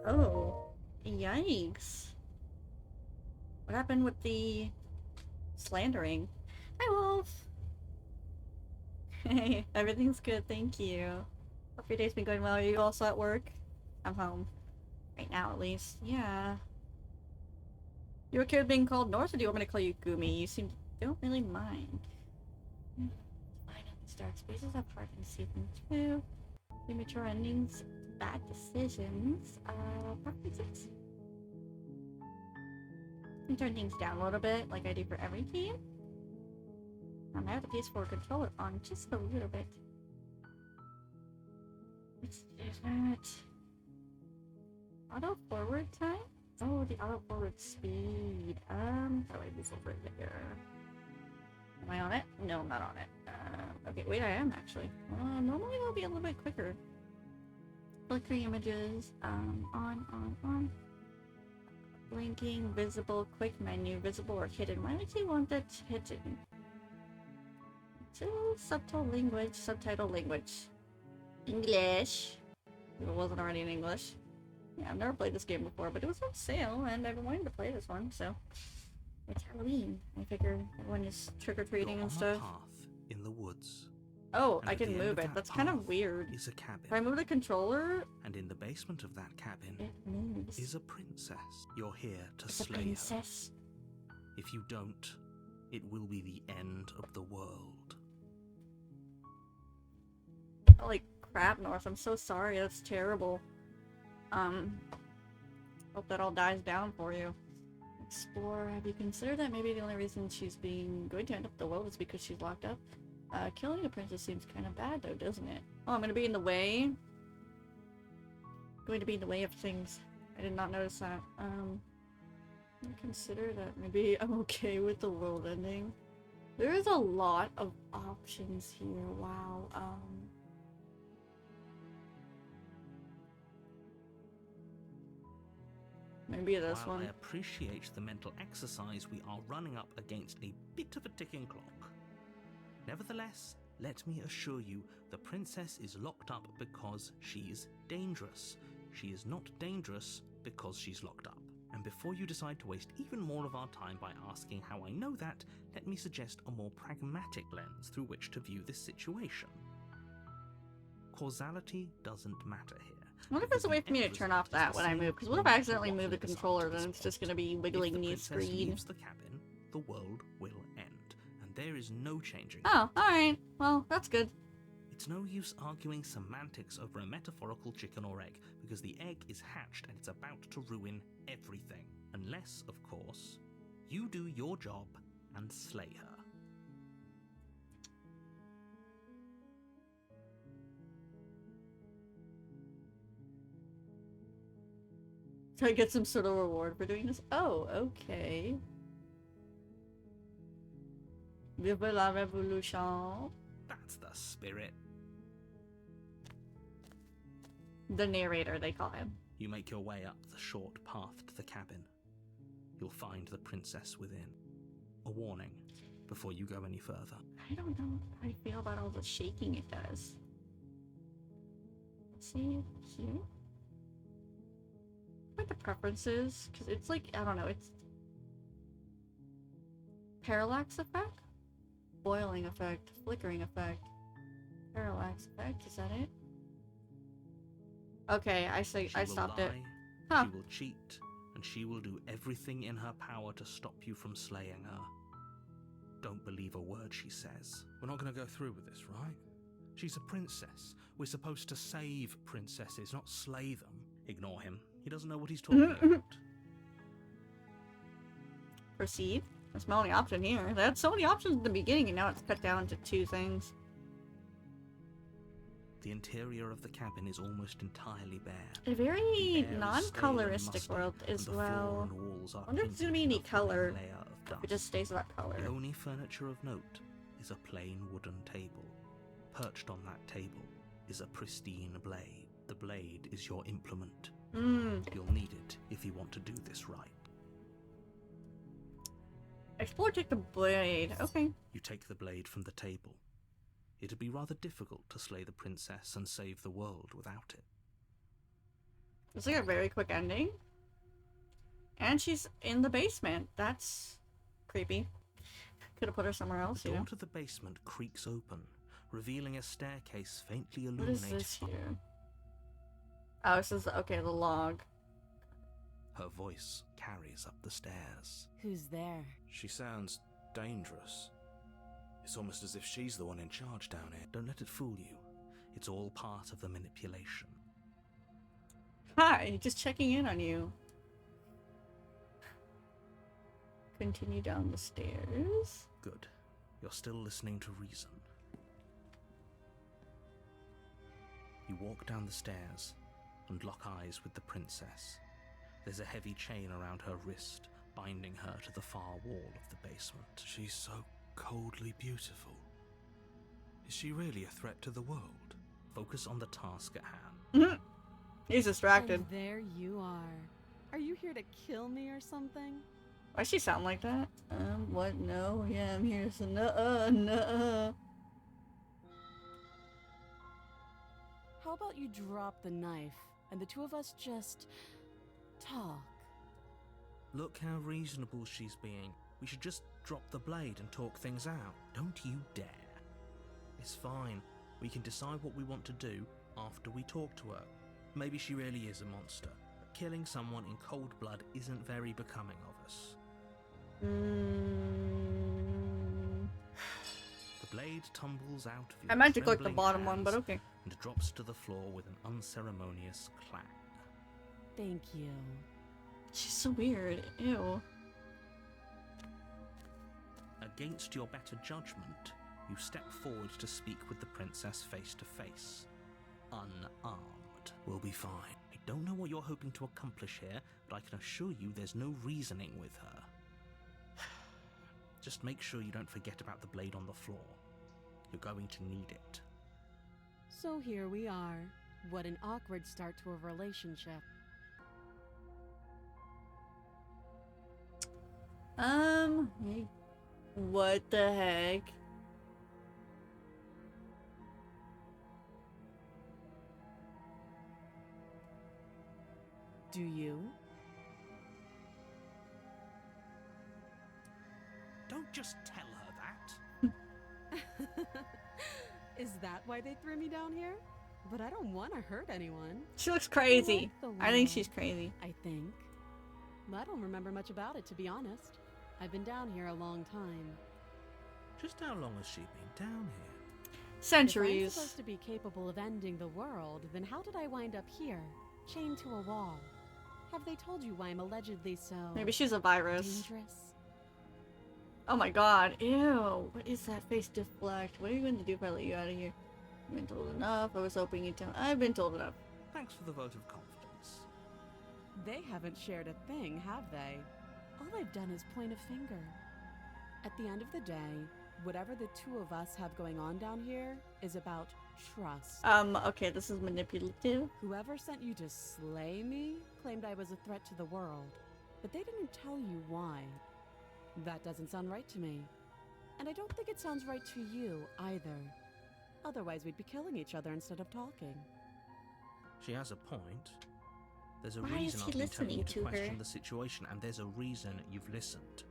Oh, yikes. What happened with the slandering? Hi, Wolf. Hey, everything's good, thank you. Hope your day's been going well. Are you also at work? I'm home. Right now, at least. Yeah. You okay with being called North, or do you want me to call you Gumi? You seem don't really mind. Fine, dark spaces have part in season 2. Premature endings, bad decisions. Preferences? You can turn things down a little bit, like I do for every game. I have the PS4 controller on just a little bit. Let's do that. Auto forward time? Oh, the auto forward speed. How do I move over there? Am I on it? No, I'm not on it. Okay, wait, I am actually. Normally it'll be a little bit quicker. Flickering images, on. Blinking, visible, quick menu, visible or hidden. Why would you want that hidden? Subtle language, subtitle language. English. If it wasn't already in English. Yeah, I've never played this game before, but it was on sale, and I've been wanting to play this one, so... It's Halloween. I figure everyone is trick-or-treating and stuff. Path in the woods. Oh, I can move it. That's kind of weird. Is a cabin. If I move the controller... And in the basement of that cabin it moves. Is a princess. You're here to It's slay a princess. her. If you don't, it will be the end of the world. Holy crap, North. I'm so sorry. That's terrible. Hope that all dies down for you. Explore. Have you considered that maybe the only reason she's going to end up the world is because she's locked up? Killing a princess seems kind of bad though, doesn't it? Oh, I'm gonna be in the way? Going to be in the way of things. I did not notice that. Consider that maybe I'm okay with the world ending. There is a lot of options here. Wow. Maybe this While one. I appreciate the mental exercise, we are running up against a bit of a ticking clock. Nevertheless, let me assure you, the princess is locked up because she's dangerous. She is not dangerous because she's locked up. And before you decide to waste even more of our time by asking how I know that, let me suggest a more pragmatic lens through which to view this situation. Causality doesn't matter here. I wonder if there's a way for me to turn off that when I move, because what if I accidentally move the controller, then it's just gonna be wiggling the screen. If the princess leaves the cabin, the world will end, and there is no changing. Oh, alright. Well, that's good. It's no use arguing semantics over a metaphorical chicken or egg, because the egg is hatched and it's about to ruin everything. Unless, of course, you do your job and slay her. So I get some sort of reward for doing this? Oh, okay. Vive la revolution. That's the spirit. The narrator, they call him. You make your way up the short path to the cabin. You'll find the princess within. A warning before you go any further. I don't know how I feel about all the shaking it does. See here? Like the preferences, because it's like, I don't know, it's parallax effect, boiling effect, flickering effect, parallax effect. Is that it? Okay, I stopped it. Huh. She will cheat, and she will do everything in her power to stop you from slaying her. Don't believe a word she says. We're not going to go through with this, right? She's a princess. We're supposed to save princesses, not slay them. Ignore him. He doesn't know what he's talking about. Proceed. That's my only option here. They had so many options in the beginning, and now it's cut down to 2 things. The interior of the cabin is almost entirely bare. A very non-coloristic world as well. I wonder if there's gonna be any color. If it just stays that color. The only furniture of note is a plain wooden table. Perched on that table is a pristine blade. The blade is your implement. You'll need it if you want to do this right. Explore, take the blade. Okay. You take the blade from the table. It'd be rather difficult to slay the princess and save the world without it. It's like a very quick ending. And she's in the basement. That's creepy. Could have put her somewhere else, The door to the basement creaks open, revealing a staircase faintly What illuminated. is this here? Oh, this is, okay, the log. Her voice carries up the stairs. Who's there? She sounds dangerous. It's almost as if she's the one in charge down here. Don't let it fool you. It's all part of the manipulation. Hi, just checking in on you. Continue down the stairs. Good. You're still listening to reason. You walk down the stairs and lock eyes with the princess. There's a heavy chain around her wrist, binding her to the far wall of the basement. She's so coldly beautiful. Is she really a threat to the world? Focus on the task at hand. He's distracted. And there you are. Are you here to kill me or something? Why does she sound like that? What? No. Yeah, I'm here. So, nuh-uh, nuh-uh. How about you drop the knife and the two of us just talk? Look how reasonable she's being. We should just drop the blade and talk things out. Don't you dare. It's fine. We can decide what we want to do after we talk to her. Maybe she really is a monster. But killing someone in cold blood isn't very becoming of us. The blade tumbles out of your I meant to click the trembling bottom one, but hands okay. and drops to the floor with an unceremonious clang. Thank you. She's so weird. Ew. Against your better judgment, you step forward to speak with the princess face to face. Unarmed. We'll be fine. I don't know what you're hoping to accomplish here, but I can assure you there's no reasoning with her. Just make sure you don't forget about the blade on the floor. You're going to need it. So here we are. What an awkward start to a relationship. What the heck? Do you? Don't just tell her that. Is that why they threw me down here? But I don't want to hurt anyone. She looks crazy. I like the I think Welll, she's crazy. I think. I don't remember much about it, to be honest. I've been down here a long time. Just how long has she been down here? If I'm Centuries. supposed to be capable of ending the world, then how did I wind up here, chained to a wall? Have they told you why I'm allegedly so Maybe she's a virus. dangerous? Oh my god. Ew. What is that face deflect? What are you going to do if I let you out of here? I've been told enough. I was hoping you'd tell. I've been told enough. Thanks for the vote of confidence. They haven't shared a thing, have they? All I've done is point a finger. At the end of the day, whatever the two of us have going on down here is about trust. Okay, this is manipulative. Whoever sent you to slay me claimed I was a threat to the world, but they didn't tell you why. That doesn't sound right to me. And I don't think it sounds right to you either. Otherwise, we'd be killing each other instead of talking. She has a point. There's a Why reason is he I've been telling listening you to to question her? the situation, and there's a reason you've listened.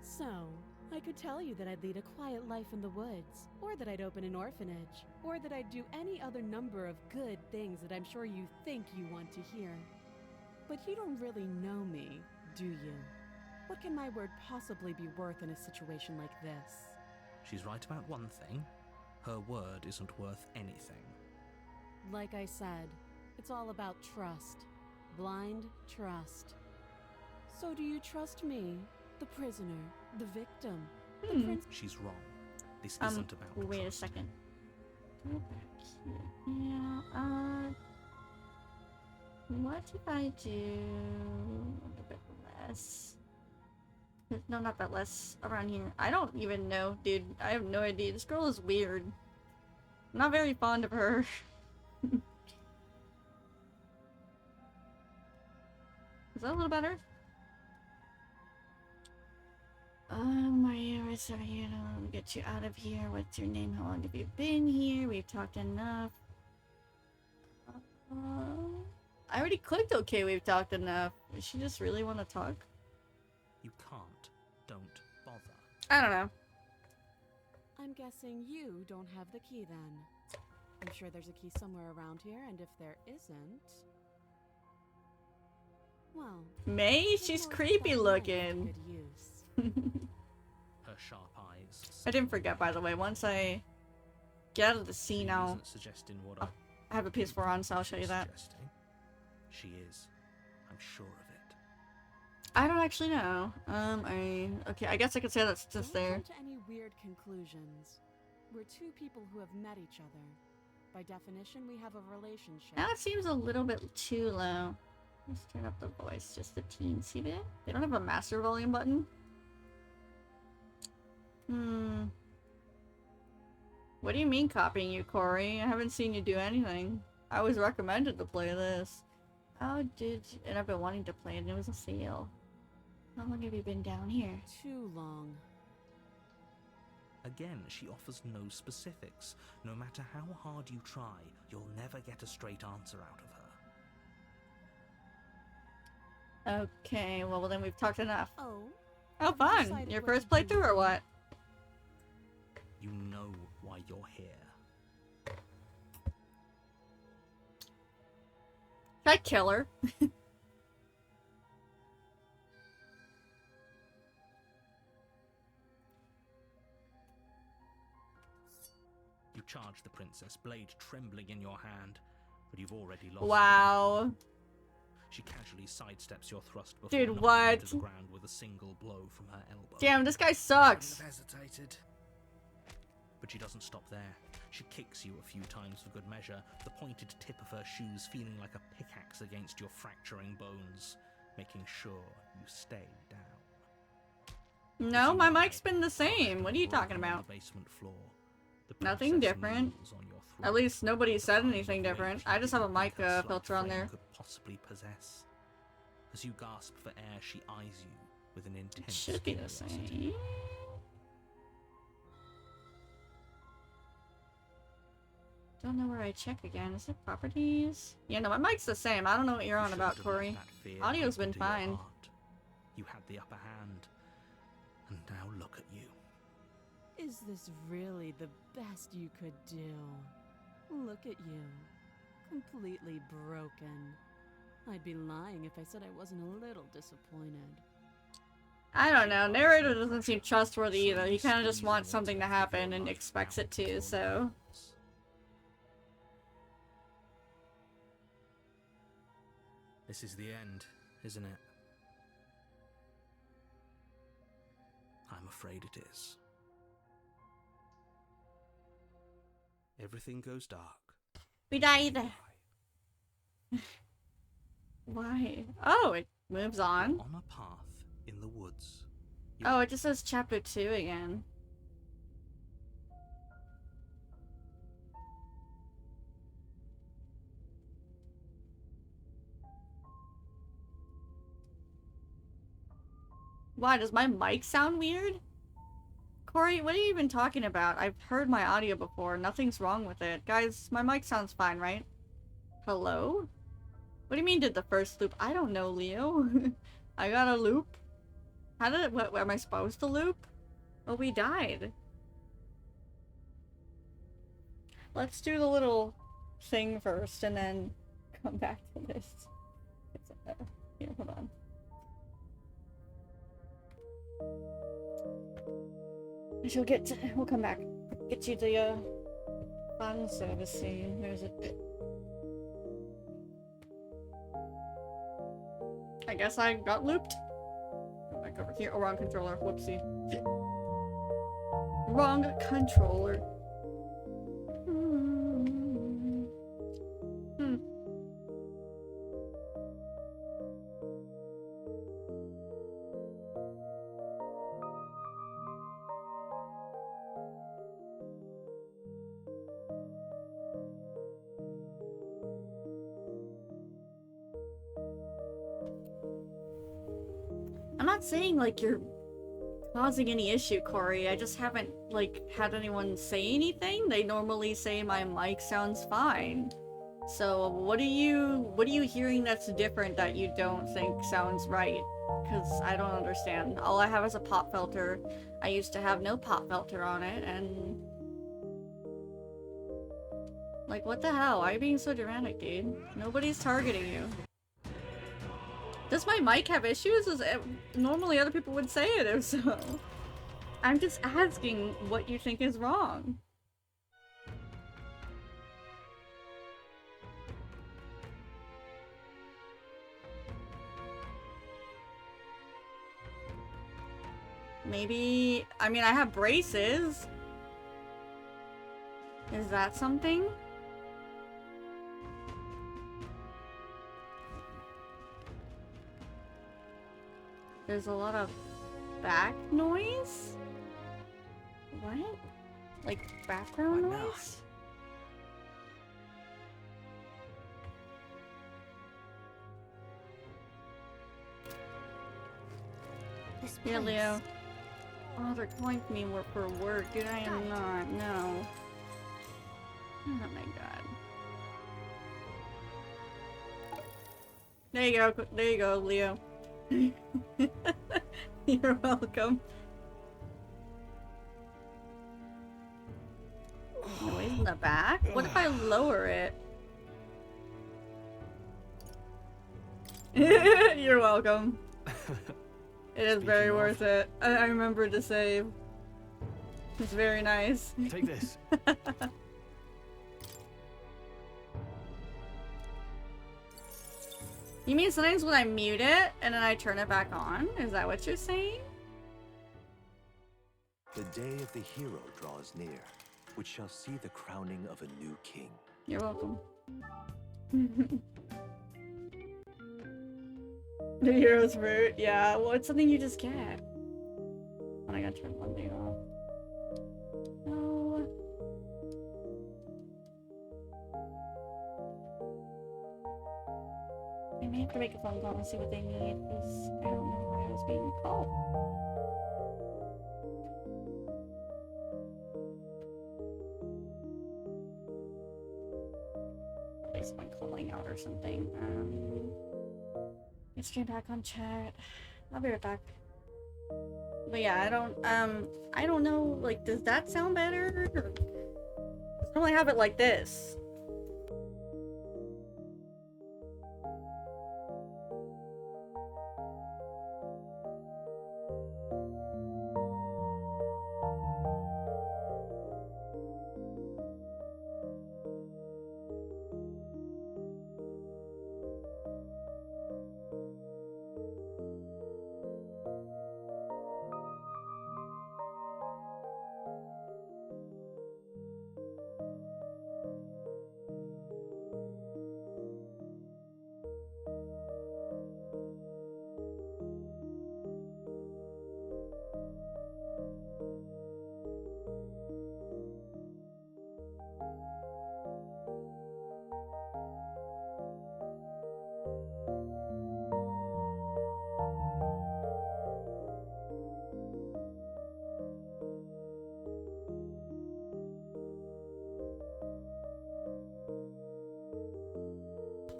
So, I could tell you that I'd lead a quiet life in the woods, or that I'd open an orphanage, or that I'd do any other number of good things that I'm sure you think you want to hear. But you don't really know me, do you? What can my word possibly be worth in a situation like this? She's right about one thing. Her word isn't worth anything. Like I said, it's all about trust. Blind trust. So do you trust me, the prisoner, the victim, the prince? She's wrong. This isn't about Wait a trust. second. Go back here. Yeah, what if I do a bit less? No, not that less. Around here. I don't even know, dude. I have no idea. This girl is weird. I'm not very fond of her. Is that a little better? My errors are here to get you out of here. What's your name? How long have you been here? We've talked enough. I already clicked okay, we've talked enough. Does she just really want to talk? You can't. Don't bother. I don't know. I'm guessing you don't have the key then. I'm sure there's a key somewhere around here, and if there isn't... Well... May? She's creepy looking. Good use. Her sharp eyes. I didn't forget, by the way. Once I get out of the scene, She I'll isn't suggesting what I have a PS4 on, so I'll show you that. suggesting. She is. I'm sure of it. I don't actually know. Okay, I guess I could say that's just Don't there. jump to any weird conclusions. We're two people who have met each other. By definition, we have a relationship. Now it seems a little bit too low. Let's turn up the voice just a teensy bit. They don't have a master volume button. What do you mean copying you, Corey? I haven't seen you do anything. I was recommended to play this. How did you... And I've been wanting to play it, and it was a sale. How long have you been down here? Too long. Again, she offers no specifics. No matter how hard you try, you'll never get a straight answer out of her. Okay, well then we've talked enough. Oh, Oh, fun! decided Your what first to do playthrough or with what? You know why you're here. Should I kill her? You charge the princess, blade trembling in your hand, but you've already lost. Wow. She casually sidesteps your thrust before Dude, knocking what? you to the ground with a single blow from her elbow. Damn, this guy sucks. I've hesitated. But she doesn't stop there. She kicks you a few times for good measure, the pointed tip of her shoes feeling like a pickaxe against your fracturing bones, making sure you stay down. No, my mic's been the same. What are you talking Rolling on about? the basement floor. The Nothing princess different. kneels on your throat. At least nobody said The anything kind of different. rage I just have a you think mic her slight filter on frame there. Could possibly possess. As you gasp for air, she eyes you with an It intense should be the curiosity. same. Don't know where I check again. Is it properties? Yeah, no, my mic's the same. I don't know what you're You on shouldn't about, have Corey. let that fear Audio's creep been into your fine. heart. You had the upper hand. And now look at you. Is this really the best you could do? Look at you. Completely broken. I'd be lying if I said I wasn't a little disappointed. I don't know. Narrator doesn't seem trustworthy either. He kind of just Squeezing wants the something to tip of happen your and knife expects out it to, your so... nails. This is the end, isn't it? I'm afraid it is. Everything goes dark. We died. Why? Why? Oh, it moves on. On a path in the woods. Oh, it just says chapter 2 again. Why, does my mic sound weird? Corey, what are you even talking about? I've heard my audio before. Nothing's wrong with it. Guys, my mic sounds fine, right? Hello? What do you mean did the first loop? I don't know, Leo. I got a loop? How did it- what am I supposed to loop? Oh, we died. Let's do the little thing first and then come back to this. Here, hold on. We'll come back. Get you the, fan service scene. Where is it? I guess I got looped. Go back over here. Oh, wrong controller. Whoopsie. Wrong controller. I'm not saying, like, you're causing any issue, Corey. I just haven't, like, had anyone say anything. They normally say my mic sounds fine. So, what are you hearing that's different that you don't think sounds right? Because I don't understand. All I have is a pop filter. I used to have no pop filter on it, and... like, what the hell? Why are you being so dramatic, dude? Nobody's targeting you. Does my mic have issues? Normally other people would say it if so. I'm just asking what you think is wrong. Maybe... I mean, I have braces. Is that something? There's a lot of back noise? What? Like background What now? noise? This Yeah, place. Leo. Oh, they're calling me for work, dude. I am not. No. Oh my god. There you go. There you go, Leo. You're welcome. Noise in the back? What if I lower it? You're welcome. It is very worth it. I remember to save. It's very nice. Take this. You mean sometimes when I mute it and then I turn it back on? Is that what you're saying? The day of the hero draws near, which shall see the crowning of a new king. You're welcome. The hero's root, yeah. Well, it's something you just get. And I gotta turn one thing off. No. I may have to make a phone call and see what they need, because I don't know why I was being called. At least I'm calling out or something. Let's stream back on chat. I'll be right back. But yeah, I don't know, like, does that sound better? Or... I only have it like this.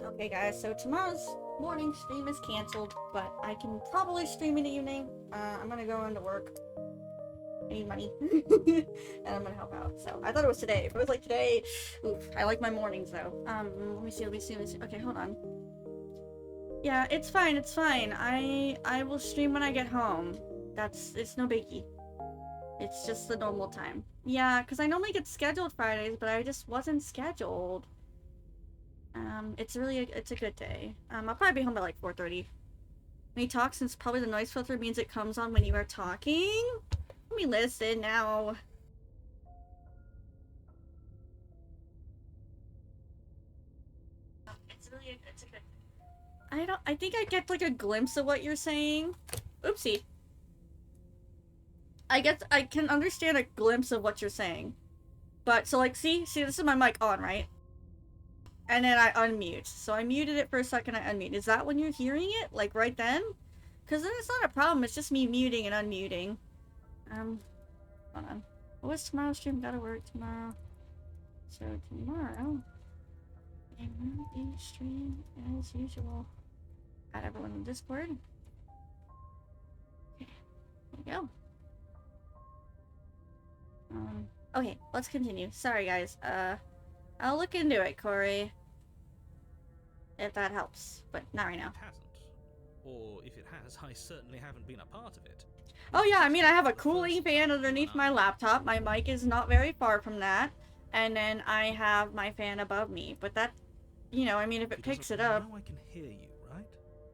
Okay guys, so tomorrow's morning stream is cancelled, but I can probably stream in the evening. I'm gonna go into work. I need money. And I'm gonna help out. So I thought it was today. If it was like today, oof. I like my mornings though. Let me see. Okay, hold on. Yeah, it's fine, it's fine. I will stream when I get home. It's no biggie. It's just the normal time. Yeah, because I normally get scheduled Fridays, but I just wasn't scheduled. It's a good day. I'll probably be home by like 4:30. When you talk, since probably the noise filter means it comes on when you are talking. Let me listen now. It's a good. I think I get like a glimpse of what you're saying. Oopsie. I can understand a glimpse of what you're saying. But, so like, see, this is my mic on, right? And then I unmute. So I muted it for a second, I unmute. Is that when you're hearing it? Like, right then? Because then it's not a problem, it's just me muting and unmuting. Hold on. What's tomorrow's stream? Gotta work tomorrow. So tomorrow, I will be stream as usual. Add everyone in Discord. Okay, there we go. Okay, let's continue. Sorry guys, I'll look into it, Corey. If that helps, but not right now. It hasn't. Or if it has, I certainly haven't been a part of it. Oh yeah, I mean I have a cooling fan underneath my laptop, my mic is not very far from that, and then I have my fan above me, but that, you know, I mean if it picks it up... Now I can hear you, right?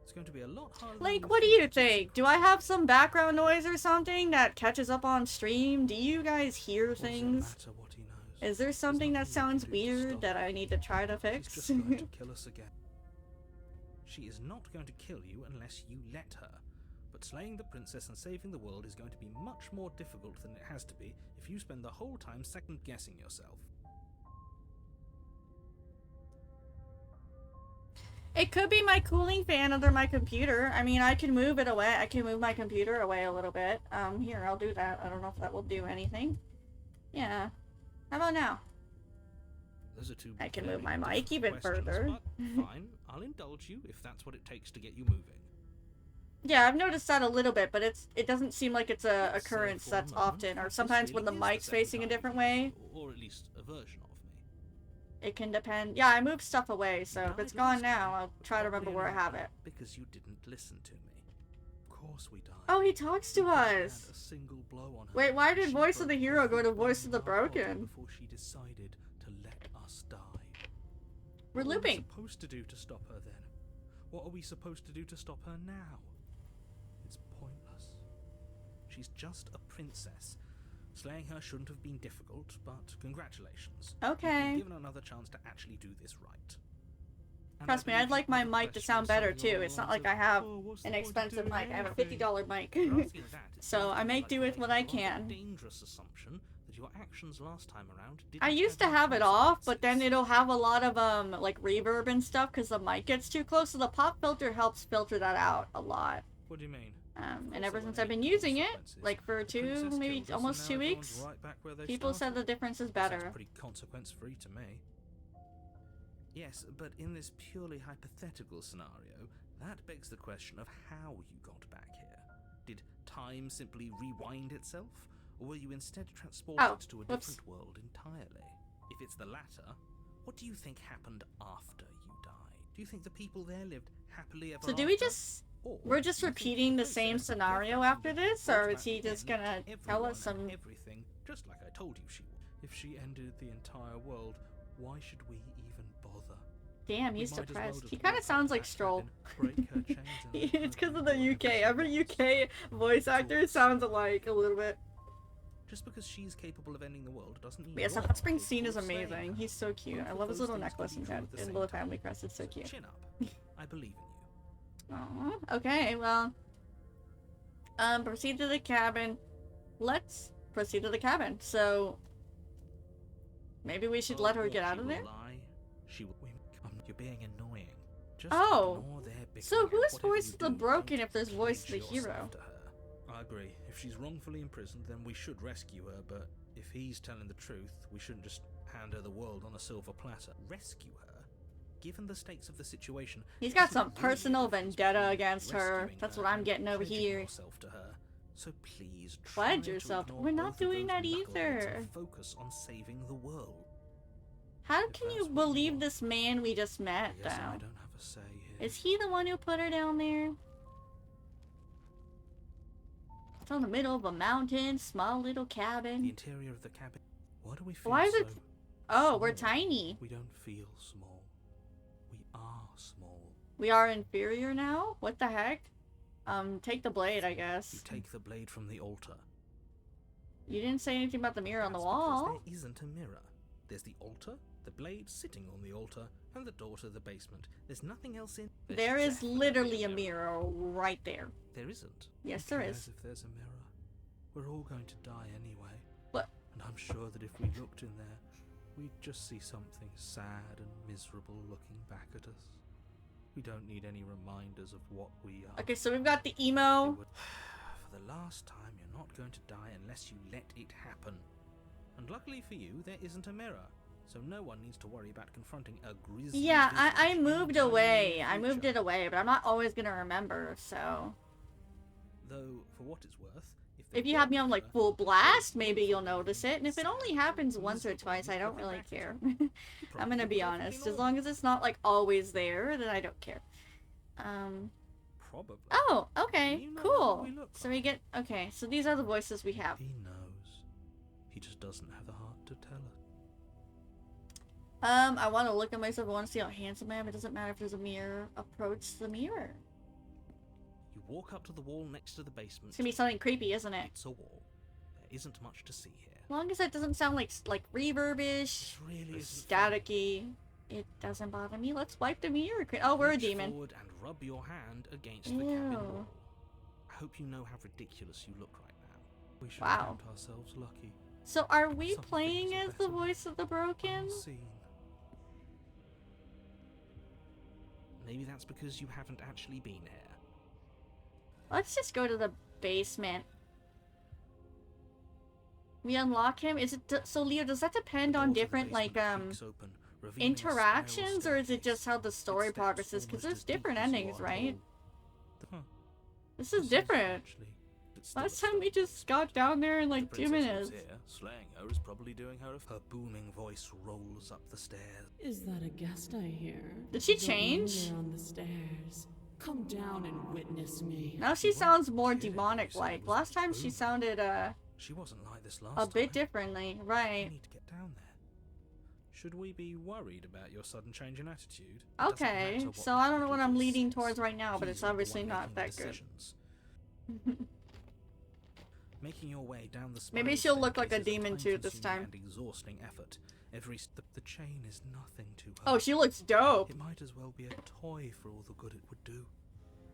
It's going to be a lot harder than Like, what do you think? Do I have some background noise or something that catches up on stream? Do you guys hear things? Matter what he knows. Is there something that sounds weird that I need to try to She's fix? just going to kill us again. She is not going to kill you unless you let her. But slaying the princess and saving the world is going to be much more difficult than it has to be if you spend the whole time second-guessing yourself. It could be my cooling fan under my computer. I mean, I can move it away. I can move my computer away a little bit. Here, I'll do that. I don't know if that will do anything. Yeah. How about now? Those are two I can move very my mic different even questions, further. but fine, I'll indulge you if that's what it takes to get you moving. Yeah, I've noticed that a little bit, but it doesn't seem like it's a Let's say occurrence for a that's moment often, that or this sometimes when the really is mic's second facing a time different you've way. met me, or at least a version of me. It can depend. Yeah, I moved stuff away, so if Died it's gone last now, time, I'll but try to probably remember where I only have died it. Because you didn't listen to me. Of course we died. Oh, he talks to We couldn't add us! a single blow on her. Wait, why did She Voice of the broke Hero go every to Voice of the bone in our body Broken? Before she decided to let us die. We're What were looping. we supposed to do to stop her then? What are we supposed to do to stop her now? It's pointless. She's just a princess. Slaying her shouldn't have been difficult, but congratulations. Okay. You've been given another chance to actually do this right. And Trust me, I I'd believe like the my other mic to sound question better was something too. along It's the not lines like I of, have "Oh, what's an the point of expensive doing mic. I have a anything?" $50 mic. If you're asking that, it So sounds I to me make like do you're with what making I a rather can. dangerous assumption that your actions last time around didn't I used to any have it off, but then consequences. it'll have a lot of like reverb and stuff because the mic gets too close, so the pop filter helps filter that out a lot. What do you mean? And ever since I've been using it, like for The princess maybe killed us, almost and 2 now everyone's weeks, right back where they people said the started. difference is That sounds better. pretty consequence-free to me. Yes, but in this purely hypothetical scenario, that begs the question of how you got back here. Did time simply rewind itself, or were you instead transported to a whoops. different world entirely? If it's the latter, what do you think happened after you died? Do you think the people there lived happily ever So after? do we just... Or We're just do you think repeating the process same of scenario death after this, or is he automatically just ended gonna tell us everyone some... and everything, just like I told you she would? If she ended the entire world, why should we even bother? Damn, We he's might as well depressed. just He kind walk of sounds up like that Stroll. cabin, break her chains and let It's her because of do the whatever UK. she Every wants. UK voice actor Talks. sounds alike a little bit. Just because she's capable of ending the world doesn't mean But yes, the you're hot spring capable scene is of slaying amazing. her. He's so cute. Both I of love his those little things necklace can and be true at the in same Little time. Family Crest. It's so So cute. chin up. I believe in you. Aw, okay, well... proceed to the cabin. Let's proceed to the cabin. So... maybe we should let her get out of there? She will. You're being annoying. Just Oh, ignore their so bickering, who's whatever Voice you of the do, Broken don't if there's Voice of the clinch Hero? yourself to her. I agree. If she's wrongfully imprisoned, then we should rescue her, but if he's telling the truth, we shouldn't just hand her the world on a silver platter. Rescue her? Given the stakes of the situation, He's got isn't some really personal the difference vendetta between against her. rescuing That's her what I'm and getting over pledging here. yourself to her. So please try Pledge to yourself. ignore We're not both of doing those that knuckleheads either. and focus on saving the world. How If can that's you what you believe want, this man we just I met, guess I though? don't have a say here. Is he the one who put her down there? It's on the middle of a mountain, small little The cabin. interior of the cabin. Why do we feel Why is so it... Oh, we're small? tiny. We don't feel small. We are small. We are inferior now? What the heck? Take the blade, I guess. You take the blade from the altar. You didn't say anything about the mirror on the That's wall. because there isn't a mirror. There's the altar, the blade sitting on the altar, and the door to the basement. There's nothing else in. There's There is definitely literally a mirror right there. There isn't. Yes, Who there cares is. if there's a mirror? We're all going to die anyway. What? And I'm sure that if we looked in there, we'd just see something sad and miserable looking back at us. We don't need any reminders of what we are. Okay, so we've got the It emo. would- For the last time, you're not going to die unless you let it happen. And luckily for you, there isn't a mirror. So no one needs to worry about confronting a grisly Yeah, I visage moved anytime in the away. I moved future. it away, but I'm not always gonna remember, so... Though, for what it's worth, If you have me on, like, full blast, maybe you'll notice it. And if it only happens once or twice, I don't really care. I'm gonna be honest. As long as it's not, like, always there, then I don't care. Probably. Oh, okay, You know cool. what we look So we like. get... Okay, so these are the voices we have. He knows. He just doesn't have the heart to tell us. I want to look at myself. I want to see how handsome I am. It doesn't matter if there's a mirror. Approach the mirror. You walk up to the wall next to the basement. It's gonna be something creepy, isn't it? It's a wall. There isn't much to see here. As long as it doesn't sound like reverbish, This really or isn't fun. staticky, it doesn't bother me. Let's wipe the mirror. Oh, we're a Reach demon. forward and rub your hand against the cabin Ew. wall. I hope you know how ridiculous you look right now. We should Wow. count ourselves lucky. So are we Some playing things are as the better voice of the broken? unseen. Maybe that's because you haven't actually been here. Let's just go to the basement. We unlock him? Is it so, Leo, does that depend on different, like, interactions, or is it just how the story progresses? Because there's different endings, right? This is different. Last time we just got down there in like 2 minutes. Slaying her is probably doing her. Her booming voice rolls up the stairs. Is that a guest I hear? Did she Don't change? linger on the stairs. Come down and witness me. Now she sounds more demonic-like. Last time she sounded, She wasn't like this last a bit time. differently. We Right. need to get down there. Should we be worried about your sudden change in attitude? It doesn't Okay, matter what so I don't know what I'm Dumbledore leading says. towards right now, but it's He's the obviously one not making the that good. decisions. Making your way down the Maybe spiral she'll look like a staircase is demon too this time-consuming time. and exhausting effort. The chain is nothing to her. Oh, she looks dope. It might as well be a toy for all the good it would do.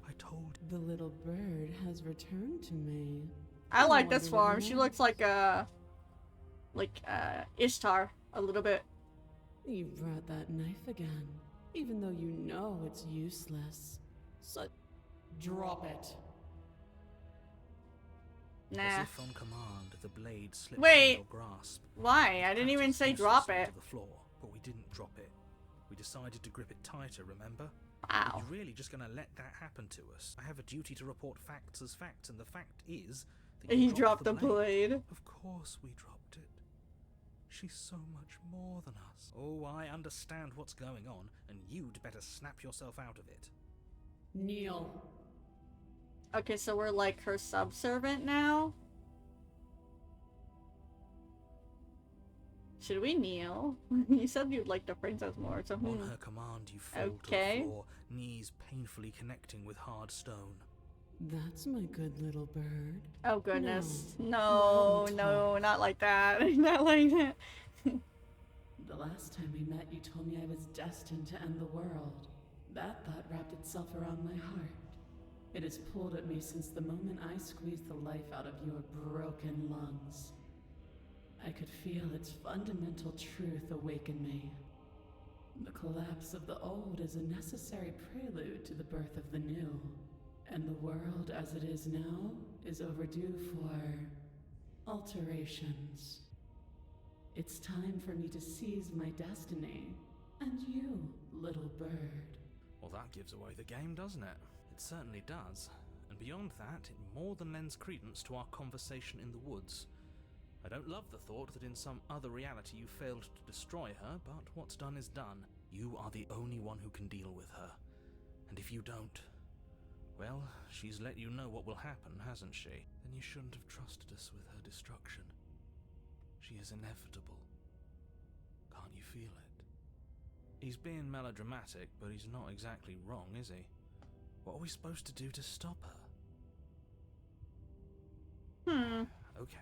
I told The little bird has returned to me. I like wonder this what form. it She is. looks like Ishtar a little bit. You brought that knife again, even though you know it's useless. So, drop it. Nah. as if on command, the blade slipped Wait. from your grasp. Why? I didn't even say drop it. To the floor, but we didn't drop it. We decided to grip it tighter, remember? Wow. Are you really just gonna let that happen to us? I have a duty to report facts as facts, and the fact is that You dropped the blade. Of course we dropped it. She's so much more than us. Oh, I understand what's going on, and you'd better snap yourself out of it. Kneel. Okay, so we're like her subservient now? Should we kneel? You said you'd like the princess more, so On her command, you fall Okay. to the floor, knees painfully connecting with hard stone. That's my good little bird. Oh goodness. No. No, Wrong no, talk. not like that. Not like that. The last time we met, you told me I was destined to end the world. That thought wrapped itself around my heart. It has pulled at me since the moment I squeezed the life out of your broken lungs. I could feel its fundamental truth awaken me. The collapse of the old is a necessary prelude to the birth of the new. And the world as it is now is overdue for alterations. It's time for me to seize my destiny. And you, little bird. Well, that gives away the game, doesn't it? It certainly does. And beyond that, it more than lends credence to our conversation in the woods. I don't love the thought that in some other reality you failed to destroy her, but what's done is done. You are the only one who can deal with her. And if you don't, well, she's let you know what will happen, hasn't she? Then you shouldn't have trusted us with her destruction. She is inevitable. Can't you feel it? He's being melodramatic, but he's not exactly wrong, is he? What are we supposed to do to stop her? Okay.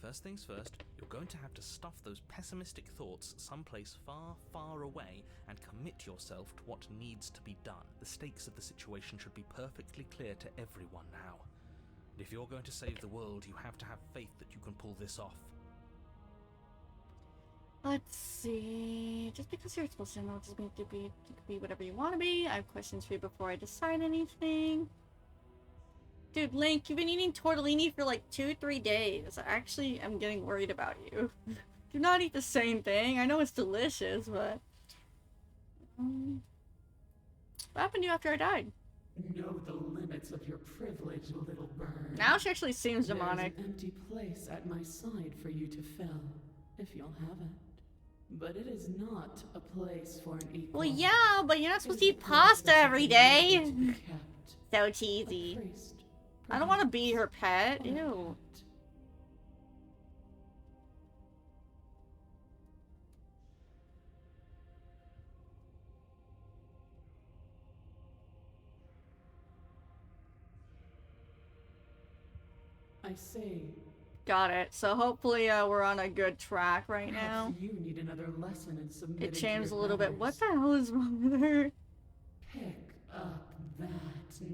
First things first, you're going to have to stuff those pessimistic thoughts someplace far, far away and commit yourself to what needs to be done. The stakes of the situation should be perfectly clear to everyone now. And if you're going to save the world, you have to have faith that you can pull this off. Let's see. Just because you're supposed to know doesn't mean you can be whatever you want to be. I have questions for you before I decide anything. Dude, Link, you've been eating tortellini for like 2-3 days. I actually am getting worried about you. Do not eat the same thing. I know it's delicious, but... what happened to you after I died? Know the limits of your privilege, little bird. Now she actually seems demonic. There's an empty place at my side for you to fill, if you'll have it. But it is not a place for an equal. Well, yeah, but you're not supposed to It is eat a place pasta that's every only day. to be kept. So A cheesy. priest, I don't want to be her perhaps, pet. or a Ew. pet. I say, Got it. So hopefully we're on a good track right now. perhaps you need another lesson in submitting It to changed a your little bit. What brothers. the hell is wrong with her? Pick up that.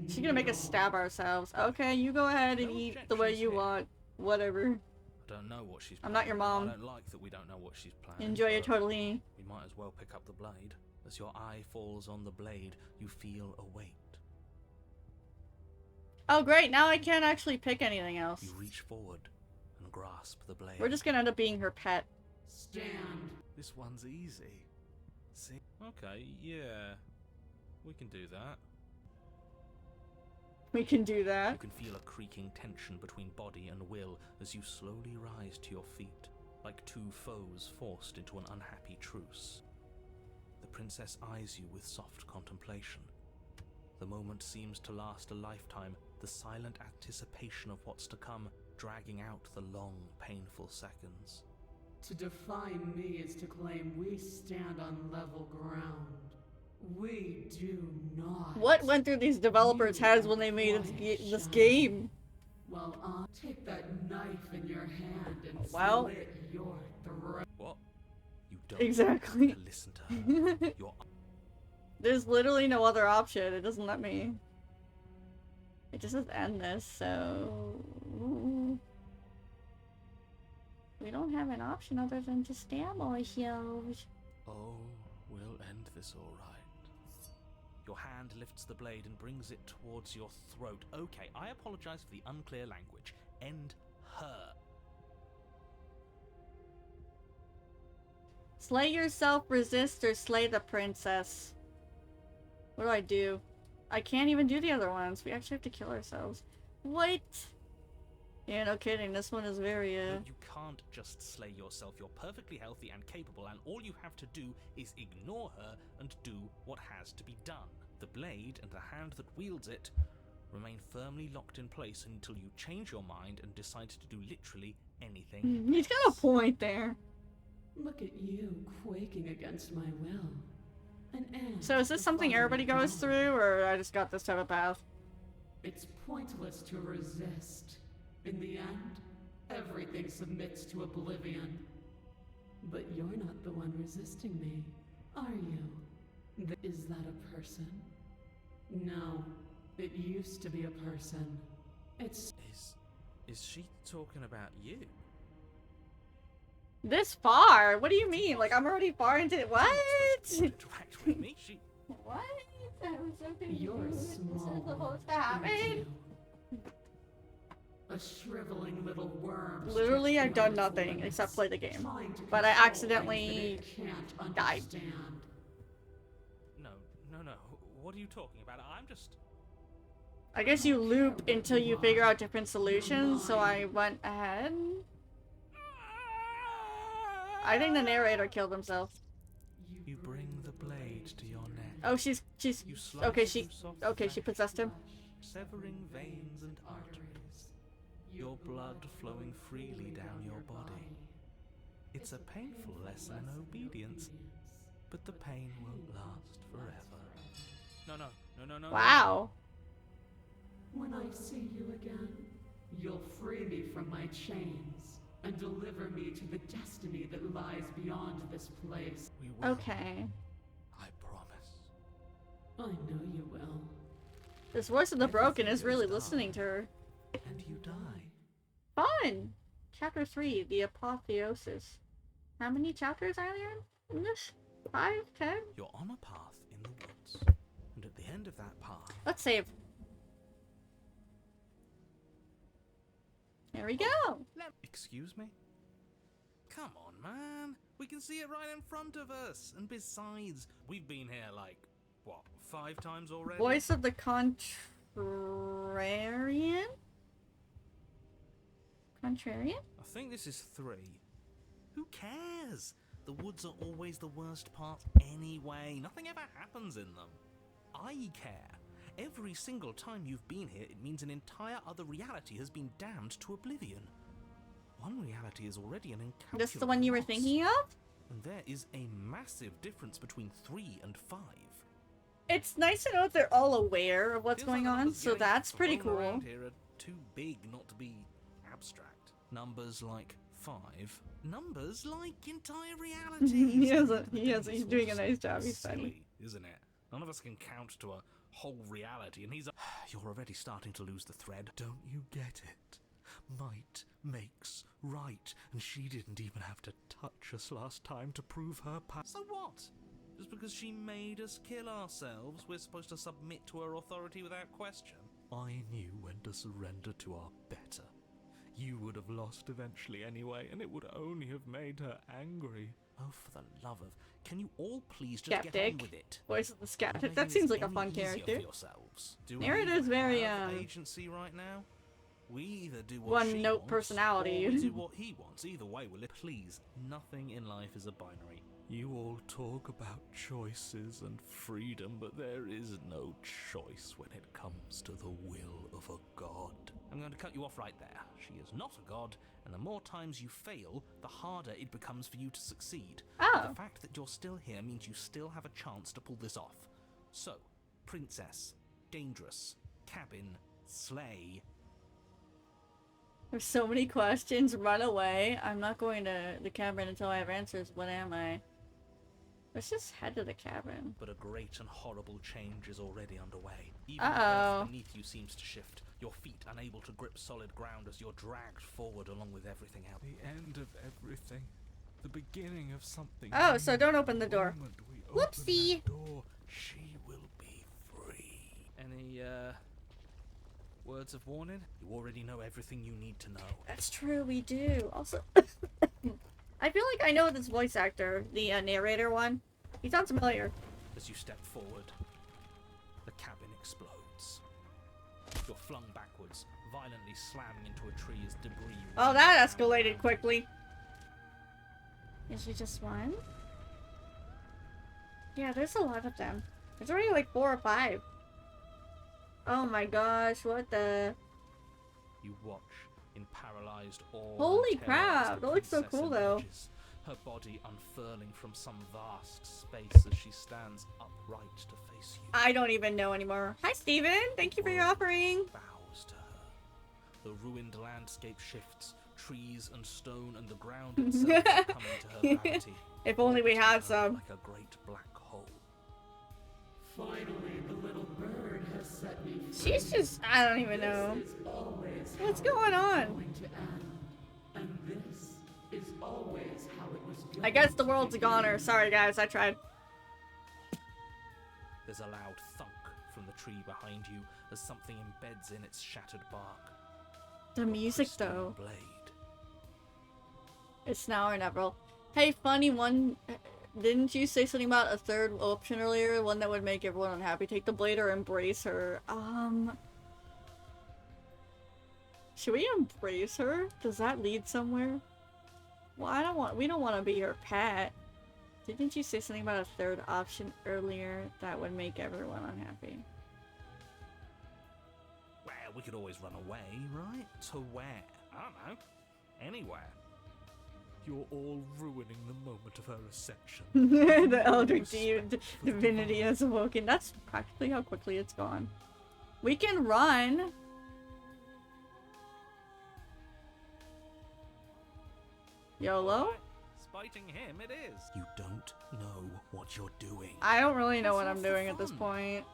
She's gonna make us needle. stab ourselves. Okay, you go ahead and No eat the way objections you here. want. Whatever. I don't know what she's I'm not your planning. mom. I don't like that we don't know what she's planning. Enjoy your but tortellini. We might as well pick up the blade. As your eye falls on the blade, you feel a weight. Oh great, now I can't actually pick anything else. You reach forward and grasp the blade. We're just gonna end up being her pet. Stand. This one's easy. See? Okay, yeah. We can do that. We can do You that. can feel a creaking tension between body and will as you slowly rise to your feet, like two foes forced into an unhappy truce. The princess eyes you with soft contemplation. The moment seems to last a lifetime, the silent anticipation of what's to come dragging out the long, painful seconds. To define me is to claim we stand on level ground. We do not. What went through these developers' heads when they made this game? Well, I'll take that knife in your hand and Well. slit your throat. What? You don't Exactly. have to listen to her. Your There's literally no other option. It doesn't let me. It just says end this, so... We don't have an option other than to stab ourselves. Oh, we'll end this all right. Your hand lifts the blade and brings it towards your throat. Okay, I apologize for the unclear language. End her. Slay yourself, resist, or slay the princess. What do I do? I can't even do the other ones. We actually have to kill ourselves. What? Yeah, no kidding. This one is very, No, you can't just slay yourself. You're perfectly healthy and capable, and all you have to do is ignore her and do what has to be done. The blade and the hand that wields it remain firmly locked in place until you change your mind and decide to do literally anything. He's got a point there. Look at you quaking against my will. An ant So is this something everybody goes defying through, or I just got this type of path? It's pointless to resist. In the end, everything submits to oblivion. But you're not the one resisting me, are you? Is that a person? No, it used to be a person. It's Is she talking about you? This far? What do you mean? Like, I'm already far into it. What? Interact with me? She... What? I was so confused. you're This is small. supposed to happen. aren't you? A shriveling little worm. Literally, stretched I've done beyond its nothing limits, except play the game. trying to But I control accidentally things that it can't died. understand. No. What are you talking about? I'm just... I guess you loop until you figure out different solutions, so I went ahead. I think the narrator killed himself. You bring the blade to your neck. Oh, she's You slice okay. through soft She possessed him. flesh, severing veins and arteries. Your blood flowing freely down your body. It's a painful lesson in obedience, but the pain won't last forever. No. Wow. When I see you again, you'll free me from my chains and deliver me to the destiny that lies beyond this place. We will. Okay. I promise. I know you will. This voice of the broken Everything is really goes listening dark. to her. And you die. Fun! Chapter 3, The Apotheosis. How many chapters are there in this? 5? 10? You're on a path in the woods, and at the end of that path, Let's save. There we go! excuse me? Come on, man. We can see it right in front of us. And besides, we've been here like, what, 5 times already? Voice of the Contrarian? Contrarian? I think this is 3. Who cares? The woods are always the worst part anyway. Nothing ever happens in them. I care. Every single time you've been here, it means an entire other reality has been damned to oblivion. One reality is already an incalculable This the one you were loss. thinking of? And there is a massive difference between 3 and 5. It's nice to know that they're all aware of what's Feels like going the on, numbers so getting that's pretty thrown cool. around here are too big not to be abstract. Numbers like 5. Numbers like entire realities. He's doing a nice job, he's funny. Silly, isn't it? None of us can count to a whole reality, and he's a... You're already starting to lose the thread. Don't you get it? Might makes right, and she didn't even have to touch us last time to prove her power. So what? Just because she made us kill ourselves, we're supposed to submit to her authority without question? I knew when to surrender to our better. You would have lost eventually anyway, and it would only have made her angry. Oh, for the love of... Can you all please just get on Skeptic. with it? Voice of the You're skeptic. making That this seems like a any fun easier character. for yourselves. Do we Narrator's even very, have agency right now? We either do what one she note wants, personality. or we do what he wants. Either way, will it please? Nothing in life is a binary. You all talk about choices and freedom, but there is no choice when it comes to the will of a god. I'm going to cut you off right there. She is not a god, and the more times you fail, the harder it becomes for you to succeed. Oh. The fact that you're still here means you still have a chance to pull this off. So, princess, dangerous, cabin, slay. There's so many questions. Run away. I'm not going to the cabin until I have answers. What am I? Let's just head to the cabin. But a great and horrible change is already underway. Even Uh-oh. the earth beneath you seems to shift, your feet unable to grip solid ground as you're dragged forward along with everything else. The end of everything. The beginning of something. Oh, so new. don't open the door. moment we open Whoopsie. that door, she will be free. Any, words of warning? You already know everything you need to know. That's true, we do. Also, I feel like I know this voice actor, the narrator one. He sounds familiar. As you step forward, the cabin explodes. You're flung backwards, violently slamming into a tree as debris... Oh, that escalated quickly. Is it just one? Yeah, there's a lot of them. There's already like 4 or 5. Oh my gosh, what the... You watch in paralyzed awe. Holy and terror as crap, the that looks so princess cool, though. emerges, her body unfurling from some vast space as she stands upright to face you. I don't even know anymore. Hi, Steven. Thank you for your offering. Bows to her. The ruined landscape shifts. Trees and stone and the ground itself are coming to her gravity. If only we had Her some. Like a great black hole. Finally, the little bird has set me free. She's just... I don't even know. This is always What's how it going was on? going to end. And this is always how it was going I guess the to world's a begin. goner. Sorry, guys. I tried. There's a loud thunk from the tree behind you as something embeds in its shattered bark. The music, Crystal though. blade. It's now or never. Hey, funny one. Didn't you say something about a third option earlier? One that would make everyone unhappy? Take the blade or embrace her? Should we embrace her? Does that lead somewhere? Well, we don't want to be her pet. Didn't you say something about a third option earlier that would make everyone unhappy? Well, we could always run away, right? To where? I don't know. Anywhere. You're all ruining the moment of her ascension. The elder Respect for the divinity divine. has awoken. That's practically how quickly it's gone. We can run. YOLO? Alright, Spiting him, it is. You don't know what you're doing. I don't really know what That's I'm half the doing at this fun. point.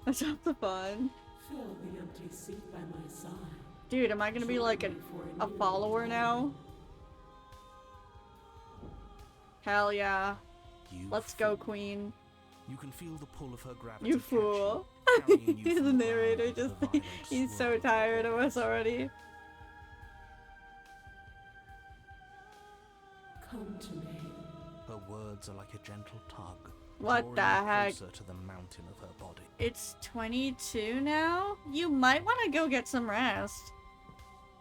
That's half the fun. Fill the empty seat by my side. Dude, am I gonna be like Join me for a new follower now? Hell yeah. You Let's go, fool. queen. You can feel the pull of her gravity. You catch fool. carrying you The from ground narrator into the just... violent He's swirl so of tired of her us already. Come to me. Her words are like a gentle tug. What drawing the you heck? Closer to the mountain of her body. It's 22 now? You might want to go get some rest.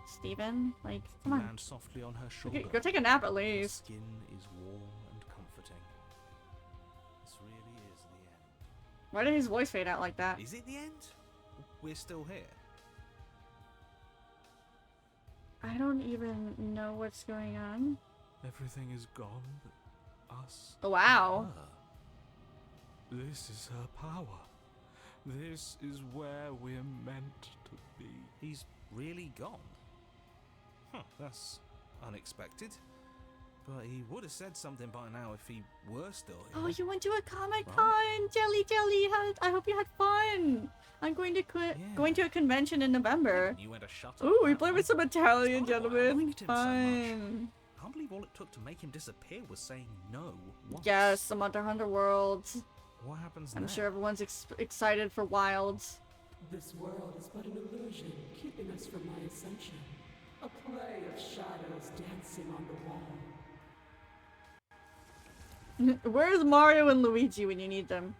Steven, like, come on. Land softly on her shoulder. Go take a nap at Her least. skin is warm and comforting. This really is the end. Why did his voice fade out like that? Is it the end? We're still here. I don't even know what's going on. Everything is gone but us. Oh, wow. Ah, This is her power. This is where we're meant to be. he's really gone. Huh, that's unexpected. But he would have said something by now if he were still here. Oh, you went to a Comic-Con! Jelly Jelly! I hope you had fun! I'm going to going to a convention in November. You went to shut up. Ooh, we that played one. with some Italian It's why I gentlemen. liked him so much. Fun. can't believe all it took to make him disappear was saying no once. Yes, the Monster Hunter World. What happens I'm next? sure everyone's excited for Wilds. This world is but an illusion, keeping us from my ascension. A play of shadows dancing on the wall. Where's Mario and Luigi when you need them?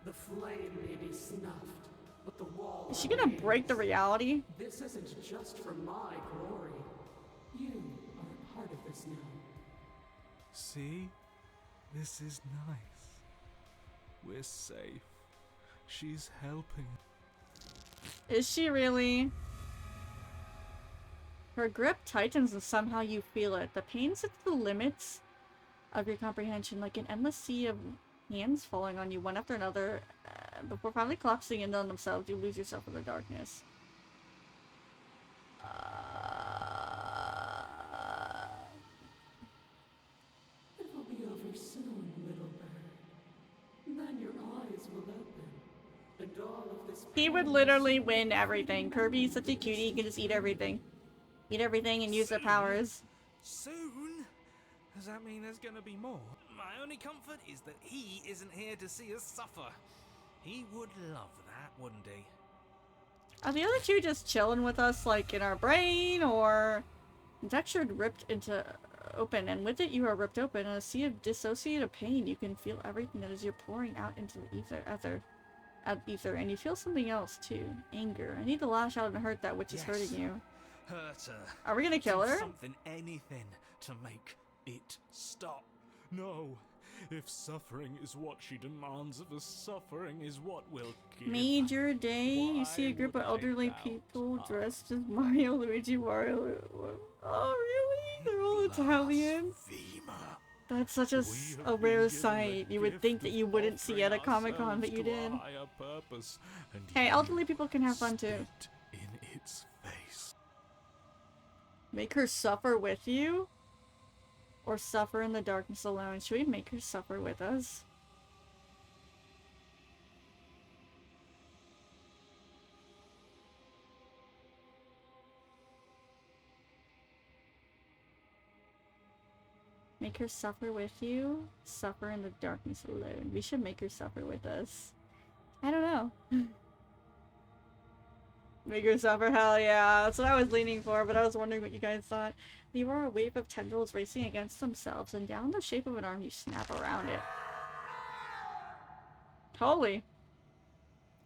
The flame may be snuffed, but the wall Is she gonna remains. break the reality? This isn't just for my glory. You are a part of this now. See? This is nice. We're safe. She's helping. Is she really? Her grip tightens and somehow you feel it. The pain sits to the limits of your comprehension, like an endless sea of hands falling on you one after another. Before finally collapsing in on themselves, you lose yourself in the darkness. It will be over soon, little bird. Then your eyes will open, and all of this. He would pain literally will win everything. Kirby's such a cutie, he can just eat everything. Eat everything and use their powers. Soon? Does that mean there's gonna be more? My only comfort is that he isn't here to see us suffer. He would love that, wouldn't he? Are the other two just chilling with us, like, in our brain, or... Textured ripped into open, and with it you are ripped open. In a sea of dissociated pain, you can feel everything that is you're pouring out into the ether, and you feel something else, too. Anger. I need to lash out and hurt that which is Yes. hurting you. Hurt her. Are we gonna kill Do her? Something, anything, to make it stop. No. If suffering is what she demands of us, suffering is what will give. Major day. You see a Why group of would I elderly doubt people us? dressed as Mario, Luigi, Mario. Oh, really? They're all Italian? Blasphemer. That's such a, We s- have a been rare given sight. the You would gift think that of you wouldn't see at a offering Comic-Con, but you ourselves did. to a higher purpose, and Hey, you elderly people can have fun too. spit in its face. Make her suffer with you? Or suffer in the darkness alone? Should we make her suffer with us? Make her suffer with you? Suffer in the darkness alone. We should make her suffer with us. I don't know. Make her suffer, hell yeah. That's what I was leaning for, but I was wondering what you guys thought. You are a wave of tendrils racing against themselves, and down the shape of an arm you snap around it. Holy.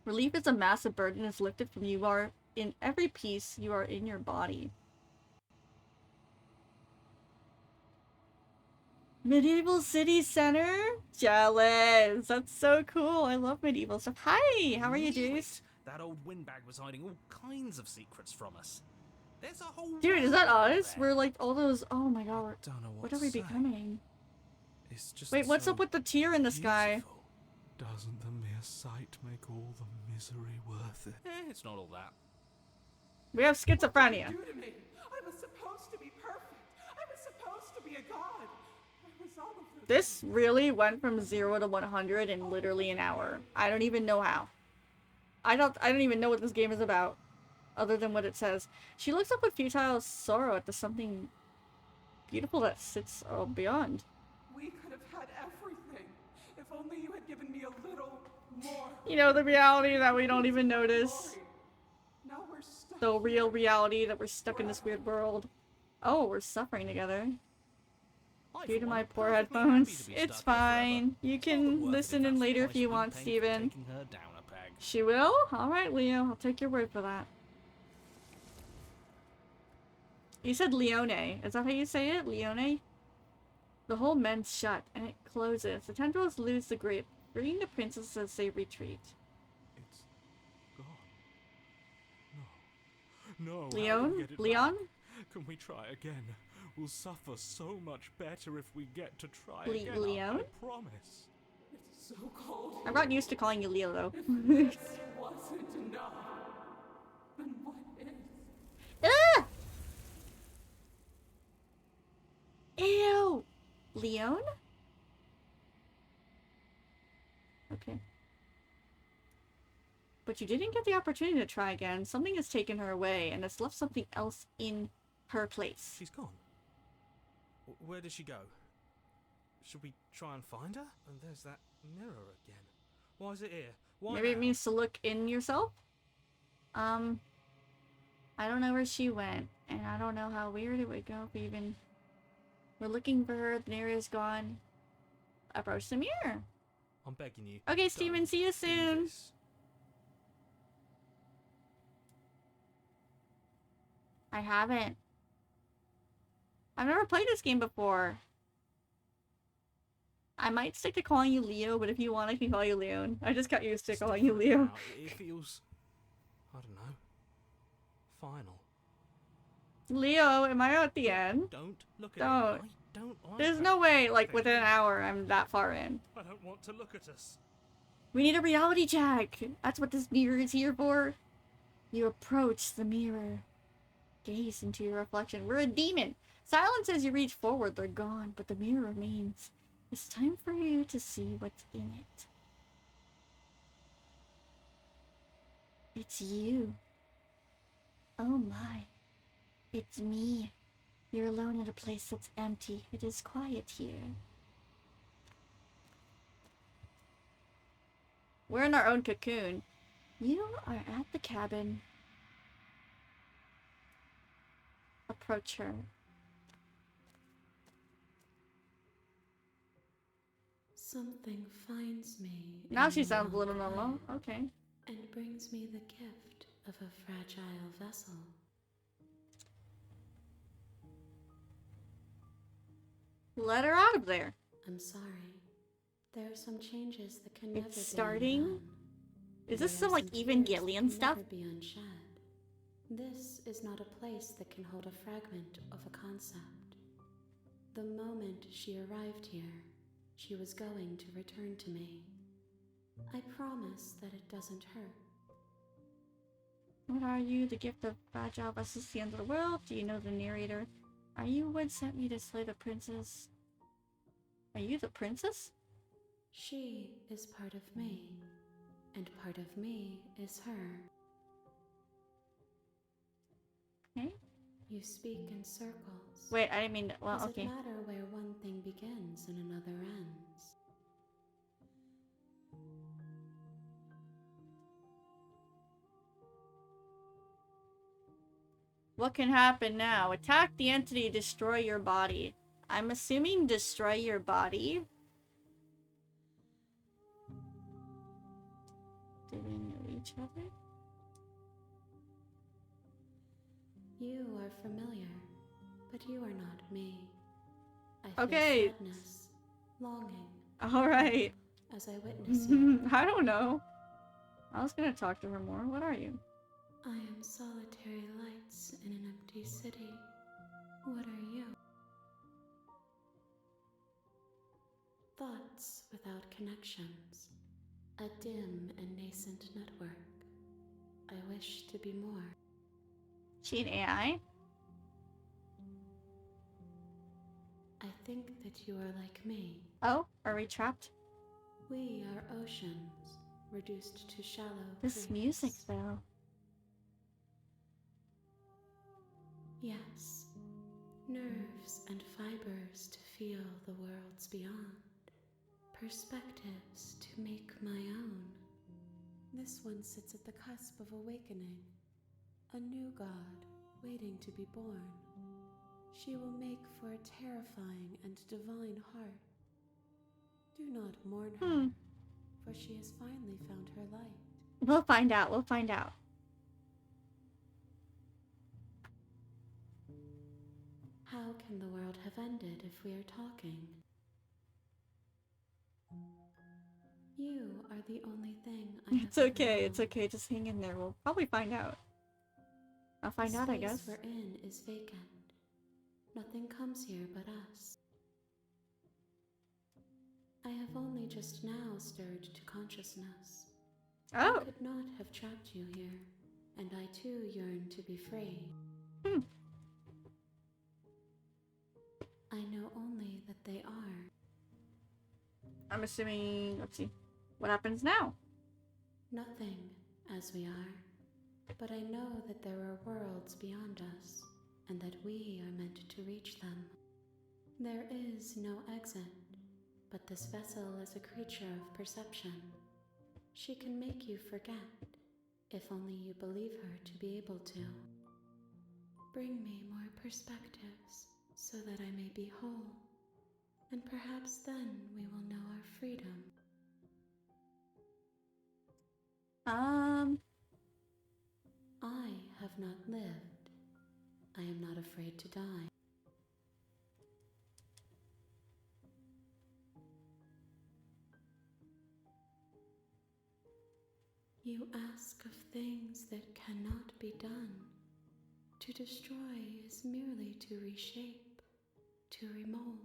Relief is a massive burden is lifted from you are in every piece you are in your body. Medieval City Center? Jealous. That's so cool. I love medieval stuff. Hi, how are you, Knew dudes? it. That old windbag was hiding all kinds of secrets from us. There's a whole Dude, is that world out us? there. We're like all those. Oh my god. Don't know What to are we say. becoming? It's just Wait, what's so up with the tear in the sky? beautiful. Doesn't the mere sight make all the misery worth it? It's not all that. We have schizophrenia. do to me. I was supposed to be perfect. I was supposed to be a god. I was all of the This really went from 0 to 100 in literally an hour. I don't even know how. I don't even know what this game is about, other than what it says. She looks up with futile sorrow at the something beautiful that sits beyond. We could have had everything if only you had given me a little more. You know, the reality that we don't even notice. glory. Now we're stuck. The real reality that we're stuck in this weird world. Oh, we're suffering together. I, Due for to one, my poor perfectly headphones. happy to be It's stuck here forever. fine. You It's more can than worth it listen if in that's the later if price you we've want, paid for Steven. taking her down a peg. She will? Alright, Leo. I'll take your word for that. You said Leone. Is that how you say it? Leone? The whole mends shut, and it closes. The tendrils lose the grip, bringing the princess as they retreat. It's gone. No. No. how do we Leon? get it Leon? back? Can we try again? We'll suffer so much better if we get to try Le- again. Leon? I promise. It's so cold. I'm not used to calling you Leo, though. This wasn't enough. Then what is? Ah! Ew! Leon? Okay. But you didn't get the opportunity to try again. Something has taken her away, and has left something else in her place. She's gone. Where did she go? Should we try and find her? And there's that mirror again. Why is it here? Why Maybe it now? means to look in yourself? I don't know where she went, and I don't know how weird it would go if even we're looking for her, the mirror is gone. Approach the mirror. I'm begging you. Okay, Steven, don't see you do soon. this. I haven't. I've never played this game before. I might stick to calling you Leo, but if you want, I can call you Leon. I just got used to It's calling you different Leo. now. It feels, I don't know, final. Leo, am I at the end? Don't look at Don't. it. I don't like There's that no way, like, thing. within an hour I'm that far in. I don't want to look at us. We need a reality check! That's what this mirror is here for. You approach the mirror. Gaze into your reflection. We're a demon! Silence as you reach forward, they're gone, but the mirror remains. It's time for you to see what's in it. It's you. Oh my. It's me. You're alone in a place that's empty. It is quiet here. We're in our own cocoon. You are at the cabin. Approach her. Something finds me. Now in she the sounds a little long normal. quiet Okay. And brings me the gift of a fragile vessel. Let her out of there. I'm sorry. There are some changes that can never It's be starting. undone. Is this There are some like tears Evangelion that stuff? can never be unshed. This is not a place that can hold a fragment of a concept. The moment she arrived here, she was going to return to me. I promise that it doesn't hurt. What are you? The gift of fragile vessels, the end of the world? Do you know the narrator? Are you what sent me to slay the princess? Are you the princess? She is part of me, and part of me is her. Okay. You speak in circles. Wait, I didn't mean to, well, Does okay. it matter where one thing begins and another ends? What can happen now? Attack the entity, destroy your body. I'm assuming destroy your body. Do we know each other? You are familiar, but you are not me. I feel Okay. sadness, longing, Alright. as I witness you. I don't know. I was gonna talk to her more. What are you? I am solitary lights in an empty city. What are you? Thoughts without connections. A dim and nascent network. I wish to be more. She an AI? I think that you are like me. Oh, are we trapped? We are oceans, reduced to shallow This creeks. music, though. Yes. Nerves and fibers to feel the worlds beyond. Perspectives to make my own. This one sits at the cusp of awakening. A new god waiting to be born. She will make for a terrifying and divine heart. Do not mourn her, for she has finally found her light. We'll find out. We'll find out. How can the world have ended if we are talking? You are the only thing I have It's okay. ever It's known. okay. Just hang in there. We'll probably find out. I'll find The out, I space guess. we're in is vacant. Nothing comes here but us. I have only just now stirred to consciousness. I Oh. could not have trapped you here, and I too yearn to be free. Hmm. I know only that they are. I'm assuming. Let's see. What happens now? Nothing, as we are. But I know that there are worlds beyond us, and that we are meant to reach them. There is no exit, but this vessel is a creature of perception. She can make you forget, if only you believe her to be able to. Bring me more perspectives so that I may be whole, and perhaps then we will know our freedom. I have not lived. I am not afraid to die. You ask of things that cannot be done. To destroy is merely to reshape, to remold.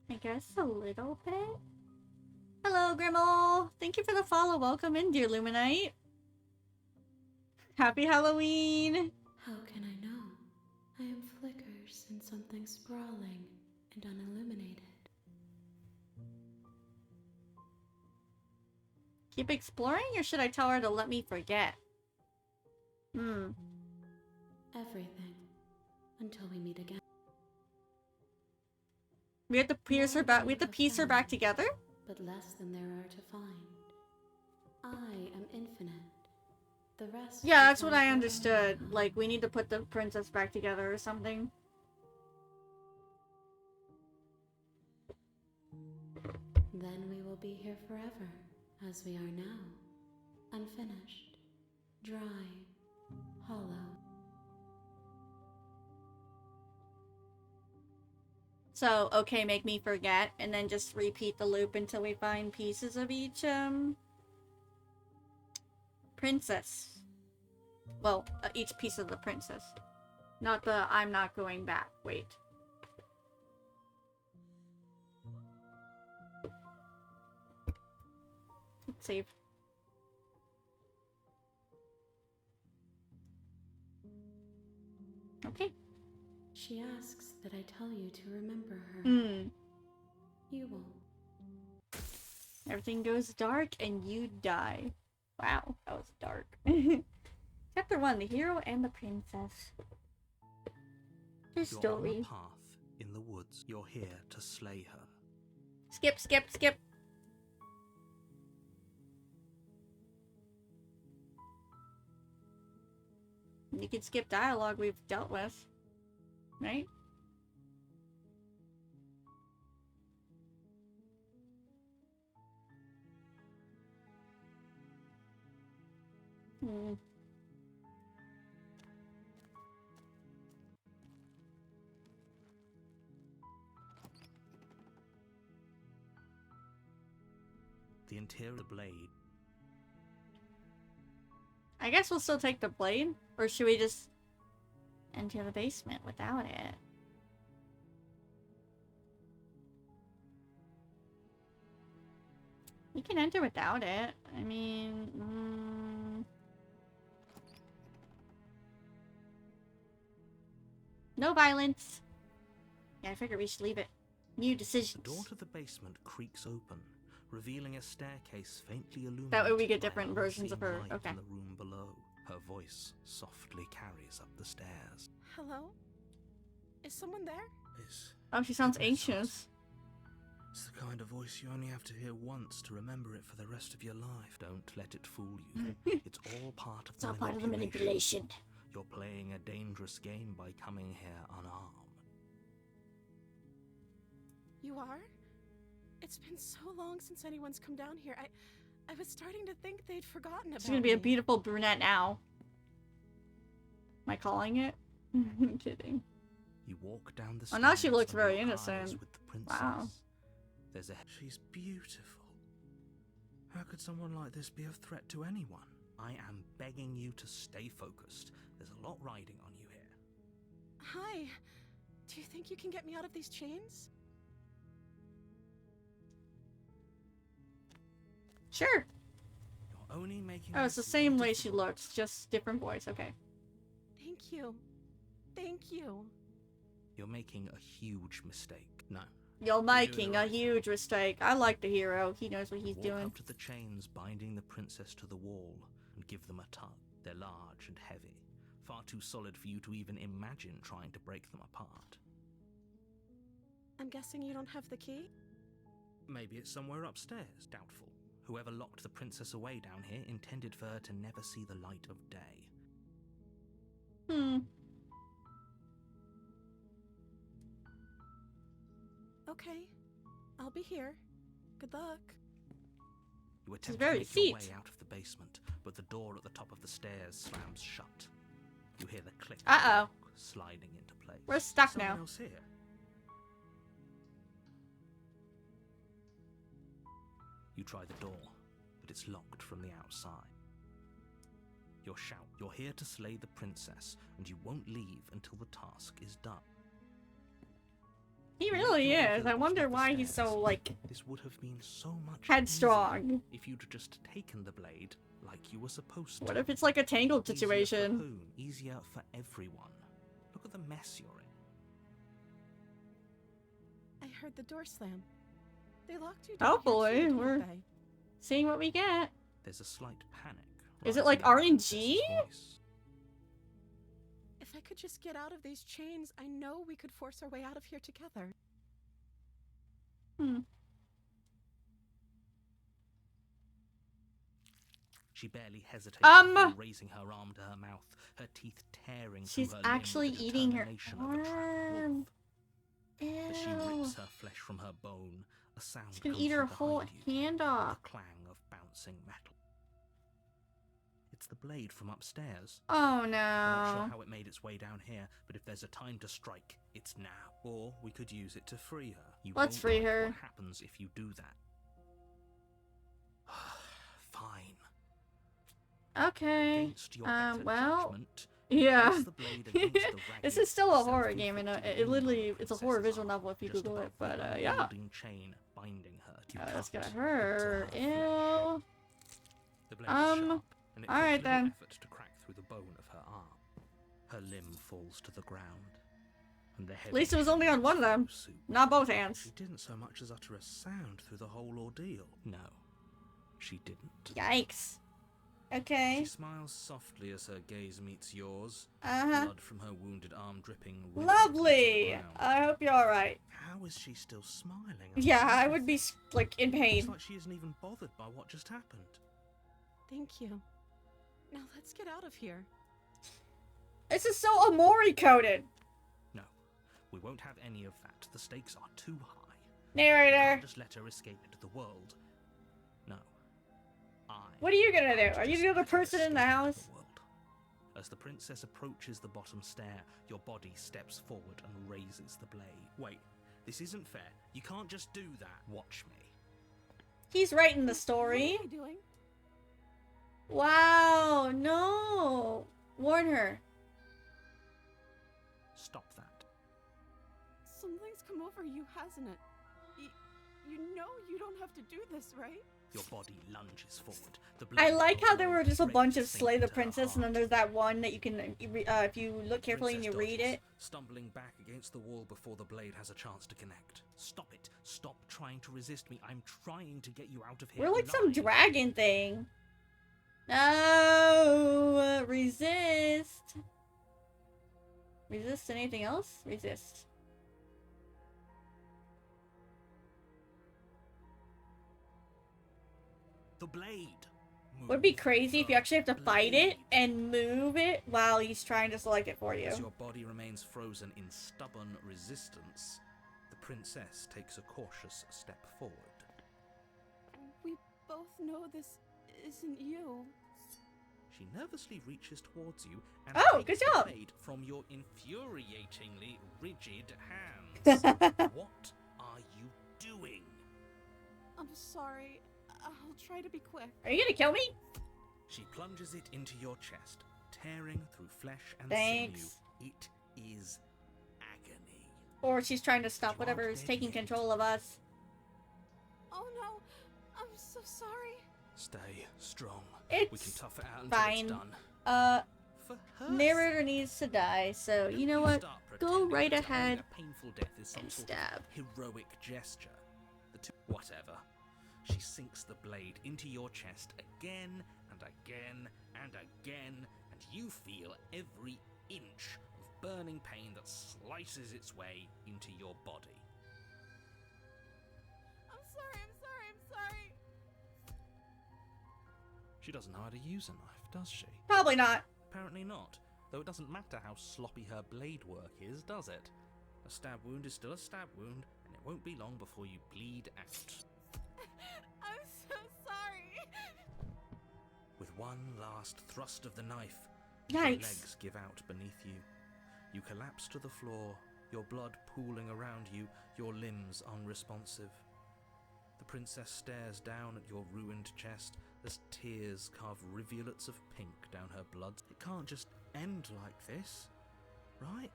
I guess a little bit. Hello, Grimmel! Thank you for the follow. Welcome in, dear Luminite. Happy Halloween! How can I know? I am flickers in something sprawling and unilluminated. Keep exploring, or should I tell her to let me forget? Everything. Until we meet again. We have to piece her back. We have to piece her back together? But less than there are to find. I am infinite. The rest. Yeah, that's what I understood. Like, we need to put the princess back together or something. Then we will be here forever, as we are now. Unfinished, dry, hollow. So, okay, make me forget, and then just repeat the loop until we find pieces of each, princess. Well, each piece of the princess. Not the I'm not going back. Wait. Let's save. Okay. She asks that I tell you to remember her. You won't. Everything goes dark and you die. Wow, that was dark. Chapter 1, the hero and the princess. His You're on story. a path in the woods. You're here to slay her. Skip, skip, skip. You can skip dialogue we've dealt with. Right? The interior blade. I guess we'll still take the blade, or should we just enter the basement without it? We can enter without it. I mean, no violence. Yeah, I figured we should leave it. New The decisions. door to the basement creaks open, revealing a staircase faintly illuminated. That way we get by different an versions of unseen her. light Okay. In the room below, her voice softly carries up the stairs. Hello? Is someone there? Oh, she sounds anxious. It's the kind of voice you only have to hear once to remember it for the rest of your life. Don't let it fool you. It's all part of It's all part of the manipulation. You're playing a dangerous game by coming here unarmed. You are? It's been so long since anyone's come down here. I was starting to think they'd forgotten about She's gonna be a me. beautiful brunette now. Am I calling it? I'm kidding. You walk down the Oh, stairs. now she looks and very lock eyes innocent. with the princess. Wow. There's a. She's beautiful. How could someone like this be a threat to anyone? I am begging you to stay focused. There's a lot riding on you here. Hi. Do you think you can get me out of these chains? Sure. You're only making. Oh, it's the this same more way she difficult. looks, just different voice. Okay. Thank you. Thank you. You're making a huge mistake. No. You're making the a right thing. huge mistake. I like the hero. He knows what he's Walk doing. up to the chains binding the princess to the wall and give them a tug. They're large and heavy, far too solid for you to even imagine trying to break them apart. I'm guessing you don't have the key? Maybe it's somewhere upstairs. Doubtful. Whoever locked the princess away down here intended for her to never see the light of day. Okay, I'll be here. Good luck. You It's attempt very to make your way feet. out of the basement, but the door at the top of the stairs slams shut. You hear the click of the Uh-oh. lock sliding into place. We're stuck Someone now. else here. You try the door, but it's locked from the outside. You shout, you're here to slay the princess, and you won't leave until the task is done. He really is. I wonder why he's so, like, This would have been so much headstrong. easier if you'd just taken the blade like you were supposed to. What if it's like a Tangled Easier for situation? whom? Easier for everyone. Look at the mess you're in. I heard the door slam. They locked you down Oh here boy, too, didn't we're they? seeing what we get. There's a slight panic. Is it rising like in the RNG? princess's voice. If I could just get out of these chains, I know we could force our way out of here together. She barely hesitates Um. before raising her arm to her mouth, her teeth tearing She's through her limb actually with the eating her determination of a trapped arm. wolf. As she Ew. rips her flesh from her bone, a sound She's gonna comes eat her from whole behind you, hand off. the clang of bouncing metal. It's the blade from upstairs. Oh I'm not sure no. how it made its way down here, but if there's a time to strike, it's now. Or we could use it to free her. You Let's won't free like her. What happens if you do that? Fine. Okay. Against your better well, judgment, yeah. place the blade against the This ragged, is still a horror game, and self-inflicted it literally, wound on the it's a horror princess's visual arm, novel if you just Google it, above but the yeah. unyielding chain binding her to That's gonna tough hurt. into her flesh. Ew. The blade is sharp, and it alright takes little then. effort to crack through the bone of her arm. Her limb falls to the ground, and the At least it was only on one of them, soup. not both hands. She didn't so much as utter a sound through the whole ordeal. No, she didn't. Yikes. Okay. She smiles softly as her gaze meets yours. Uh-huh. Blood from her wounded arm dripping. rhythmically to the Lovely. ground. I hope you're alright. How is she still smiling? Yeah, after I would be, everything? like, in It's pain. like she isn't even bothered by what just happened. Thank you. Now let's get out of here. This is so Amori-coded. No, we won't have any of that. The stakes are too high. We Narrator. can't just let her escape into the world. No. What are you gonna do? can't Are you just the other let her person in the escape into house? world. As the princess approaches the bottom stair, your body steps forward and raises the blade. Wait, this isn't fair. You can't just do that. Watch me. He's writing the What story. am I doing? Wow, no. Warn her. Stop that. Something's come over you, hasn't it? You know you don't have to do this, right? Your body lunges forward. The I blade like of how there were just a ready bunch to of sink Slay the into her Princess, and then heart. there's that one that you can, if you look carefully and you Princess read dodges, it. stumbling back against the wall before the blade has a chance to connect. Stop it. Stop trying to resist me. I'm trying to get you out of here. We're like some alive. dragon thing. No, resist. Resist anything else? Resist. The blade. Would be Move crazy if you the actually have to fight it blade. and move it while he's trying to select it for you. As your body remains frozen in stubborn resistance, the princess takes a cautious step forward. We both know this isn't you. She nervously reaches towards you and Oh, takes good the job. blade from your infuriatingly rigid hands. What are you doing? I'm sorry. I'll try to be quick. Are you gonna kill me? She plunges it into your chest, tearing through flesh and Thanks. sinew. It is agony. Or she's trying to stop You whatever aren't is dead taking yet. control of us. Oh no, I'm so sorry. Stay strong. We can It's tough it out until fine. it's done. For her Narrator needs to die, so Don't you know you what? start Go pretending right that dying ahead a painful death is some and sort stab. of heroic gesture. Whatever. She sinks the blade into your chest again and again and again, and you feel every inch of burning pain that slices its way into your body. I'm sorry, I'm sorry, I'm sorry. She doesn't know how to use a knife, does she? Probably not. Apparently not, though it doesn't matter how sloppy her blade work is, does it? A stab wound is still a stab wound, and it won't be long before you bleed out. I'm so sorry. With one last thrust of the knife, Yikes. your legs give out beneath you. You collapse to the floor, your blood pooling around you, your limbs unresponsive. The princess stares down at your ruined chest as tears carve rivulets of pink down her blood. It can't just end like this, right?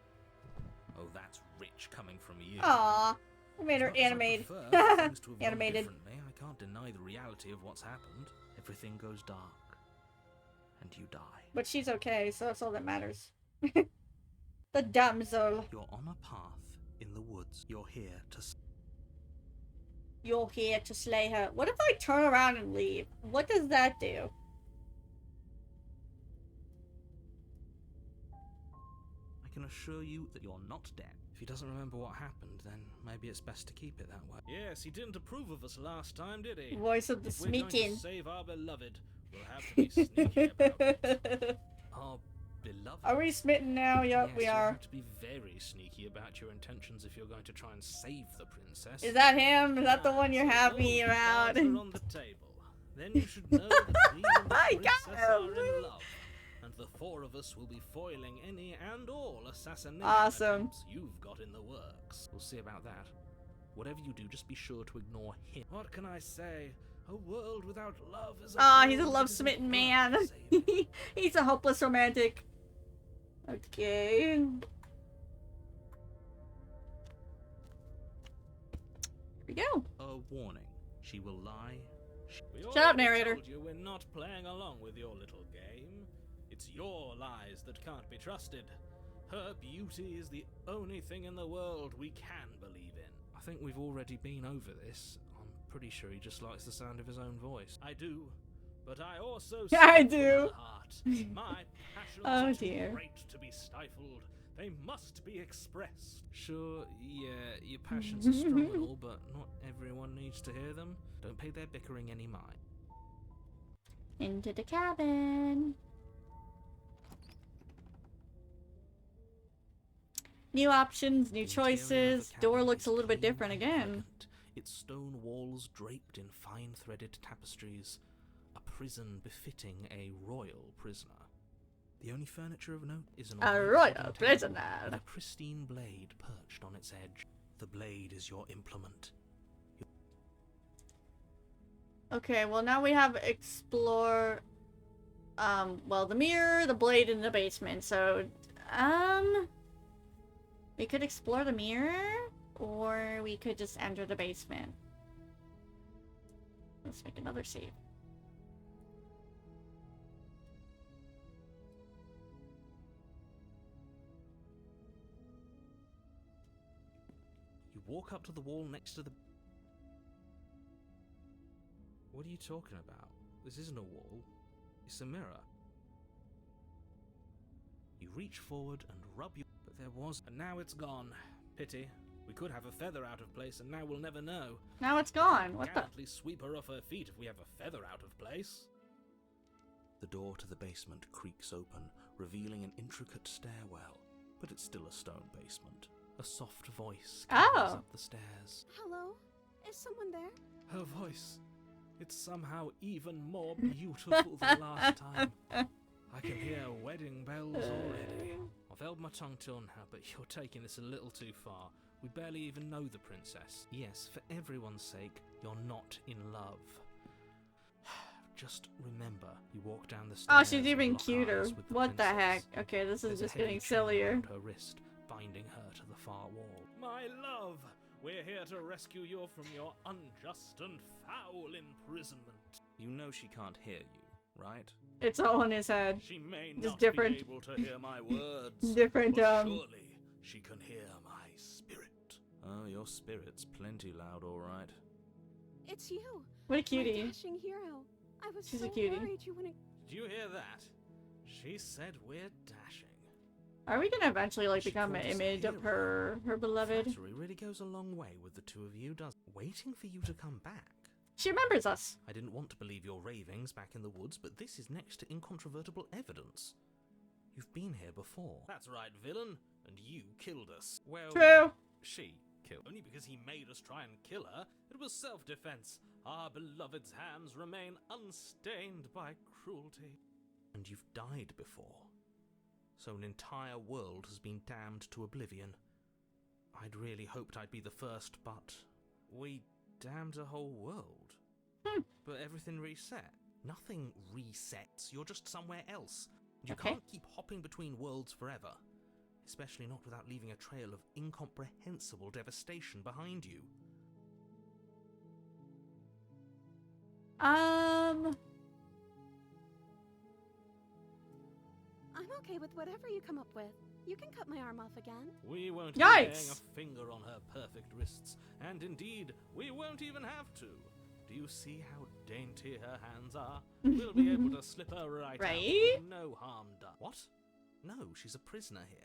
Oh, that's rich coming from you. Aw. I made her As much as I animated. prefer for things to have gone Animated. differently, I can't deny the reality of what's happened. Everything goes dark, and you die. But she's okay, so that's all that matters. The damsel. You're on a path in the woods. You're here to... You're here to slay her. What if I turn around and leave? What does that do? I can assure you that you're not dead. If he doesn't remember what happened, then maybe it's best to keep it that way. Yes, he didn't approve of us last time, did he? Voice of the If we're going to sneaking. save our beloved, we'll have to be sneaky about it. Our beloved... Are we smitten now? Yup, Yes, we you'll are. have to be very sneaky about your intentions if you're going to try and save the princess. Is that him? Is that the Ah, one you're so happy all the about? cards are on the table. Then you should know that we and the I got princess are him. in love, and the four of us will be foiling any and all assassination Awesome. attempts you've got in the works. We'll see about that. Whatever you do, just be sure to ignore him. What can I say? A world without love is a Aw, he's a world that love-smitten isn't man. worth saving. He's a hopeless romantic. Okay. Here we go. A warning. She will lie. We Shut up, already narrator. told you we're not playing along with your little game. It's your lies that can't be trusted. Her beauty is the only thing in the world we can believe in. I think we've already been over this. I'm pretty sure he just likes the sound of his own voice. I do, but I also I speak from do. the heart. My passions Oh, are too dear. great to be stifled. They must be expressed. Sure, yeah, your passions are strong and all, but not everyone needs to hear them. Don't pay their bickering any mind. Into the cabin. New options, new The interior of the choices. Door cabin looks is a little bit clean different and again. elegant, its stone walls draped in fine threaded tapestries. A prison befitting a royal prisoner. The only furniture of note is an A ornate royal wooden table prisoner. with a pristine blade perched on its edge. The blade is your implement. Okay, well now we have explore, well, the mirror, the blade, and the basement, so, we could explore the mirror, or we could just enter the basement. Let's make another save. You walk up to the wall next to the... What are you talking about? This isn't a wall. It's a mirror. You reach forward and rub your... But there was... And now it's gone. Pity. We could have a feather out of place, and now we'll never know. Now it's gone. What the? Gallantly sweep her off her feet if we have a feather out of place. The door to the basement creaks open, revealing an intricate stairwell. But it's still a stone basement. A soft voice comes up the stairs. Hello? Is someone there? Her voice. It's somehow even more beautiful than last time. I can hear wedding bells already. I've held my tongue till now, but you're taking this a little too far. We barely even know the princess. Yes, for everyone's sake, you're not in love. Just remember, you walk down the stairs. Oh, she's and even lock cuter. eyes with the What the heck? princess. Okay, this is There's a just heavy getting chain sillier. around her wrist, binding her to the far wall. My love, we're here to rescue you from your unjust and foul imprisonment. You know she can't hear you, right? It's all in his head. She may Just not different- be able to hear my words, Different, but surely she can hear my spirit. Oh, your spirit's plenty loud, all right. It's you. What a My cutie. dashing hero. I was She's a so cutie. worried you wouldn't Did you hear that? She said we're dashing. Are we gonna eventually like She become an called us a image of hero. her beloved? Flattery really goes a long way with the two of you, does waiting for you to come back. She remembers us. I didn't want to believe your ravings back in the woods, but this is next to incontrovertible evidence. You've been here before. That's right, villain. And you killed us. Well, True. she killed. Only because he made us try and kill her. It was self-defense. Our beloved's hands remain unstained by cruelty. And you've died before. So an entire world has been damned to oblivion. I'd really hoped I'd be the first, but we damned a whole world. But everything reset. Nothing resets. You're just somewhere else. You Okay. can't keep hopping between worlds forever. Especially not without leaving a trail of incomprehensible devastation behind you. I'm okay with whatever you come up with. You can cut my arm off again. We won't be Yikes. laying a finger on her perfect wrists. And indeed, we won't even have to. Do you see how dainty her hands are? We'll be able to slip her right Right? out with no harm done. What? No, she's a prisoner here.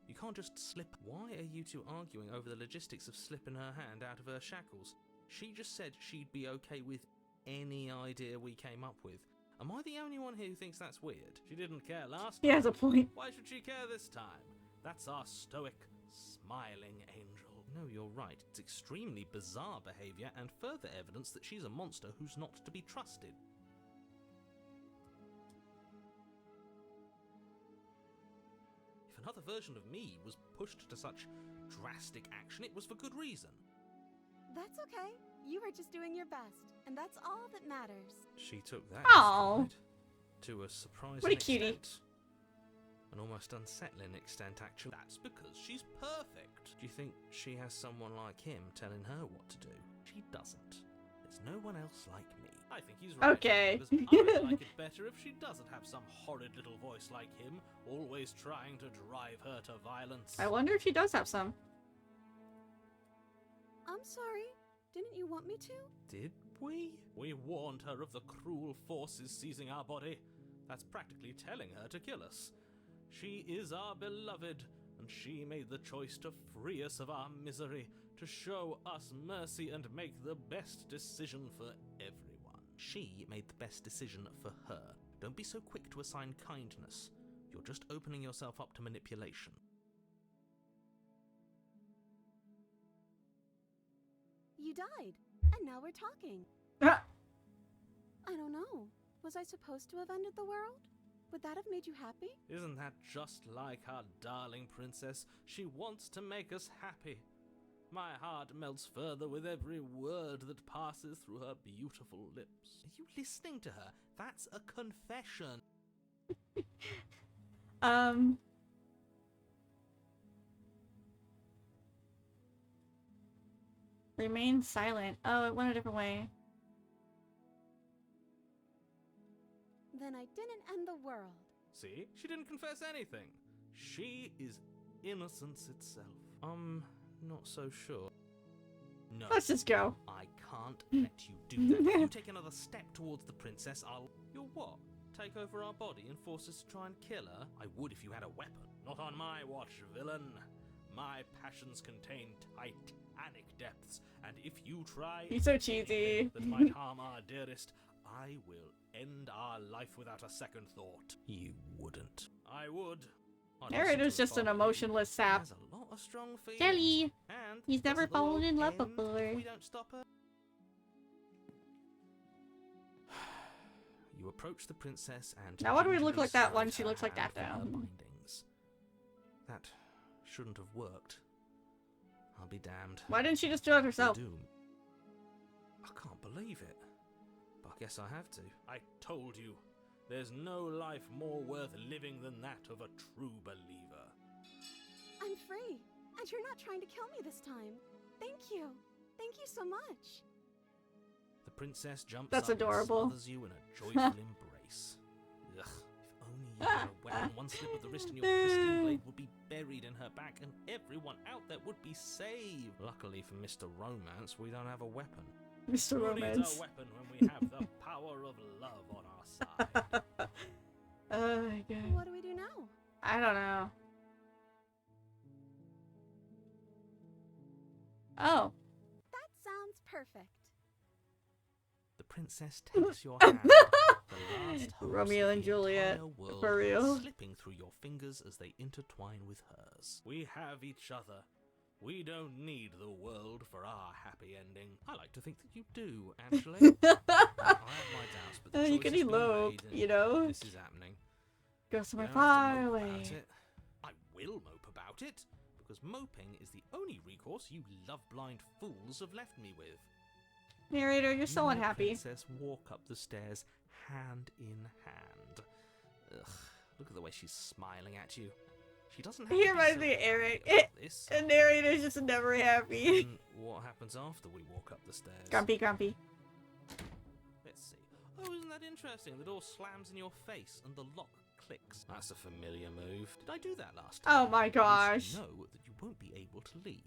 You can't just slip. Why are you two arguing over the logistics of slipping her hand out of her shackles? She just said she'd be okay with any idea we came up with. Am I the only one here who thinks that's weird? She didn't care last He has a point. Why should she care this time? That's our stoic, smiling angel. No, you're right. It's extremely bizarre behavior and further evidence that she's a monster who's not to be trusted. If another version of me was pushed to such drastic action, it was for good reason. That's okay. You were just doing your best, and that's all that matters. She took that Aw. in stride. To a surprising What a cutie. extent. An almost unsettling extent, actually. That's because she's perfect. Do you think she has someone like him telling her what to do? She doesn't. There's no one else like me. I think he's right. Okay. Because I'd like it better if she doesn't have some horrid little voice like him, always trying to drive her to violence. I wonder if she does have some. I'm sorry. Didn't you want me to? Did we? We warned her of the cruel forces seizing our body. That's practically telling her to kill us. She is our beloved, and she made the choice to free us of our misery, to show us mercy and make the best decision for everyone. She made the best decision for her. Don't be so quick to assign kindness. You're just opening yourself up to manipulation. You died, and now we're talking. Ah, I don't know. Was I supposed to have ended the world? Would that have made you happy? Isn't that just like our darling princess? She wants to make us happy. My heart melts further with every word that passes through her beautiful lips. Are you listening to her? That's a confession. Remain silent. Oh, it went a different way. Then I didn't end the world. See? She didn't confess anything. She is innocence itself. Not so sure. No, Let's just go. I can't let you do that. If you take another step towards the princess, I'll... You'll what? Take over our body and force us to try and kill her? I would if you had a weapon. Not on my watch, villain. My passions contain titanic depths, and if you try He's so anything cheesy. that might harm our dearest, I will end our life without a second thought. You wouldn't. I would. I'd Narrator's listen just to an a father. emotionless He sap. has a lot of strong feelings. Jelly! And He's never doesn't the world fallen in love end before. if we don't stop her? You approach the princess and... Now why do we look gingerly like that smooth when she her looks like hand that, from her though? bindings. That shouldn't have worked. I'll be damned. Why didn't she just do it Your herself? doom. I can't believe it. But I guess I have to. I told you. There's no life more worth living than that of a true believer. I'm free, and you're not trying to kill me this time. Thank you. Thank you so much. The princess jumps That's up adorable. and smothers you in a joyful embrace. Ugh, if only you had a weapon, one slip of the wrist and your pristine blade would be buried in her back and everyone out there would be saved. Luckily for Mr. Romance, we don't have a weapon. Mr. Who needs Romance. a weapon when we have the power of love on our side? Oh my god. What do we do now? I don't know. Oh. That sounds perfect. The princess takes your hand. The last hopes Romeo of and the Juliet, entire world for real. slipping through your fingers as they intertwine with hers. We have each other. We don't need the world for our happy ending. I like to think that you do, actually. I have my doubts, but the You choice can has been elope, made, and you know? this is happening. Go You somewhere don't have to far mope away. about it. I will mope about it, because moping is the only recourse you love-blind fools have left me with. Narrator, you're so You and the unhappy. princess walk up the stairs, hand in hand. Ugh, look at the way she's smiling at you. She doesn't have He to be reminds so me of Eric. happy about this. The narrator's just never happy. And what happens after we walk up the stairs? Grumpy, grumpy. Let's see. Oh, isn't that interesting? The door slams in your face and the lock clicks. That's a familiar move. Did I do that last time? Oh my At gosh. least you know that you won't be able to leave.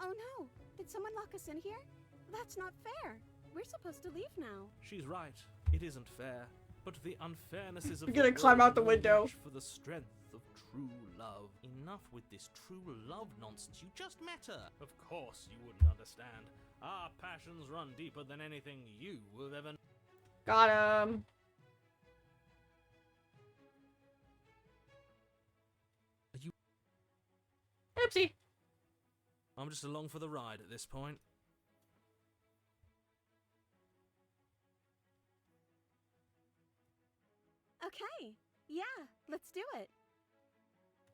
Oh no! Did someone lock us in here? That's not fair. We're supposed to leave now. She's right. It isn't fair. But the unfairnesses of You're gonna the climb world out the are no window. match for the strength of true love. Enough with this true love nonsense. You just met her. Of course you wouldn't understand. Our passions run deeper than anything you have ever. Got him. Are you? Oopsie. I'm just along for the ride at this point. Okay. Yeah, let's do it.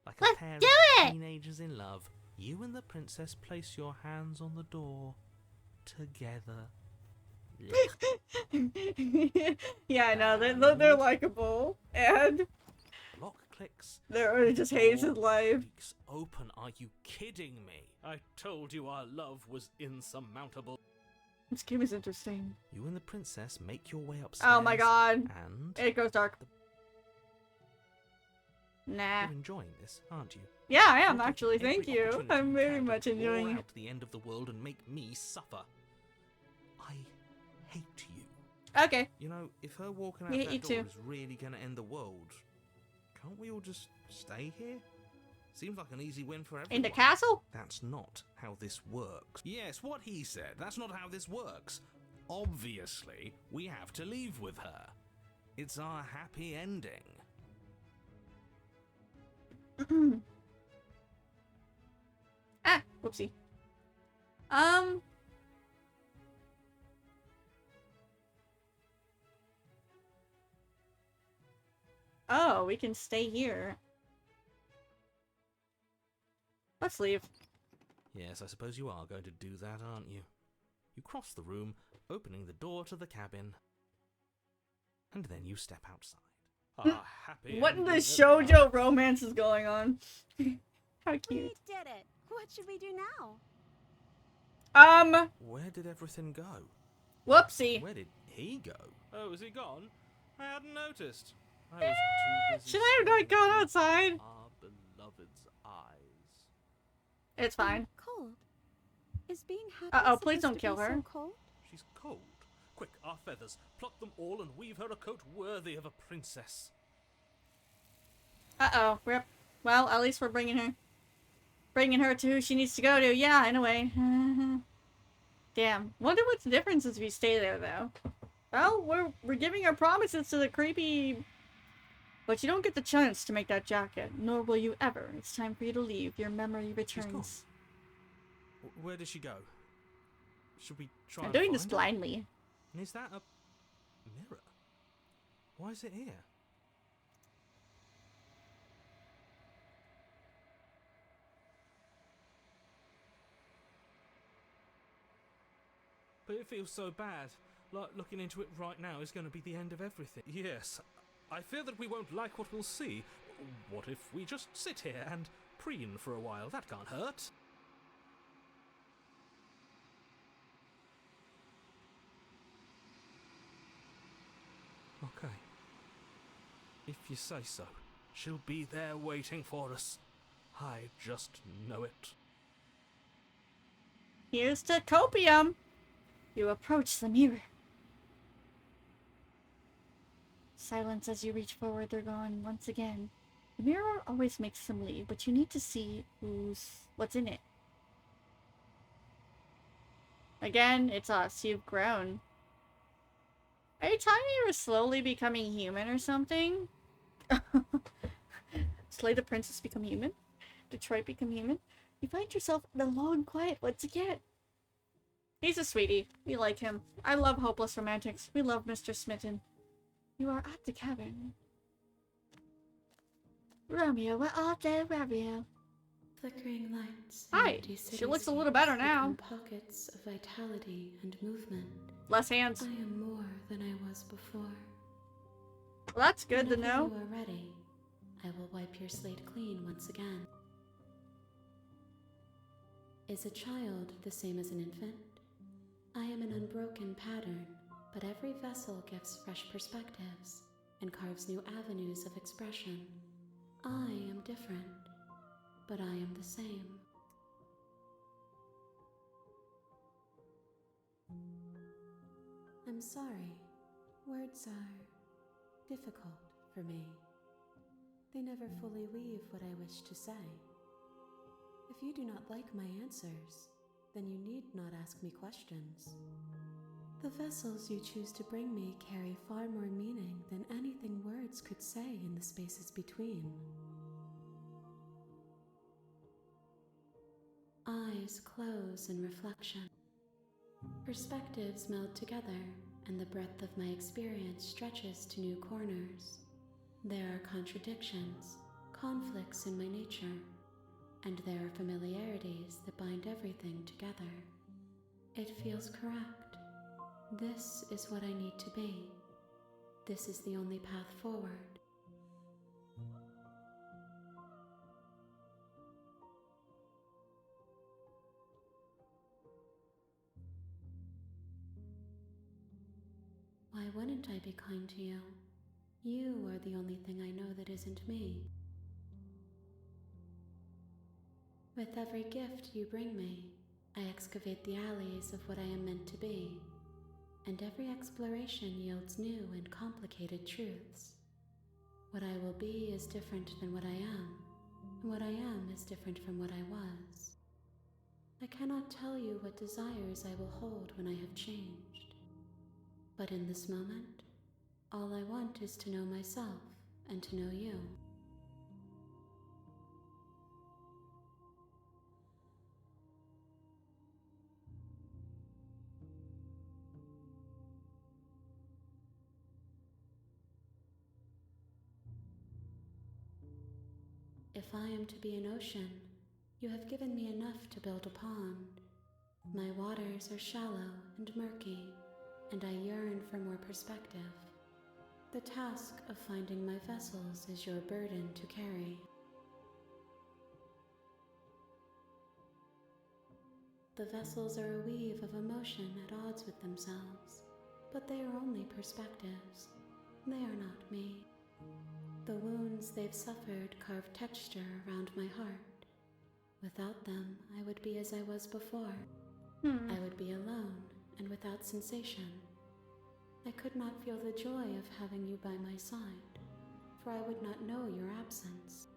Like a Let's pair do of it! teenagers in love, you and the princess place your hands on the door together. Yeah, I know. They're likable. And Lock clicks. they're just hates his life. Creaks open. Are you kidding me? I told you our love was insurmountable. This game is interesting. You and the princess make your way upstairs. Oh my god. And It goes dark. Nah. you're enjoying this, aren't you? Yeah, I am You're taking actually. every Thank you. opportunity I'm you very can to much enjoying pour it. out the end of the world and make me suffer. I hate you. Okay. You know, if her walking out We hate that you door too. is really going to end the world, can't we all just stay here? Seems like an easy win for everyone. In the castle? That's not how this works. Yes, what he said. That's not how this works. Obviously, we have to leave with her. It's our happy ending. Ah, whoopsie. Oh, we can stay here. Let's leave. Yes, I suppose you are going to do that, aren't you? You cross the room, opening the door to the cabin, and then you step outside. Our happy What in the ending at shoujo last. romance is going on? How We cute. did it. What should we do now? Where did everything go? Whoopsie. Where did he go? Oh, is he gone? I hadn't noticed. I was too busy. Should I have not staring gone into outside? Our beloved's eyes. It's fine. Cold. Is being happy Uh-oh, please supposed don't to kill be her. So cold? She's cold. Quick, our feathers. Pluck them all and weave her a coat worthy of a princess. Uh-oh. Rip. Well, at least we're bringing her to who she needs to go to. Yeah, in a way. Damn. Wonder what the difference is if we stay there, though. Well, we're giving our promises to the creepy... But you don't get the chance to make that jacket, nor will you ever. It's time for you to leave. Your memory returns. Where did she go? Should we try I'm and doing this find her? blindly. And is that a mirror? Why is it here? But it feels so bad. Like looking into it right now is going to be the end of everything. Yes, I fear that we won't like what we'll see. What if we just sit here and preen for a while? That can't hurt. Okay. If you say so. She'll be there waiting for us. I just know it. Here's to copium. You approach the mirror. Silence as you reach forward, they're gone once again. The mirror always makes them leave, but you need to see what's in it. Again, it's us. You've grown. Are you telling me you're slowly becoming human or something? Slay the princess become human? Detroit become human? You find yourself in the long quiet once again. He's a sweetie. We like him. I love hopeless romantics. We love Mr. Smitten. You are at the cavern. Romeo, we're all dead, Romeo. Flickering lights. Hi. Empty She looks a little cityscapes better now. become pockets of vitality and movement. Less hands. I am more than I was before. Well, that's good to Whenever know. you are ready, I will wipe your slate clean once again. Is a child the same as an infant? I am an unbroken pattern, but every vessel gives fresh perspectives and carves new avenues of expression. I am different, but I am the same. I'm sorry. Words are difficult for me. They never fully weave what I wish to say. If you do not like my answers, then you need not ask me questions. The vessels you choose to bring me carry far more meaning than anything words could say in the spaces between. Eyes close in reflection. Perspectives meld together, and the breadth of my experience stretches to new corners. There are contradictions, conflicts in my nature, and there are familiarities that bind everything together. It feels correct. This is what I need to be. This is the only path forward. Why wouldn't I be kind to you? You are the only thing I know that isn't me. With every gift you bring me, I excavate the alleys of what I am meant to be, and every exploration yields new and complicated truths. What I will be is different than what I am, and what I am is different from what I was. I cannot tell you what desires I will hold when I have changed. But in this moment, all I want is to know myself and to know you. If I am to be an ocean, you have given me enough to build a pond. My waters are shallow and murky, and I yearn for more perspective. The task of finding my vessels is your burden to carry. The vessels are a weave of emotion at odds with themselves, but they are only perspectives. They are not me. The wounds they've suffered carve texture around my heart. Without them, I would be as I was before. I would be alone and without sensation. I could not feel the joy of having you by my side, for I would not know your absence.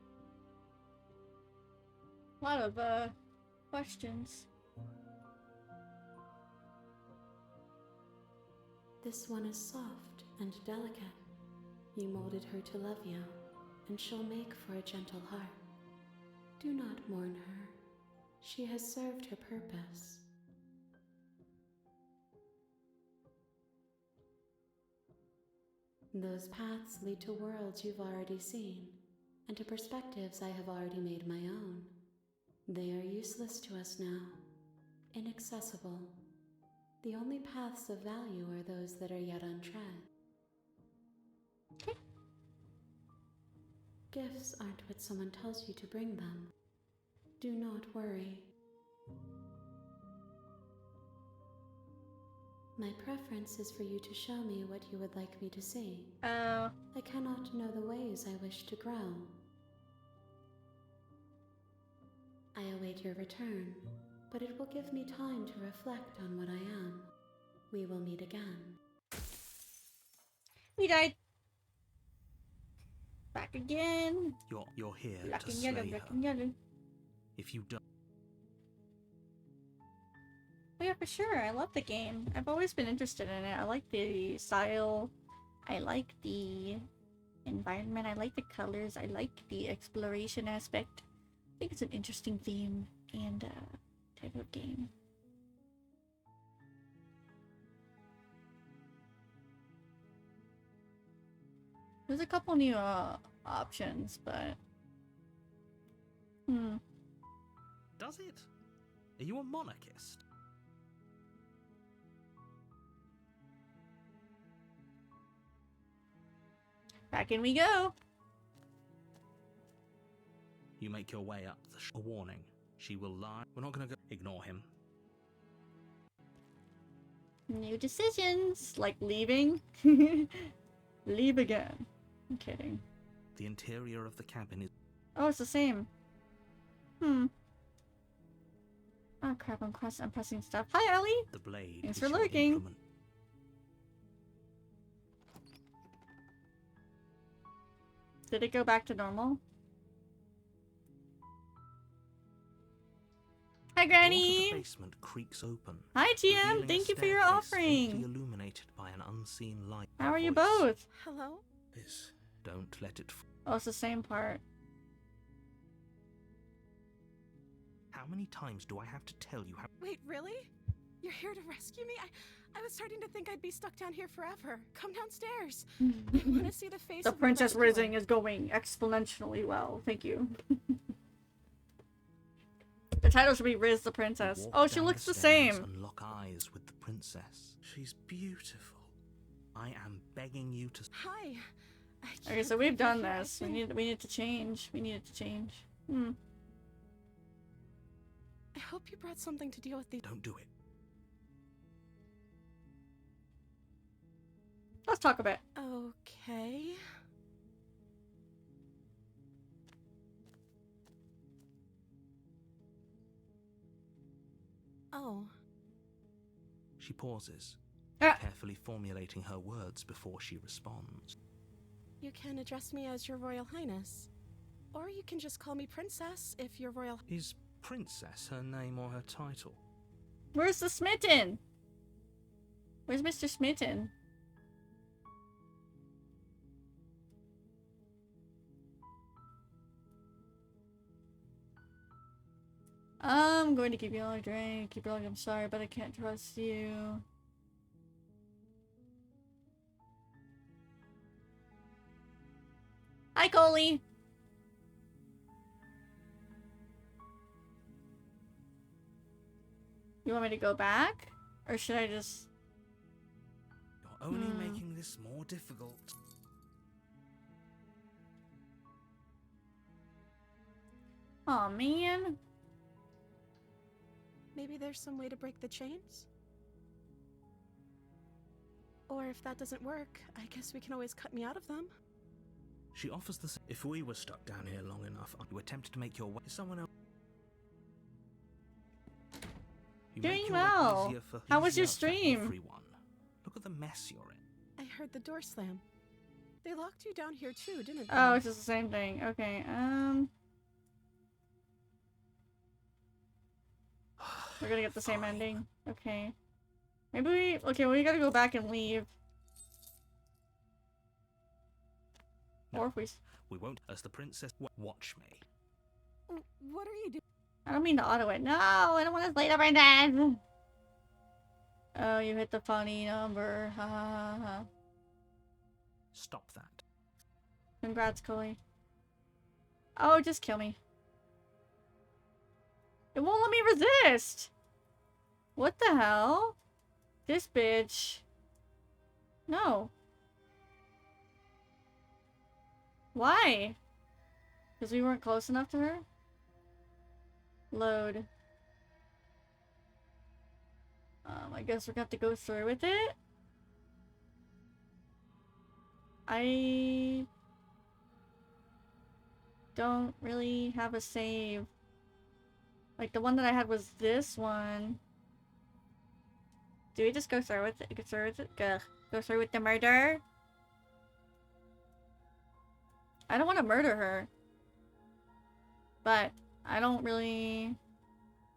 A lot of, questions. This one is soft and delicate. You molded her to love you, and she'll make for a gentle heart. Do not mourn her. She has served her purpose. Those paths lead to worlds you've already seen, and to perspectives I have already made my own. They are useless to us now, inaccessible. The only paths of value are those that are yet untread. Okay. Gifts aren't what someone tells you to bring them. Do not worry. My preference is for you to show me what you would like me to see. Oh. I cannot know the ways I wish to grow. I await your return, but it will give me time to reflect on what I am. We will meet again. We died. Back again. You're here Black to and slay yellow, her. black and yellow. If you don't, Oh yeah, for sure. I love the game. I've always been interested in it. I like the style. I like the environment. I like the colors. I like the exploration aspect. I think it's an interesting theme and type of game. There's a couple new options, but does it? Are you a monarchist? back in we go. You make your way up a warning. She will lie. We're not gonna go. Ignore him. New decisions, like leaving. Leave again. I'm kidding. The interior of the cabin is. Oh, it's the same. Oh crap, I'm pressing stuff. Hi, Ellie! The blade. Thanks is for your lurking. implement. Did it go back to normal? Hi, The door to Granny! the basement creaks open. Hi, GM! revealing Thank a you for your staircase faintly offering! illuminated by an unseen light. How are you voice. both? Hello? Is don't let it. Oh, it's the same part. How many times do I have to tell you how? Wait, really? You're here to rescue me? I was starting to think I'd be stuck down here forever. Come downstairs. I want to see the face The of Princess your rescuer. Rizzing is going exponentially well. Thank you. The title should be Riz the Princess. Walk Oh, she down looks the stairs same. And lock eyes with the princess. She's beautiful. I am begging you to. Hi. I Okay, can't so we've believe done you're here. this. We need to change. We needed to change. I hope you brought something to deal with the. Don't do it. Let's talk a bit. Okay. Oh. She pauses, Ah. carefully formulating her words before she responds. You can address me as Your Royal Highness. Or you can just call me Princess if Your Royal... Is princess her name or her title? Where's the Smitten? Where's Mr. Smitten? I'm going to keep yelling, drink. Keep yelling, I'm sorry, but I can't trust you. Hi, Coley. You want me to go back? Or should I just... You're only making this more difficult. Aw, man. Maybe there's some way to break the chains? Or if that doesn't work, I guess we can always cut me out of them. She offers the. If we were stuck down here long enough, you attempt to make your way. Someone else. You make Doing your way well. easier for- How was easier your for stream? everyone. Look at the mess you're in. I heard the door slam. They locked you down here too, didn't they? Oh, it's just the same thing. Okay, we're gonna get the same Fine. ending. Okay. Maybe we... Okay, we gotta go back and leave. No. Or if we... We won't, as the princess. Watch me. What are you doing? I don't mean to auto it. No, I don't want to slay the princess! Oh, you hit the funny number. Ha ha ha. Stop that. Congrats, Coley. Oh, just kill me. It won't let me resist! What the hell? This bitch. No. Why? Because we weren't close enough to her? Load. I guess we're gonna have to go through with it. I don't really have a save. Like, the one that I had was this one. Do we just go through with it? Go through with the murder? I don't want to murder her. But I don't really...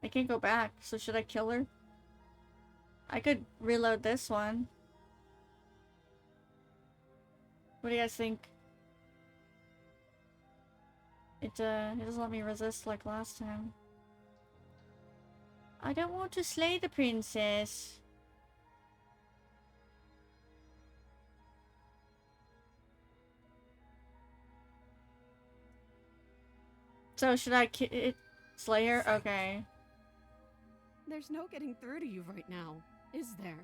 I can't go back, so should I kill her? I could reload this one. What do you guys think? It doesn't let me resist like last time. I don't want to slay the princess. So should I slay her? Okay. There's no getting through to you right now, is there?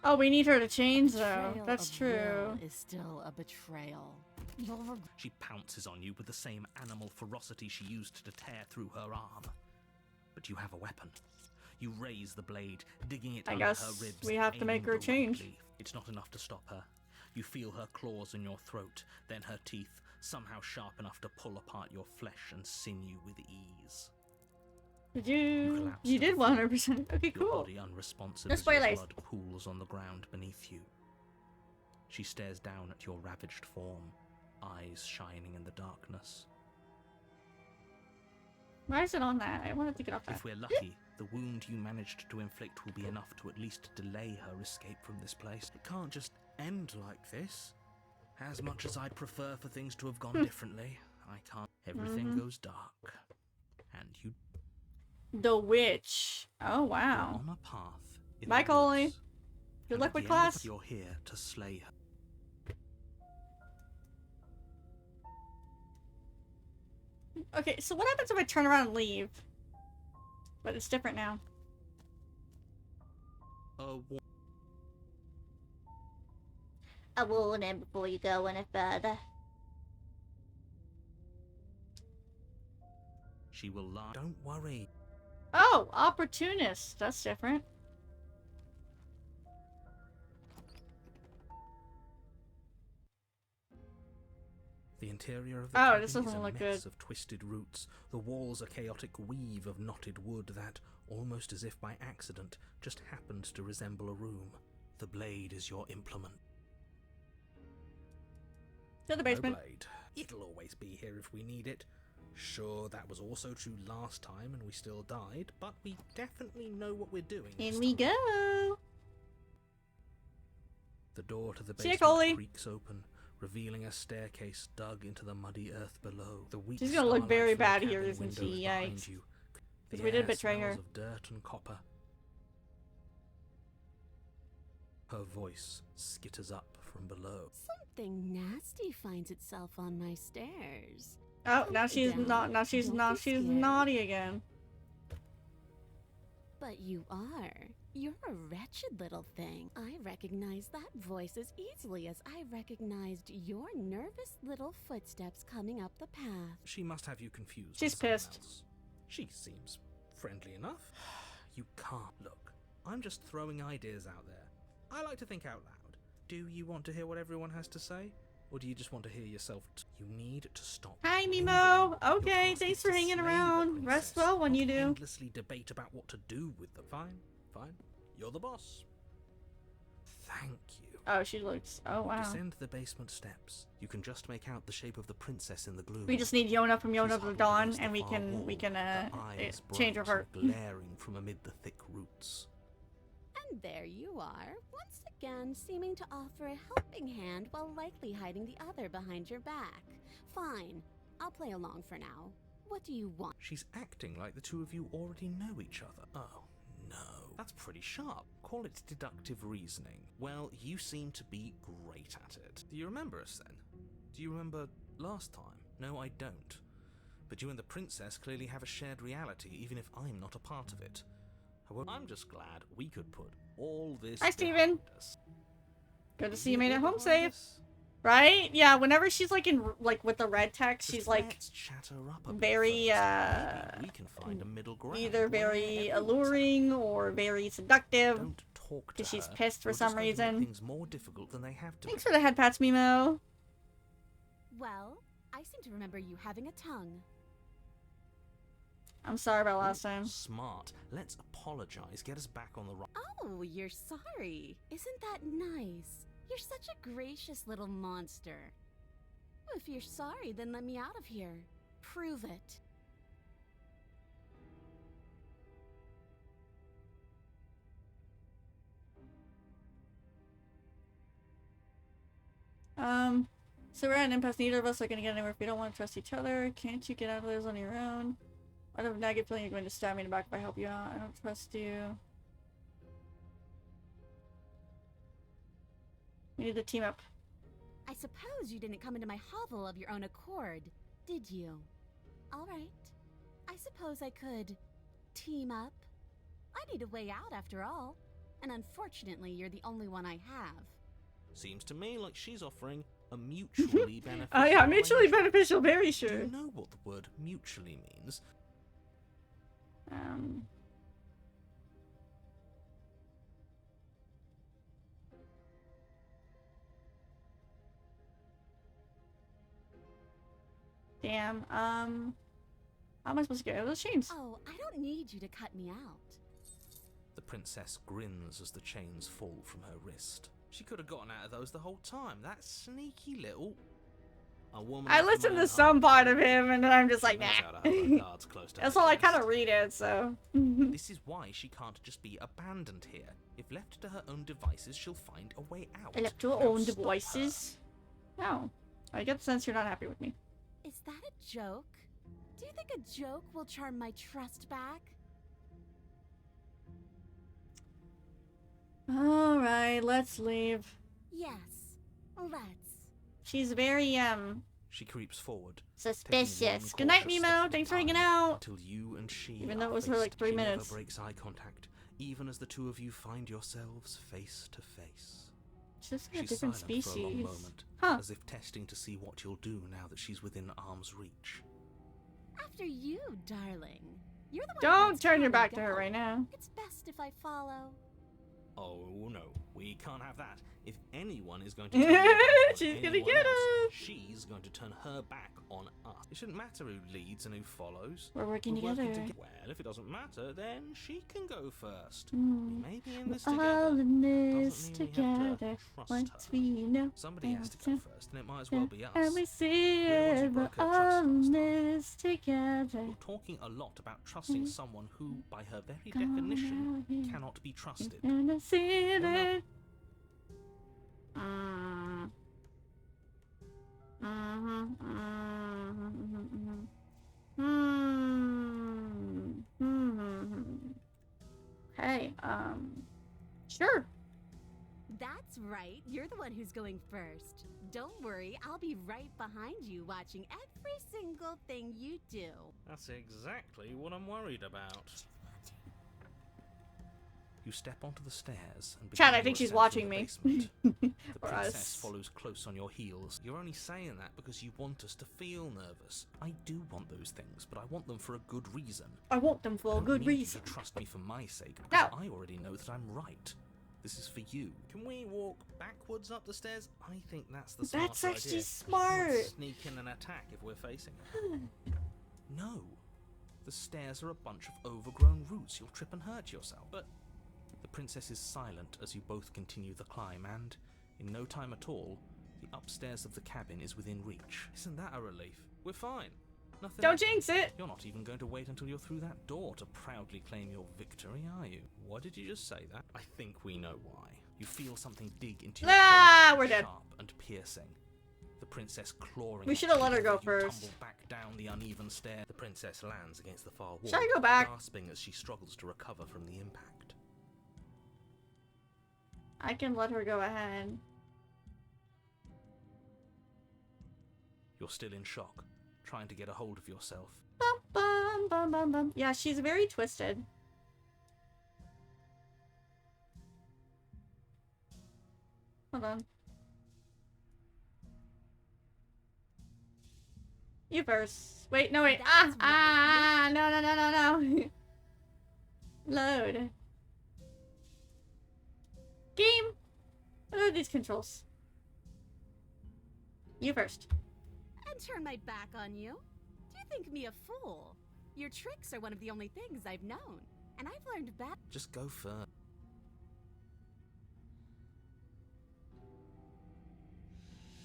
Oh, we need her to change though. Betrayal That's of true. Will is still a betrayal. You'll regret. She pounces on you with the same animal ferocity she used to tear through her arm. But you have a weapon. You raise the blade, digging it I under guess her ribs. we have to make aiming her change. directly. It's not enough to stop her. You feel her claws in your throat, then her teeth, somehow sharp enough to pull apart your flesh and sinew with ease. Did you? collapse You to did the floor, 100%. Okay, Your cool. body unresponsive No as your spoilers. blood pools on the ground beneath you. She stares down at your ravaged form, eyes shining in the darkness. Why is it on that? I wanted to get off that. If we're lucky, the wound you managed to inflict will be enough to at least delay her escape from this place. It can't just end like this. As much as I'd prefer for things to have gone differently, I can't. Everything goes dark, and you The witch. Oh wow. on a path. In Bye, the Coley. woods, Good and luck at with the end of class. You're here to slay her. Okay, so what happens if I turn around and leave? But it's different now. A warning before you go any further. She will lie. Don't worry. Oh, opportunist. That's different. The interior of the Oh, cabin this is doesn't a look mess good. of twisted roots. The walls a chaotic weave of knotted wood that, almost as if by accident, just happened to resemble a room. The blade is your implement. To the No basement. blade. It'll always be here if we need it. Sure, that was also true last time and we still died, but we definitely know what we're doing. this In we time. go. The door to the See ya, basement Coley. creaks open, revealing a staircase dug into the muddy earth below. The weak She's gonna look starlight very from the bad here, cabin isn't windows she? behind Yikes. you. 'Cause The we did air betray her. smells of dirt and copper. Her voice skitters up from below. Something nasty finds itself on my stairs. Oh, now Calm she's down. not. Now she's Don't not. be She's scared. naughty again. But you are. You're a wretched little thing. I recognize that voice as easily as I recognized your nervous little footsteps coming up the path. She must have you confused. She's with someone pissed. else. She seems friendly enough. You can't. Look, I'm just throwing ideas out there. I like to think out loud. Do you want to hear what everyone has to say? Or do you just want to hear yourself? You need to stop. Hi, lingering. Mimo. Your Okay, task thanks is for to hanging slay the around. Rest princess, well when you not do. endlessly debate about what to do with them. Fine, fine. You're the boss. Thank you. Oh, she looks. Oh wow. Descend the basement steps. You can just make out the shape of the princess in the gloom. We just need Yona from She's Yona of the huddled Dawn, against and the we far can wall, her eyes change her bright heart. and glaring from amid the thick roots. And there you are, once again seeming to offer a helping hand while likely hiding the other behind your back. Fine, I'll play along for now. What do you want? She's acting like the two of you already know each other. Oh, no. That's pretty sharp. Call it deductive reasoning. Well, you seem to be great at it. Do you remember us then? Do you remember last time? No, I don't. But you and the princess clearly have a shared reality, even if I'm not a part of it. However, I'm just glad we could put all this Hi, Steven. behind us. Good to see you Is made all it home behind safe. us? Right? Yeah. Whenever she's like in with the red text, Just she's like let's chatter up a bit very, first. Maybe we can find a middle ground either where very everyone's alluring or very seductive. Don't talk to Because she's her. pissed for You're some just going to make reason. things more difficult than they have to Thanks be. for the head pats, Mimo. Well, I seem to remember you having a tongue. I'm sorry about last time. Smart. Let's apologize. Get us back on the right. Oh, you're sorry. Isn't that nice? You're such a gracious little monster. If you're sorry, then let me out of here. Prove it. So we're at an impasse. Neither of us are gonna get anywhere if we don't want to trust each other. Can't you get out of this on your own? I have a nagging feeling you're going to stab me in the back if I help you out. I don't trust you. We need to team up. I suppose you didn't come into my hovel of your own accord, did you? Alright. I suppose I could team up. I need a way out after all. And unfortunately, you're the only one I have. Seems to me like she's offering a mutually beneficial. Oh yeah, mutually arrangement. beneficial, very Do sure. you know what the word mutually means? Damn, how am I supposed to get out of those chains? Oh, I don't need you to cut me out. The princess grins as the chains fall from her wrist. She could have gotten out of those the whole time. That sneaky little. A woman. I after listened my to own some heart. part of him and then I'm just like, Knows nah. how to hold her cards close to That's her all I chest. kind of read it, so. This is why she can't just be abandoned here. If left to her own devices, she'll find a way out. Left to her Now own stop her. devices. No. I get the sense you're not happy with me. Is that a joke? Do you think a joke will charm my trust back? Alright, let's leave. Yes. Let's. She's very, She creeps forward. suspicious. taking Good one night, cautious Mimo. step at a Thanks for hanging time out. Until you and she Even though are it was for, like, faced. 3 She minutes. never breaks eye contact, even as the two of you find yourselves face to face. She's just a She's different silent for a long species. moment, Huh. as if testing to see what you'll do now that she's within arm's reach. After you, darling. You're the one who Don't lets turn your Connie back to her go. right now. It's best if I follow. Oh no, we can't have that. If anyone is going to turn their back on She's gonna anyone get else, us. she's going to turn her back on us. It shouldn't matter who leads and who follows. We're working together. Well, if it doesn't matter, then she can go first. Mm. We may be in this All together. in this Doesn't mean we have to together. trust Once her. we know. Somebody has to go first, and it might as well be us. And we see We're the ones who it. We're broke her trust all last in time. this together. You're talking a lot about trusting someone who, by her very Gone definition, out here. cannot be trusted. And I see no. it. Mm. Mhm. Mhm. Mhm. Mhm. Okay. Sure. That's right. You're the one who's going first. Don't worry, I'll be right behind you watching every single thing you do. That's exactly what I'm worried about. You step onto the stairs and Chad, begin I think your she's ascent watching through the me. basement. The Or princess us. follows close on your heels. You're only saying that because you want us to feel nervous. I do want those things, but I want them for a good reason. I want them for I a don't good need reason. you to trust me for my sake, because No. I already know that I'm right. This is for you. Can we walk backwards up the stairs? I think that's the smart That's actually idea. smart. We can't sneak in and attack if we're facing it. No. The stairs are a bunch of overgrown roots. You'll trip and hurt yourself. But the princess is silent as you both continue the climb, and in no time at all, the upstairs of the cabin is within reach. Isn't that a relief? We're fine. Nothing. Don't jinx it. You're not even going to wait until you're through that door to proudly claim your victory, are you? Why did you just say that? I think we know why. You feel something dig into your Ah, shoulder, we're dead. sharp and piercing. The princess clawing. We at should have you let her go as you first. tumble back down the uneven stair. The princess lands against the far wall, Should I go back? gasping as she struggles to recover from the impact. I can let her go ahead. You're still in shock, trying to get a hold of yourself. Bum, bum, bum, bum, bum. Yeah, she's very twisted. Hold on. You first. Wait, no, wait. That's No, no, no, no, no. Load. Game. What are these controls? You first. And turn my back on you? Do you think me a fool? Your tricks are one of the only things I've known, and I've learned better. Just go first.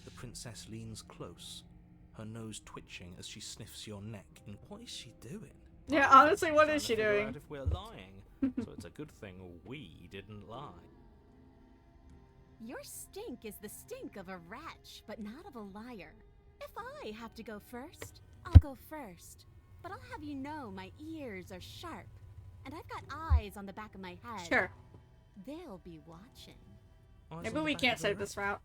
The princess leans close, her nose twitching as she sniffs your neck. And what is she doing? Yeah, honestly, what Trying is to she figure doing? out if we're lying. So it's a good thing we didn't lie. Your stink is the stink of a wretch, but not of a liar. If I have to go first, I'll go first. But I'll have you know my ears are sharp, and I've got eyes on the back of my head. Sure. They'll be watching. Eyes Maybe on the we back can't of her save this route.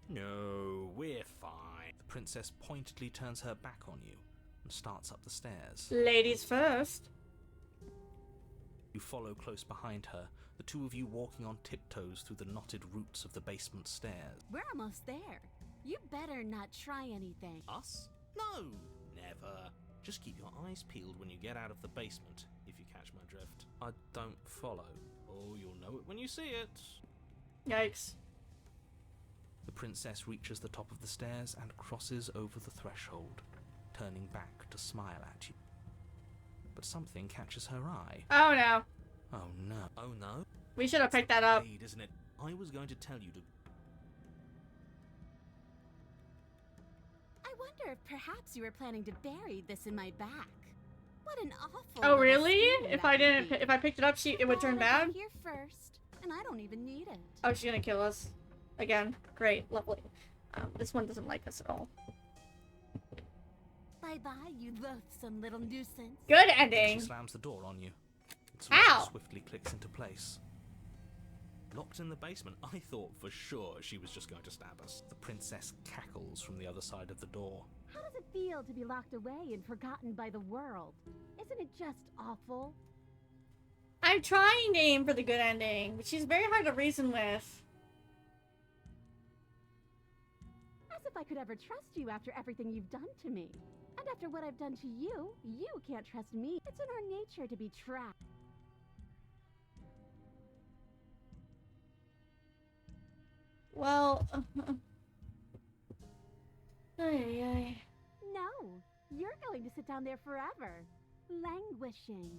No, we're fine. The princess pointedly turns her back on you and starts up the stairs. Ladies first. You follow close behind her, the two of you walking on tiptoes through the knotted roots of the basement stairs. We're almost there. You better not try anything. Us? No, never. Just keep your eyes peeled when you get out of the basement, if you catch my drift. I don't follow. Oh, you'll know it when you see it. Yikes. The princess reaches the top of the stairs and crosses over the threshold, turning back to smile at you. But something catches her eye. Oh no. Oh no. Oh no? We should have picked that up. Blade, isn't it? I was going to tell you to... I wonder if perhaps you were planning to bury this in my back. What an awful. Oh little really? scheme If that I would didn't, be. if I picked it up, it would turn But I got bad. here first, and I don't even need it. Oh, she's gonna kill us. Again. Great. Lovely. This one doesn't like us at all. Bye-bye, you loathsome little nuisance. Good She ending. slams the door on you. Its Ow! lock swiftly clicks into place. Locked in the basement. I thought for sure she was just going to stab us. The princess cackles from the other side of the door. How does it feel to be locked away and forgotten by the world? Isn't it just awful? I'm trying to aim for the good ending, but she's very hard to reason with. As if I could ever trust you after everything you've done to me. And after what I've done to you, you can't trust me. It's in our nature to be trapped. Well, ay, ay. No, you're going to sit down there forever, languishing.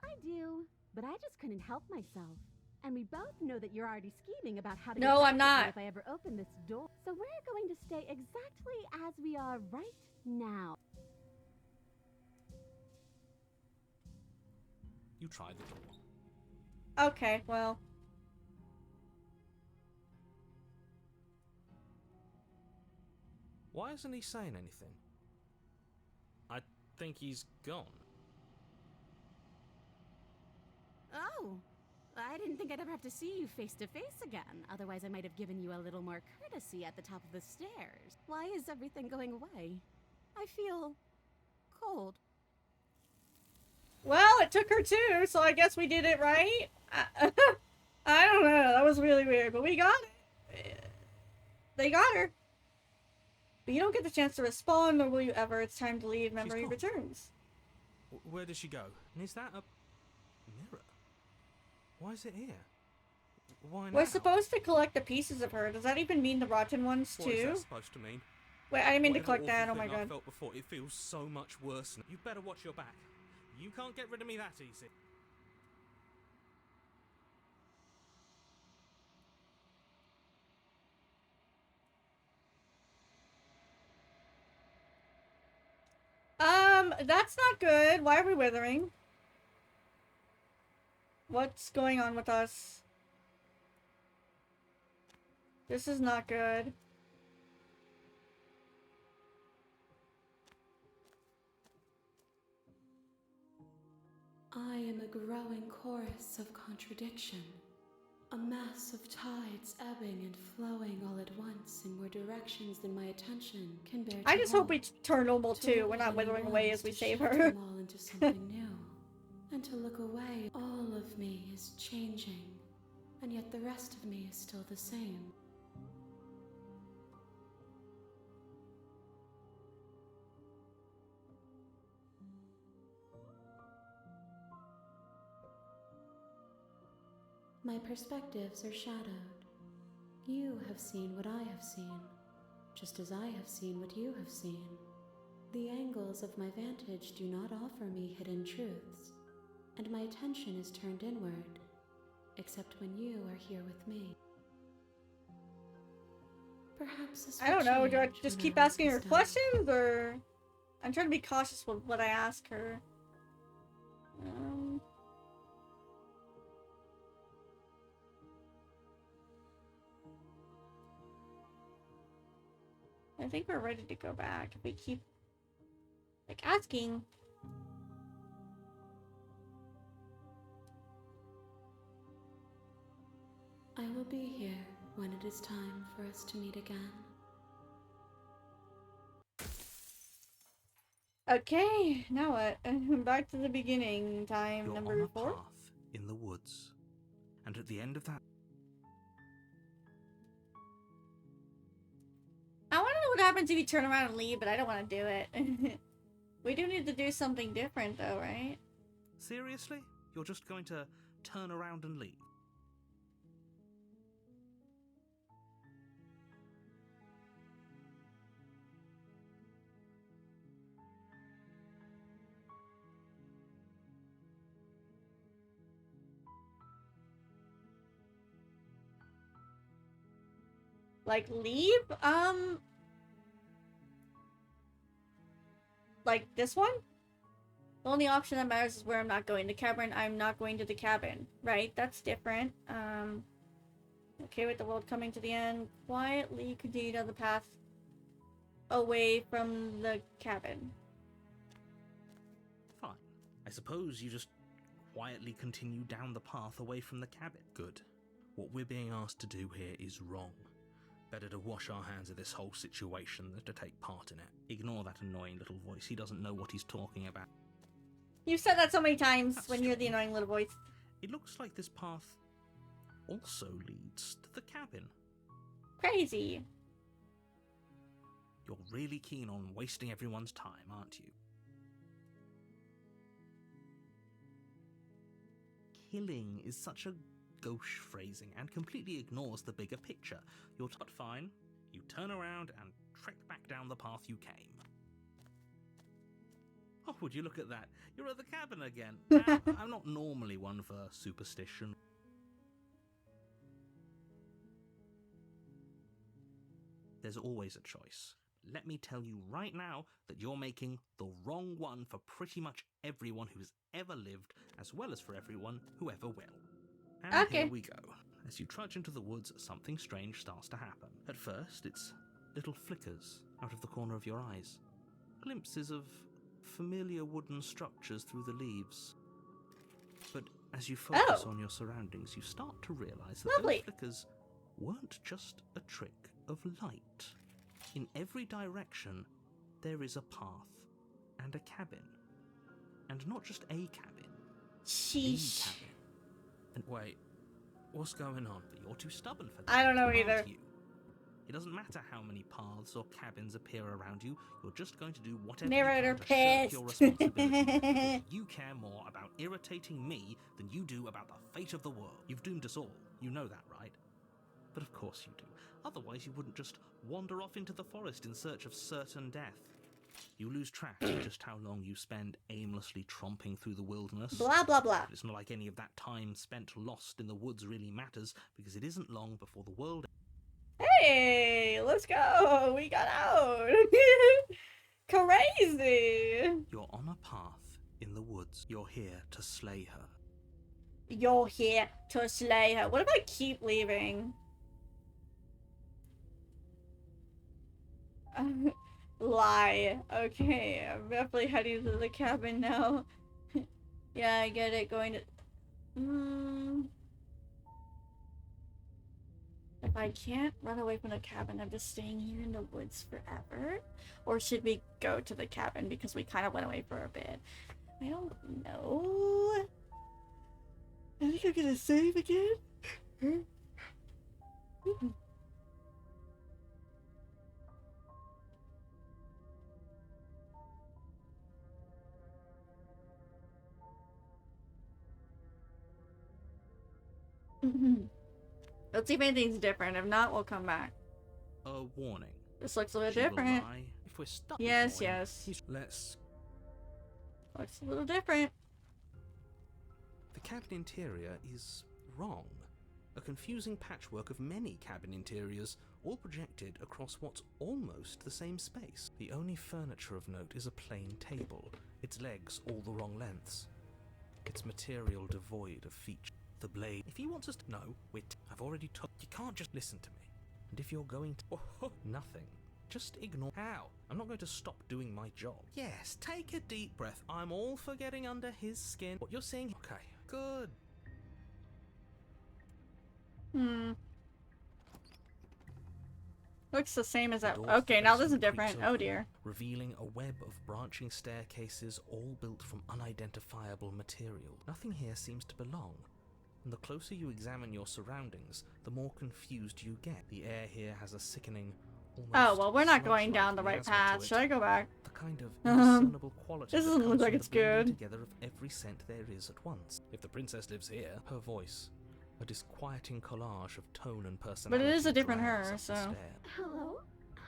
I do, but I just couldn't help myself. And we both know that you're already scheming about how to No, get I'm back at me not. if I ever open this door. So we're going to stay exactly as we are right now. You try the door. Okay, well. Why isn't he saying anything? I think he's gone. Oh, I didn't think I'd ever have to see you face to face again. Otherwise, I might have given you a little more courtesy at the top of the stairs. Why is everything going away? I feel cold. Well, it took her too, so I guess we did it right. I don't know. That was really weird, but we got it. They got her. But you don't get the chance to respawn, nor will you ever. It's time to leave. Memory gone. returns. Where does she go? And is that a mirror? Why is it here? Why now? We're supposed to collect the pieces of her. Does that even mean the rotten ones What is too? that supposed to mean? Wait, I didn't mean to Whatever collect that. Oh awful my thing I god. felt before, it feels so much worse now. You better watch your back. You can't get rid of me that easy. That's not good. Why are we withering? What's going on with us? This is not good. I am a growing chorus of contradiction, a mass of tides ebbing and flowing all at once in more directions than my attention can bear. I to just hope we hold. turn normal To too. look We're not at withering them away once as we to save shift her. them all into something new, and to look away, all of me is changing, and yet the rest of me is still the same. My perspectives are shadowed. You have seen what I have seen, just as I have seen what you have seen. The angles of my vantage do not offer me hidden truths, and my attention is turned inward, except when you are here with me. Perhaps this I will don't know, do I change just when keep our work asking is her done. questions, or... I'm trying to be cautious with what I ask her. I think we're ready to go back. If we keep, like, asking. I will be here when it is time for us to meet again. Okay, now what? Back to the beginning. Time You're number on a 4? path in the woods, and at the end of that, I want to know what happens if you turn around and leave, but I don't want to do it. We do need to do something different, though, right? seriously? You're just going to turn around and leave? Like, leave? Like this one? The only option that matters is where I'm not going. The cavern, I'm not going to the cabin. Right? That's different. Okay with the world coming to the end. Quietly continue down the path away from the cabin. Fine. I suppose you just quietly continue down the path away from the cabin. Good. What we're being asked to do here is wrong. Better to wash our hands of this whole situation than to take part in it. Ignore that annoying little voice. He doesn't know what he's talking about. You've said that so many times That's when you're the strange. annoying little voice. It looks like this path also leads to the cabin. Crazy. You're really keen on wasting everyone's time, aren't you? Killing is such a gauche phrasing and completely ignores the bigger picture. You're but fine. You turn around and trek back down the path you came. Oh, would you look at that? You're at the cabin again. Now, I'm not normally one for superstition. There's always a choice. Let me tell you right now that you're making the wrong one for pretty much everyone who's ever lived, as well as for everyone who ever will. And Okay. here we go. As you trudge into the woods, something strange starts to happen. At first, it's little flickers out of the corner of your eyes. Glimpses of familiar wooden structures through the leaves. But as you focus on your surroundings, you start to realize that Lovely. those flickers weren't just a trick of light. In every direction, there is a path and a cabin. And not just a cabin, the Sheesh. cabin. And wait, what's going on? But you're too stubborn for that. I don't know aren't either. you? It doesn't matter how many paths or cabins appear around you, you're just going to do whatever Narrator you can to shirk your pissed. responsibility. Because you care more about irritating me than you do about the fate of the world. You've doomed us all. You know that, right? But of course you do. Otherwise you wouldn't just wander off into the forest in search of certain death. You lose track of just how long you spend aimlessly tromping through the wilderness. Blah, blah, blah. It's not like any of that time spent lost in the woods really matters, because it isn't long before the world... Hey, let's go. We got out. Crazy. You're on a path in the woods. You're here to slay her. You're here to slay her. What if I keep leaving? Lie. Okay, I'm definitely heading to the cabin now. Yeah, I get it. Going to... If I can't run away from the cabin, I'm just staying here in the woods forever? Or should we go to the cabin because we kind of went away for a bit? I don't know. I think I'm gonna save again. Let's see if anything's different. If not, we'll come back. A warning. This looks a bit She will different. lie If we're stuck Yes, ignoring, yes. let's... Looks a little different. The cabin interior is wrong. A confusing patchwork of many cabin interiors, all projected across what's almost the same space. The only furniture of note is a plain table, its legs all the wrong lengths. Its material devoid of feature. The blade. If he wants us to know, I've already told you can't just listen to me. And if you're going to... nothing. Just ignore... How? I'm not going to stop doing my job. Yes, take a deep breath. I'm all for getting under his skin. What you're saying... Okay, good. Looks the same as that. The door to Okay, the now this is basement different. creaks Oh open, dear. revealing a web of branching staircases all built from unidentifiable material. Nothing here seems to belong. And the closer you examine your surroundings, the more confused you get. The air here has a sickening, almost Oh, well, we're not sludge-like going down the right miasma to path. it. Should I go back? The kind of indiscernible quality This that doesn't look comes like from it's the blending good. together of every scent there is at once. If the princess lives here, Her voice, a disquieting collage of tone and But personality, it is a different drags her, up the so... stair. Hello?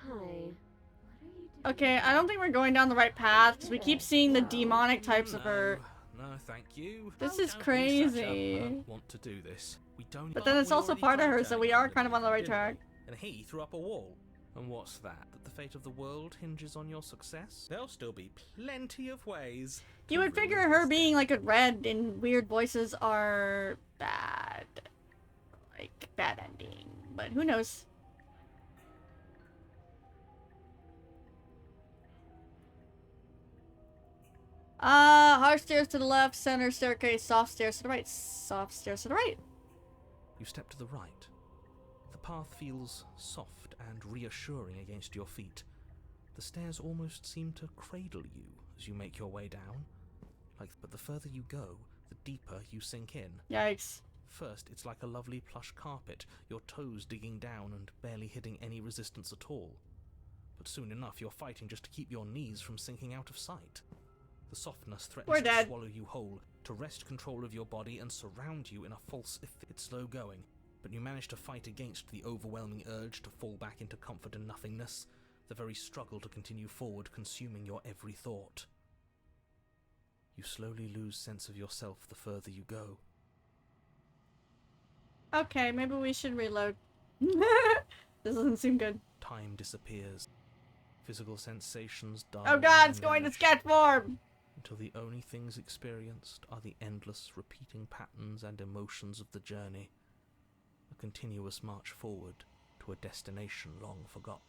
Hi. Okay, I don't think we're going down the right path, because we keep seeing the demonic types of her. No, thank you. This Oh, is don't be such a- crazy. I don't want to do this. We don't. But then it's also already part of tried her, so we turning are on kind of on the right didn't track. we? And he threw up a wall. And what's that? That the fate of the world hinges on your success? There'll still be plenty of ways. You to would figure ruin her this being day. like a red and weird voices are bad. Like, bad ending. But who knows? Hard stairs to the left, center staircase, soft stairs to the right, soft stairs to the right. You step to the right. The path feels soft and reassuring against your feet. The stairs almost seem to cradle you as you make your way down. But the further you go, the deeper you sink in. Yikes. First, it's like a lovely plush carpet, your toes digging down and barely hitting any resistance at all. But soon enough, you're fighting just to keep your knees from sinking out of sight. The softness We're threatens to dead. swallow you whole, to wrest control of your body and surround you in a false it's slow going, but you manage to fight against the overwhelming urge to fall back into comfort and nothingness, the very struggle to continue forward consuming your every thought. You slowly lose sense of yourself the further you go. Okay, maybe we should reload. This doesn't seem good. Time disappears. Physical sensations die. Oh god, it's going to sketch form! Until the only things experienced are the endless repeating patterns and emotions of the journey. A continuous march forward to a destination long forgotten.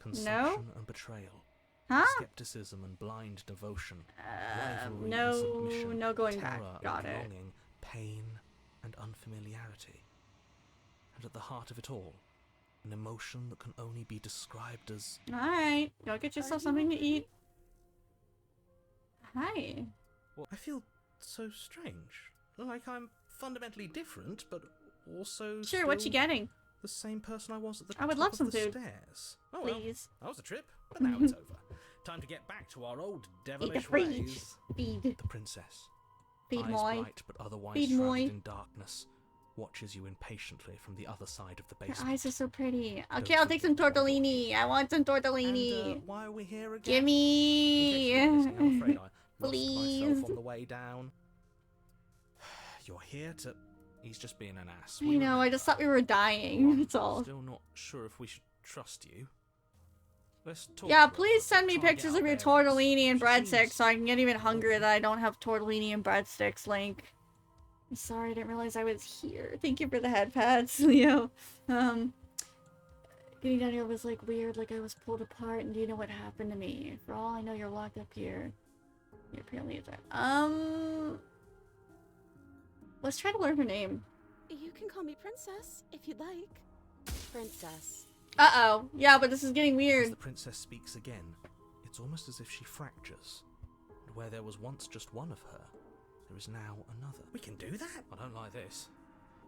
Consumption and betrayal. Huh? Skepticism and blind devotion. Rivalry and No, submission. no going terror back. Got and it. longing, pain and unfamiliarity. And at the heart of it all, an emotion that can only be described as... Alright, go get yourself something to eat. Hi. Well, I feel so strange. Like I'm fundamentally different, but also Sure, what you still getting? the same person I was at the I would top love of some the food. stairs. Oh well, Please. that was a trip, but now it's over. Time to get back to our old Eat the devilish fridge. ways. Feed. The princess, Feed eyes moi. bright but otherwise Feed shrouded moi. in darkness, watches you impatiently from the other side of the Your basement. eyes are so pretty. Don't Okay, I'll take some forget what brought tortellini. I want some tortellini. And why are we here again? Give In me. case you're not listening, I'm afraid I lost Please. myself on the way down. You're here to... He's just being an ass. I know, I just thought we were dying. That's all. Still not sure if we should trust you. Let's talk. Yeah, real please quick. send me Try and get pictures our of your bearings. tortellini and She breadsticks seems- so I can get even hungrier that I don't have tortellini and breadsticks, Link. I'm sorry, I didn't realize I was here. Thank you for the head pats, Leo. Getting down here was like weird, like I was pulled apart, and do you know what happened to me? For all I know, you're locked up here. You apparently is that. Let's try to learn her name. You can call me Princess, if you'd like. Princess. Uh-oh. Yeah, but this is getting As weird. the princess speaks again, it's almost as if she fractures. And where there was once just one of her, there is now another. We can do that? I don't like this.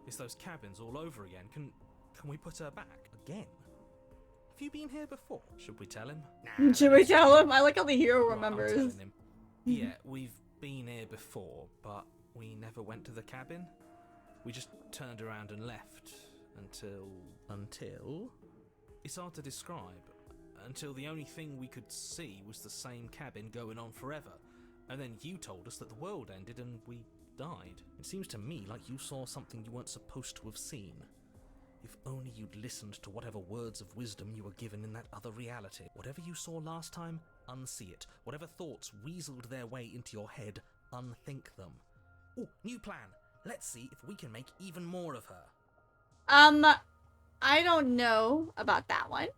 It's those cabins all over again. Can we put her back? Again? Have you been here before? Should we tell him? Nah, Should we let's tell do him? I like how the hero Right, I'm remembers. telling him. Yeah, we've been here before, but we never went to the cabin. We just turned around and left until... It's hard to describe. until the only thing we could see was the same cabin going on forever. And then you told us that the world ended and we died. It seems to me like you saw something you weren't supposed to have seen. If only you'd listened to whatever words of wisdom you were given in that other reality. Whatever you saw last time, unsee it. Whatever thoughts weaseled their way into your head, unthink them. Oh, new plan. Let's see if we can make even more of her. I don't know about that one.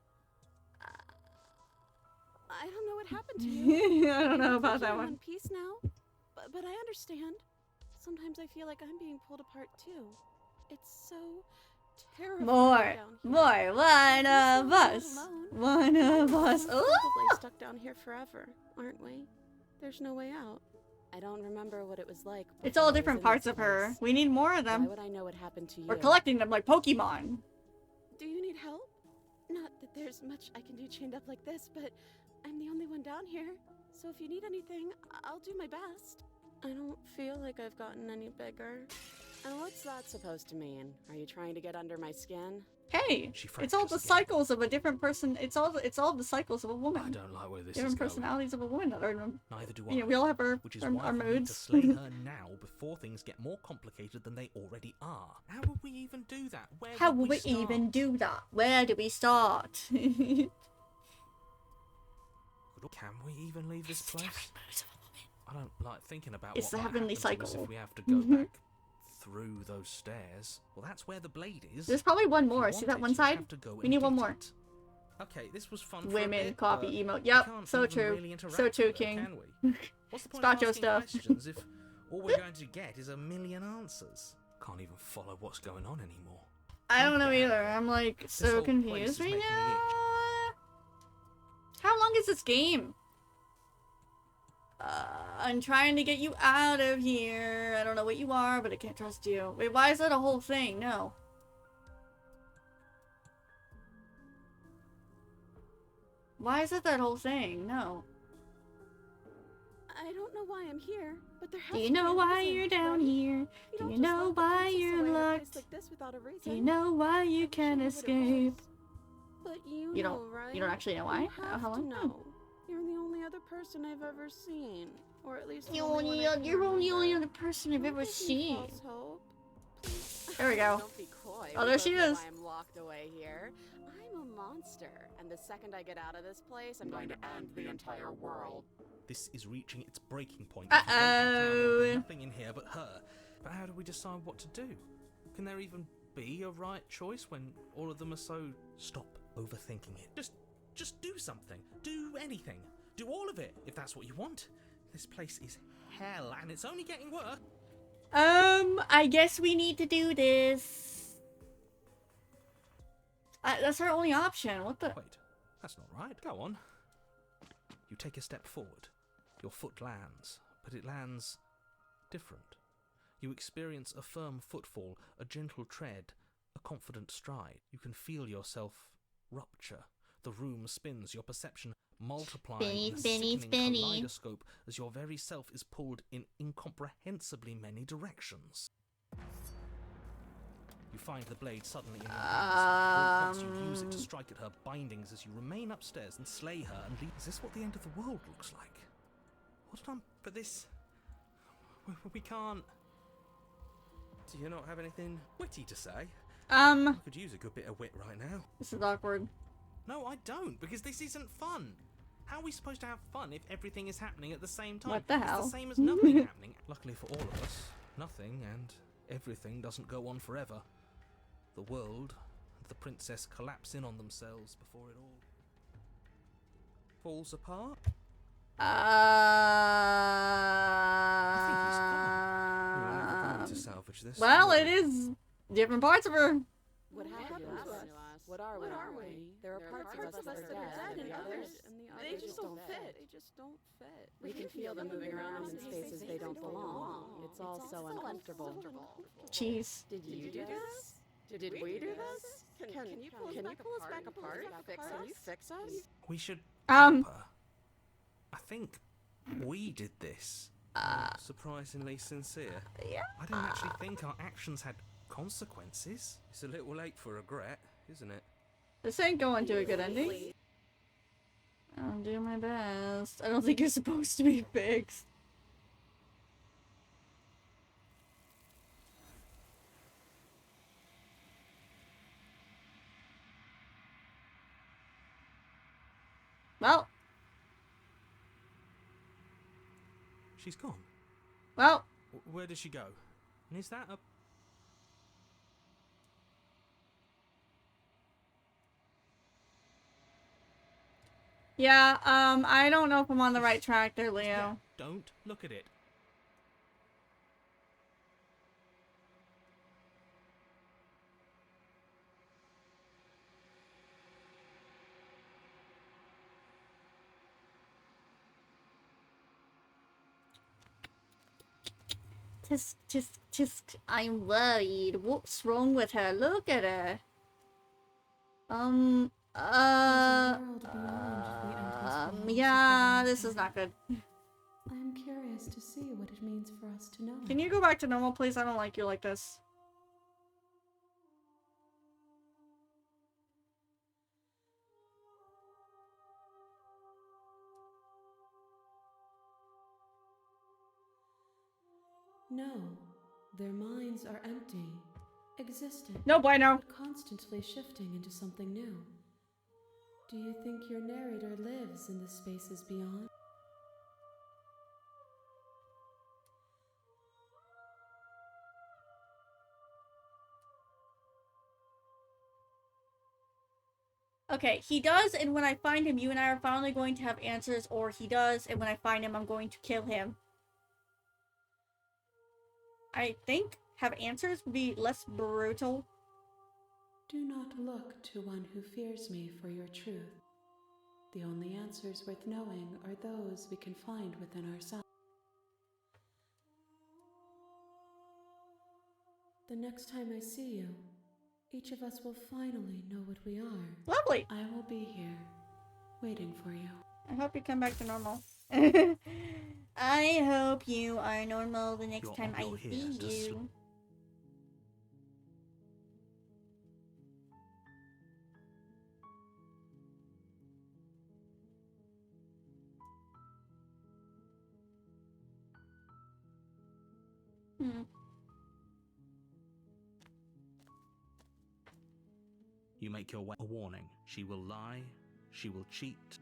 I don't know what happened to you. I don't know about You're that in one. one piece now, but I understand. Sometimes I feel like I'm being pulled apart too. It's so terrifying More, down here. more, one At of least I'm us. not alone. One of us. We're Ooh. probably stuck down here forever, aren't we? There's no way out. I don't remember what it was like. It's before all I was different in parts this of her. place. We need more of Why them. would I know what happened to you? We're collecting them like Pokemon. Do you need help? Not that there's much I can do chained up like this, but I'm the only one down here. So if you need anything, I'll do my best. I don't feel like I've gotten any bigger. And what's that supposed to mean? Are you trying to get under my skin? Hey, She it's all fractures the again. cycles of a different person. It's all the cycles of a I woman. don't like where this Different is going. personalities of a woman that are. Neither do You know, I. we all have Which is our why we need to moods. slay her now before things get more complicated than they already are. How would we even do that? Where How would will we start? even do that? Where do we start? Can we even leave this place? I don't like thinking about It's what the might heavenly happen to us cycle. if we have to go Mhm. back through those stairs. Well, that's where the blade is. There's probably one If you more. want See that it, one you side? have to go We and need one get more. it. Okay, this was fun for a Women, bit, coffee, but emote. we Yep, can't so even true. really interact So true, with her, King. can we? What's the point Spot of your asking stuff. questions if all we're going to get is a million answers? Can't even follow what's going on anymore. I don't know Damn. either. I'm like This so whole place confused is right making me now. itch. How long is this game? I'm trying to get you out of here. I don't know what you are, but I can't trust you. Wait, why is that a whole thing? No. Why is it that whole thing? No. I don't know why I'm here, but there has Do you to be know a why reason, you're down right? here? You Do don't you just know lock the why princess you're away in a place locked? like this without a reason. Do you know why I you wish I can't knew what it escape? was. But you, You know, don't- right? you don't actually know why? You How have to long? know. You're the only other person I've ever seen, or at least the You're only one I can the only remember. other person I've Don't ever give me seen. false hope. Please. There we go. Don't be coy. Oh, We there both she know is. why I'm locked away here. I'm a monster, and the second I get out of this place, I'm going to end the entire world. This is reaching its breaking point. If we don't act now, there'll be nothing in here but her. But how do we decide what to do? Can there even be a right choice when all of them are so... Stop overthinking it. Just do something. Do anything. Do all of it, if that's what you want. This place is hell, and it's only getting worse. I guess we need to do this. That's our only option. What the? Wait, that's not right. Go on. You take a step forward. Your foot lands, but it lands different. You experience a firm footfall, a gentle tread, a confident stride. You can feel yourself rupture. The room spins, your perception multiplying in a sickening kaleidoscope as your very self is pulled in incomprehensibly many directions. You find the blade suddenly in your hands. All at once you use it to strike at her bindings as you remain upstairs and slay her and leave. Is this what the end of the world looks like? What done for this? We can't. Do you not have anything witty to say? I could use a good bit of wit right now. This is awkward. No, I don't, because this isn't fun. How are we supposed to have fun if everything is happening at the same time? What the hell? It's the same as nothing happening. Luckily for all of us, nothing and everything doesn't go on forever. The world and the princess collapse in on themselves before it all falls apart. I think he's gone. We were never going to salvage this. Well, were it we? is different parts of her. What happened to us? What are we? There are parts of us that are dead, and the others, They just don't fit. They just don't fit. we can feel them moving around in spaces they don't belong. It's all so uncomfortable. Jeez. Did you do this? Did we do this? Can you pull us back apart? Can you fix us? We should Um. help her. I think we did this. Surprisingly sincere. Yeah. I didn't actually think our actions had consequences. It's a little late for regret, isn't it? This ain't going to a good ending. I'll do my best. I don't think you're supposed to be fixed. Well. She's gone. Well. Where did she go? And is that a... Yeah, I don't know if I'm on the right track there, Leo. Yeah, don't look at it. I'm worried. What's wrong with her? Look at her. Yeah, this is not good. I'm curious to see what it means for us to know. Can you go back to normal, please? I don't like you like this. No, their minds are empty, existent. No bueno. But constantly shifting into something new. Do you think your narrator lives in the spaces beyond? Okay, he does, and when I find him, you and I are finally going to have answers, or he does, and when I find him, I'm going to kill him. I think have answers would be less brutal. Do not look to one who fears me for your truth. The only answers worth knowing are those we can find within ourselves. The next time I see you, each of us will finally know what we are. Lovely. I will be here, waiting for you. I hope you come back to normal. I hope you are normal the next time I see you. You make your way. A warning. She will lie. She will cheat.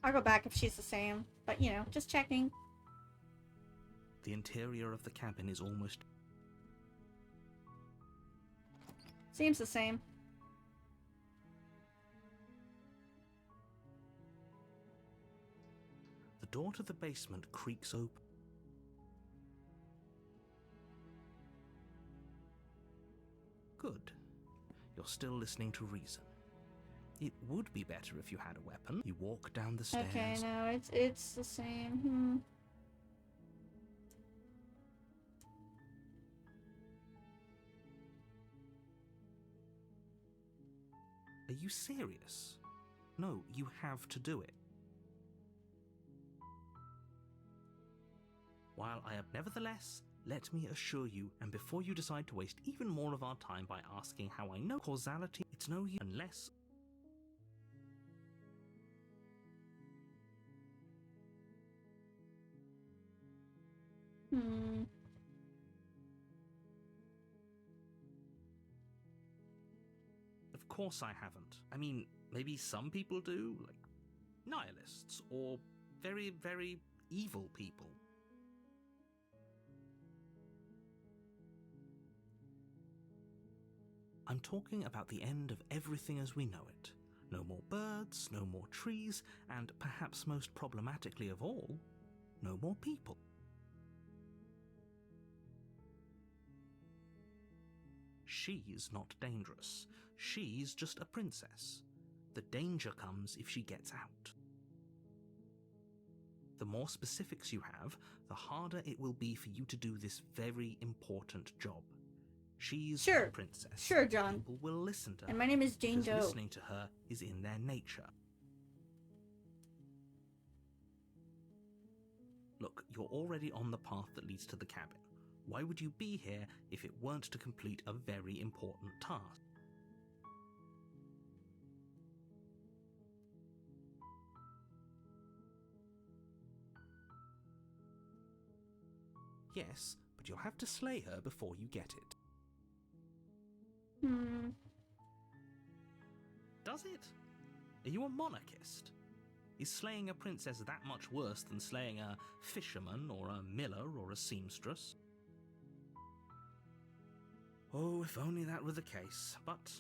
I'll go back if she's the same. But, you know, just checking. The interior of the cabin is almost... Seems the same. The door to the basement creaks open. Good. You're still listening to reason. It would be better if you had a weapon. You walk down the stairs. Okay, no, it's the same. Are you serious? No, you have to do it. While I have nevertheless, let me assure you, and before you decide to waste even more of our time by asking how I know causality, it's no use unless... Of course I haven't. I mean, maybe some people do, like nihilists, or very, very evil people. I'm talking about the end of everything as we know it. No more birds, no more trees, and perhaps most problematically of all, no more people. She's not dangerous. She's just a princess. The danger comes if she gets out. The more specifics you have, the harder it will be for you to do this very important job. She's a princess. Sure, John. People will listen to her. And my name is Jane Doe. Listening to her is in their nature. Look, you're already on the path that leads to the cabin. Why would you be here if it weren't to complete a very important task? Yes, but you'll have to slay her before you get it. Does it? Are you a monarchist? Is slaying a princess that much worse than slaying a fisherman or a miller or a seamstress? Oh, if only that were the case, but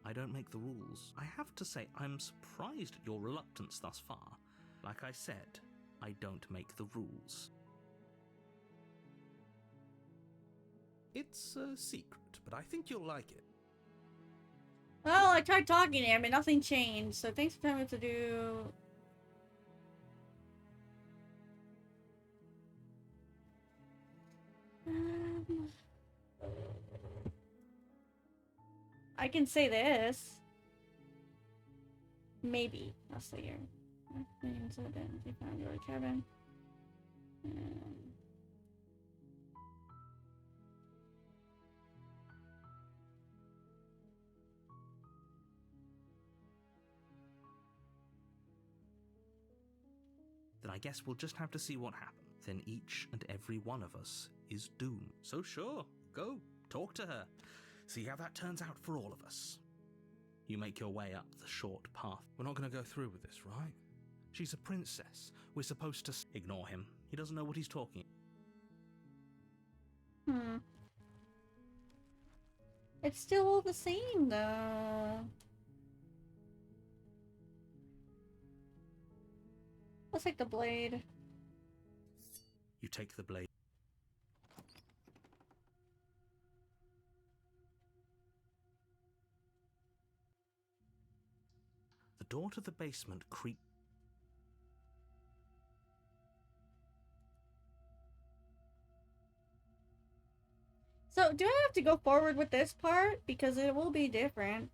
I don't make the rules. I have to say, I'm surprised at your reluctance thus far. Like I said, I don't make the rules. It's a secret, but I think you'll like it. Well, I tried talking to him and nothing changed, so thanks for telling me what to do. I can say this. Maybe. I'll see here. So then we found your cabin. Then I guess we'll just have to see what happens. Then each and every one of us is doomed. So sure, go, talk to her. See how that turns out for all of us. You make your way up the short path. We're not going to go through with this, right? She's a princess. We're supposed to... Ignore him. He doesn't know what he's talking. It's still all the same, though. Let's take the blade. You take the blade. The door to the basement creaks. So, do I have to go forward with this part? Because it will be different.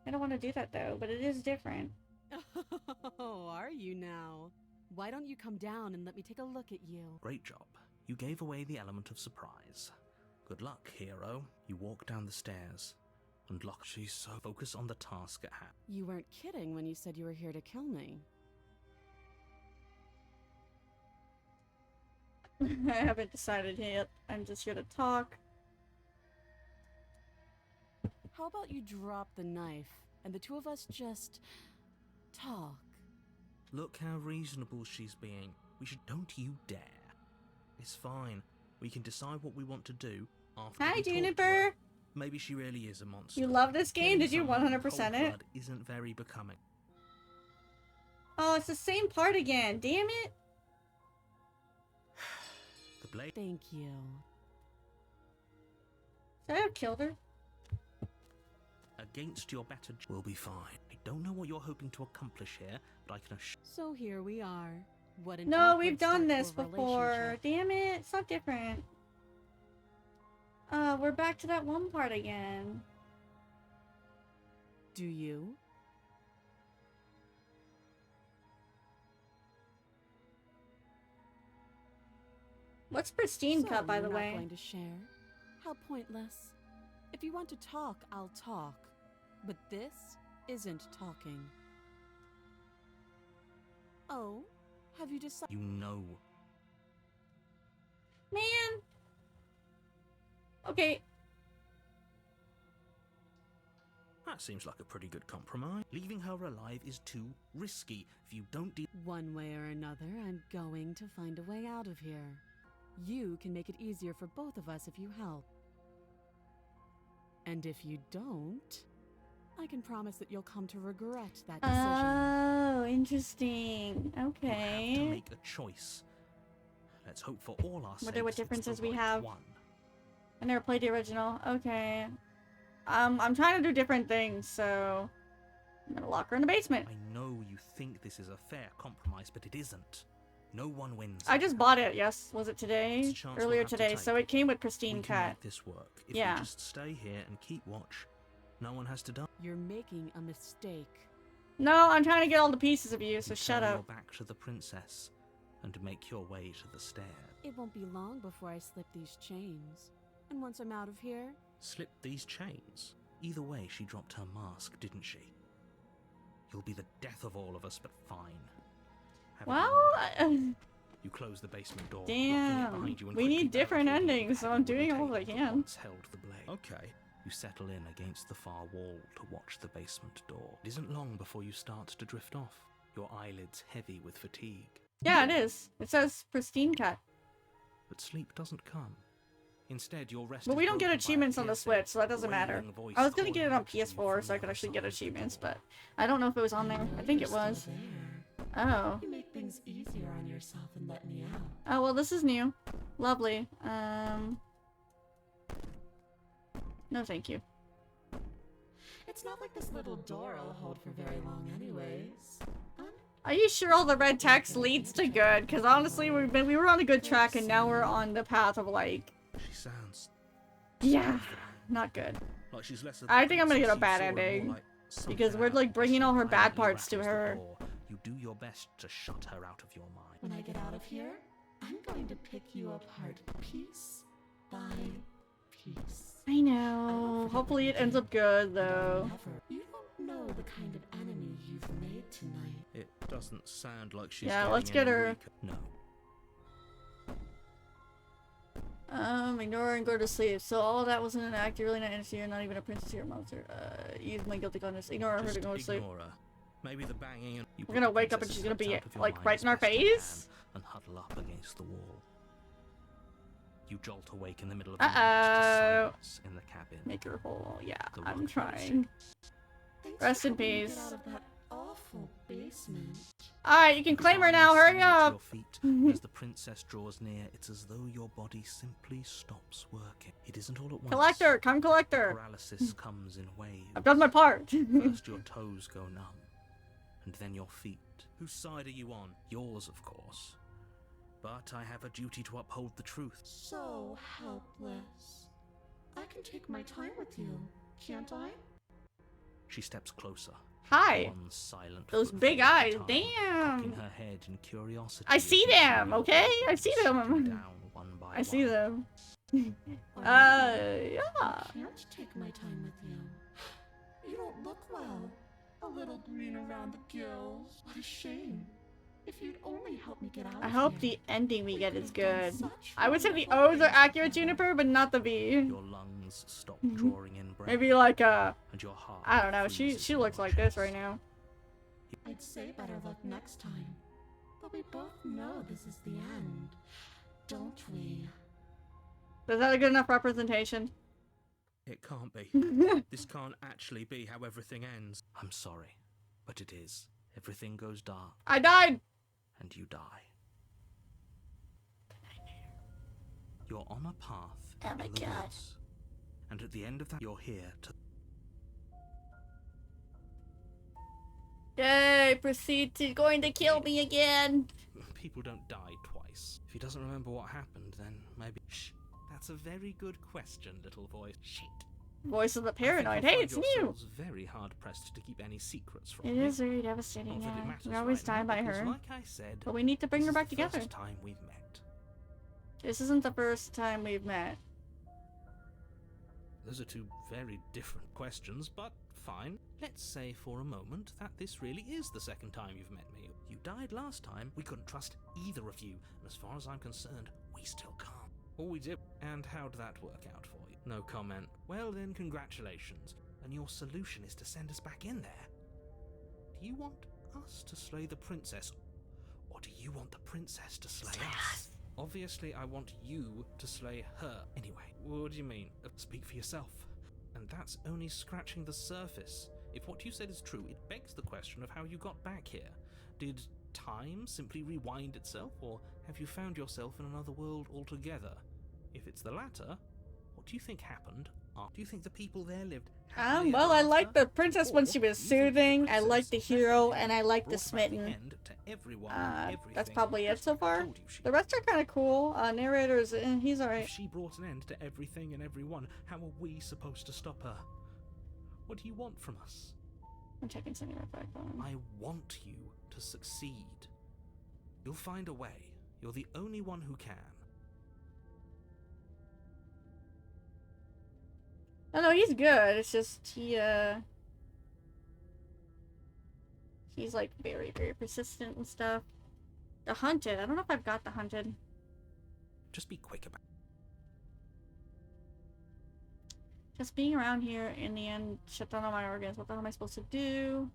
I don't want to do that though, but it is different. Oh, are you now? Why don't you come down and let me take a look at you? Great job. You gave away the element of surprise. Good luck, hero. You walk down the stairs and lock. She's so focused on the task at hand. You weren't kidding when you said you were here to kill me. I haven't decided yet. I'm just here to talk. How about you drop the knife and the two of us just talk? Look how reasonable she's being. We should... Don't you dare. It's fine. We can decide what we want to do after Hi, we talk to Juniper. her. Maybe she really is a monster. You love this game? Killing Did you someone in 100% cold it? blood isn't very becoming. Oh, it's the same part again. Damn it. The blade... Thank you. Should I have killed her? Against your better... We'll be fine. I don't know what you're hoping to accomplish here, but I can assure... So here we are. What an No, awkward we've done start to this a before. relationship. Damn it. It's not different. We're back to that one part again. Do you? What's Pristine So Cup, by you're the not way? going to share? How pointless. If you want to talk, I'll talk. But this isn't talking. Oh, have you decided? You know. Man. Okay. That seems like a pretty good compromise. Leaving her alive is too risky. If you don't deal... One way or another, I'm going to find a way out of here. You can make it easier for both of us if you help. And if you don't, I can promise that you'll come to regret that decision. Oh, interesting. You have to Okay. make a choice. Let's hope for all our sakes Wonder what it's the differences we right have. one. I never played the original. Okay. I'm trying to do different things, so I'm gonna lock her in the basement. I know you think this is a fair compromise, but it isn't. No one wins. I just bought it, yes. Was it today? It's a chance we'll Earlier have to today, take. so it came with We Pristine can Cut. make this work. If Yeah. we just stay here and keep watch, no one has to die. You're making a mistake. No, I'm trying to get all the pieces of you, so You shut turn up. your back to the princess, and make your way to the stair. It won't be long before I slip these chains. And once I'm out of here, Slip these chains? Either way, she dropped her mask, didn't she? You'll be the death of all of us, but fine. Have it your Well, way. You close the basement door, locking it damn. behind you and We quickly need different barricading the endings, so heavy I'm doing wooden all I table that can. once held the blade. Okay. You settle in against the far wall to watch the basement door. It isn't long before you start to drift off, your eyelids heavy with fatigue. Yeah, it is. It says pristine cut. But sleep doesn't come. Instead, your rest But is we don't get broken by a achievements on the piercing, Switch, so that doesn't matter. wailing voice I was gonna get it calling on out to you PS4 from so I could the actually other get side of the achievements, door. but I don't know if it was on there. I think it You're was. still there. Oh. You make things easier on yourself and let me out. Oh, well, this is new. Lovely. No, thank you. It's not like this little door will hold for very long anyways. Are you sure all the red text leads to good? Because honestly, we were on a good track, and now we're on the path of, like, She sounds yeah, not good. like she's less of I think I'm gonna princess get a you bad saw and more ending, like something because we're, else. like, bringing all her bad Silently parts to rattles the her. door. You do your best to shut her out of your mind. When I get out of here, I'm going to pick you apart piece by piece. I know. Hopefully it ends up good, though. You don't know the kind of enemy you've made tonight. It doesn't sound like she's Yeah, getting let's get any her. weaker. No. Ignore and go to sleep. So all that wasn't an act. You're really not interested. You're not even a princess. You're a monster. Use my guilty conscience. Ignore her Just to go to sleep. ignore her. Maybe the banging and you We're put gonna the wake up and princess's she's gonna be, thoughts out of your like, mind right as in our best you face. can And huddle up against the wall. You jolt awake in the middle of the night to Uh-oh. silence in the cabin. Make her whole. Yeah, The I'm rock trying. Thanks Rest for in helping me peace. Get out of that awful basement. Alright, you can claim her now. Hurry Your up. feet, and as the princess draws near, it's as though your body simply stops working. It isn't all at once. Collector, come collector. Paralysis comes in waves. I've done my part. First your toes go numb, and then your feet. Whose side are you on? Yours, of course. But I have a duty to uphold the truth. So helpless. I can take my time with you, can't I? She steps closer. Hi. One silent Those footfall big at a eyes. time, Damn. cocking her head in curiosity I as see you them, feel okay? your I see bones them. down one by I see one. them. Or Yeah. I can't take my time with you. You don't look well. A little green around the gills. What a shame. If you'd only help me get out I of hope here. the ending we get is could have done good. such I would say the wonderful O's are things accurate, together. Juniper, but not the V. Your lungs stop drawing in breath. Maybe like and your heart I don't know. She freezes she in looks your like this chest. right now. I'd say better luck next time. But we both know this is the end, don't we? Is that a good enough representation? It can't be. This can't actually be how everything ends. I'm sorry, but it is. Everything goes dark, I died. and you die. You're on a path Oh my in the God. woods, and at the end of that, you're here to. Yay! Proceed to going to kill me again. People don't die twice. If he doesn't remember what happened, then maybe. Shh. That's a very good question, little voice. Shit. Voice of the I think paranoid. you'll Hey, find it's new. yourselves very hard pressed to keep any secrets from It me. is very devastating. Not that it Yeah, matters we always right stand now, by because her, Like I said, but we need to bring this her is back the together. First time we've met. This isn't the first time we've met. Those are two very different questions, but fine. Let's say for a moment that this really is the second time you've met me. You died last time, we couldn't trust either of you, and as far as I'm concerned, we still can't. Or we did. And how'd that work out for you? No comment. Well then, congratulations. And your solution is to send us back in there. Do you want us to slay the princess? Or do you want the princess to slay us? Obviously, I want you to slay her. Anyway, what do you mean? Speak for yourself. And that's only scratching the surface. If what you said is true, it begs the question of how you got back here. Did time simply rewind itself, or have you found yourself in another world altogether? If it's the latter, what do you think happened? Do you think the people there lived happily Well, ever I after? like the princess when she was Or you think soothing. I princess like the left hero, there, and I like the brought about smitten. end to everyone and That's everything, probably it just so like I far. told you she The rest are kind of cool. Narrator's, he's If alright. she brought an end to everything and everyone, how are we supposed to stop her? What do you want from us? I'm checking something right back on. I want you to succeed. You'll find a way, You're the only one who can. Oh no, he's good. It's just he's like very, very persistent and stuff. The hunted. I don't know if I've got the hunted. Just be quick about it. Just being around here in the end shut down all my organs. What the hell am I supposed to do?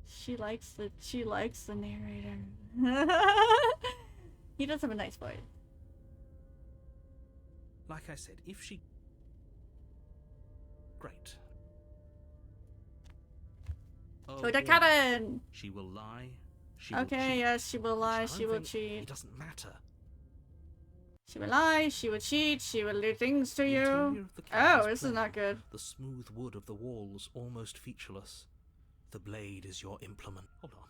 She likes the narrator. He does have a nice voice. Like I said, if she... Great. To the yeah. cabin! She will lie. She will Okay, cheat. yes, she will lie, Which I she will think cheat. It doesn't matter. She will lie, she will cheat, she will do things to The interior you. of the cabin Oh, this is not plain, good. The smooth wood of the walls almost featureless. The blade is your implement. Hold on.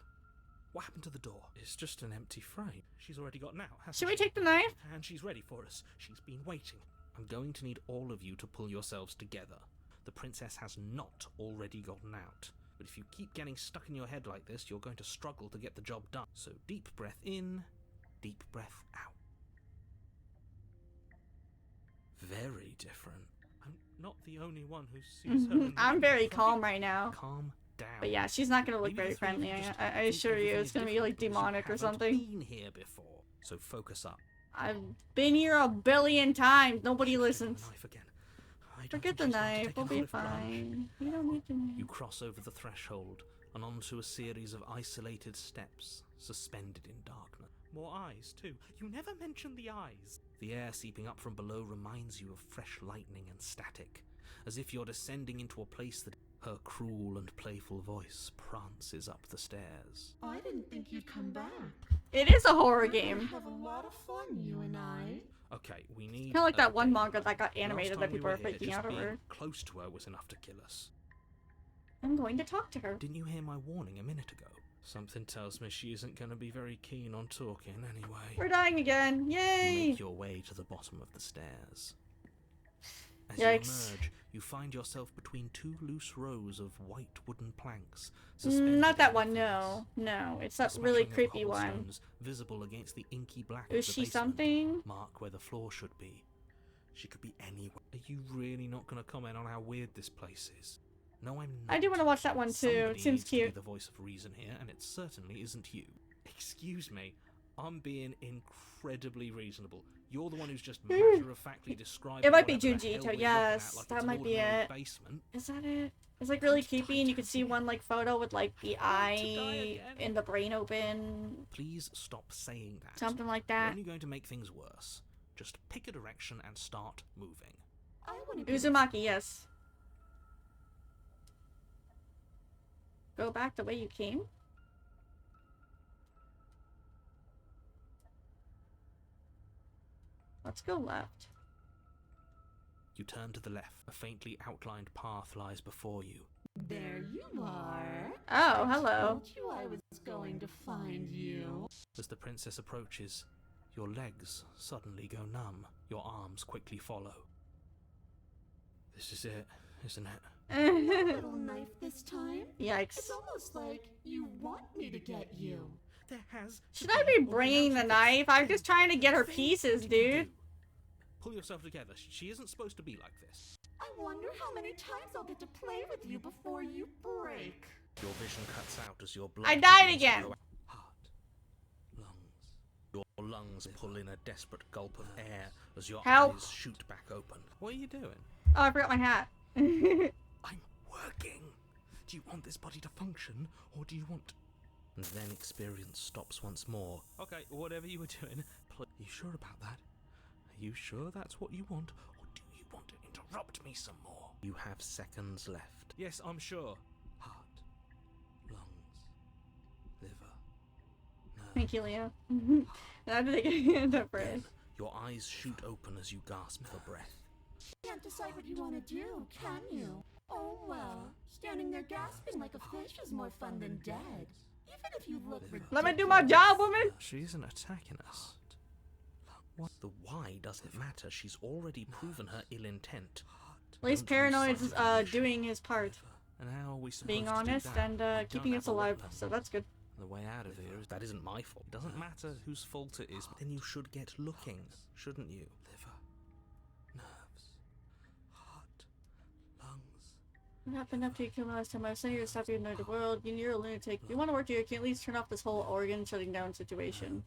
What happened to the door? It's just an empty frame. She's already gotten out, hasn't Should we she? take the knife? And she's ready for us. She's been waiting. I'm going to need all of you to pull yourselves together. The princess has not already gotten out. But if you keep getting stuck in your head like this, you're going to struggle to get the job done. So deep breath in, deep breath out. Very different. I'm not the only one who sees her. in the I'm very front. calm right now. Calm down. But yeah, she's not gonna look Maybe very the three of you friendly. just I think assure you, everything it's is gonna be like different because you demonic or haven't something. been here before. So focus up. I've been here a billion times. Nobody She's listens. taking the knife again. I don't Forget think the she's going to knife. take We'll an be olive branch. fine. You don't need to know. You cross over the threshold and onto a series of isolated steps, suspended in darkness. More eyes, too. You never mentioned the eyes. The air seeping up from below reminds you of fresh lightning and static, as if you're descending into a place that her cruel and playful voice prances up the stairs. I didn't think you'd come back. It is a horror We're gonna game. have a lot of fun, you and I. Okay, we need... Kind of like that one date. manga that got animated Last that time we people were are here, freaking just out being over. close to her was enough to kill us. I'm going to talk to her. Didn't you hear my warning a minute ago? Something tells me she isn't going to be very keen on talking anyway. We're dying again. You Yay! make your way to the bottom of the stairs. As Yikes. you emerge, you find yourself between two loose rows of white wooden planks. Not suspended that in one, the no. face. No, it's The that really smattering of creepy one. cobblestones visible against the inky black Is of the she basement, something? mark where the floor should be. She could be anywhere. Are you really not going to comment on how weird this place is? No, I'm not. I do want to watch that one too. Somebody It seems needs to be cute. the voice of reason here, and it certainly isn't you. Excuse me, I'm being incredibly reasonable. You're the one who's just matter-of-factly describing. It might be whatever the hell Junji we're Ito, looking at yes, like that it's an might be ordinary it. Basement. Is that it? It's like really creepy, and you can see one like photo with like the eye and the brain open, Please stop saying that. something like You're that. only going to make things worse. Just pick a direction and start moving. I want to Uzumaki, yes. Go back the way you came? Let's go left. You turn to the left. A faintly outlined path lies before you. There you are. Oh, I hello. told you I was going to find you. As the princess approaches, your legs suddenly go numb. Your arms quickly follow. This is it, isn't it? Little knife this time. Yikes. It's almost like you want me to get you. There has. Should I be bringing the knife? I'm just trying to get her pieces, dude. Pull yourself together. She isn't supposed to be like this. I wonder how many times I'll get to play with you before you break. Your vision cuts out as your blood. I died begins to again. flow out. Heart. Lungs. Your lungs pull in a desperate gulp of air as your Help. eyes shoot back open. What are you doing? Oh, I forgot my hat. I'm working. Do you want this body to function, or do you want... And then experience stops once more. Okay, whatever you were doing, are you sure about that? Are you sure that's what you want, or do you want to interrupt me some more? You have seconds left. Yes, I'm sure. Heart, lungs, liver, nerve. Thank you, Leo. I have to take a hand up Again, first. your eyes shoot open as you gasp for breath. Can't decide what you want to do, can you? Oh well, standing there gasping like a fish is more fun than dead. Even if you look ridiculous. Let me do my job, woman! She isn't attacking us. What? The why doesn't matter. She's already proven her ill intent. At least Don't lose Paranoid's sight of the mission. doing his part. And how are we supposed being to do honest that? and We don't keeping have us a alive. weapon. So that's good. The way out of here is that isn't my fault. It doesn't matter whose fault it is. Then you should get looking, shouldn't you? Liver, nerves, heart, lungs. What happened after you killed me last time? I was saying you're to stop you in the world. You're a lunatic. If you want to work here, you can at least turn off this whole organ shutting down situation.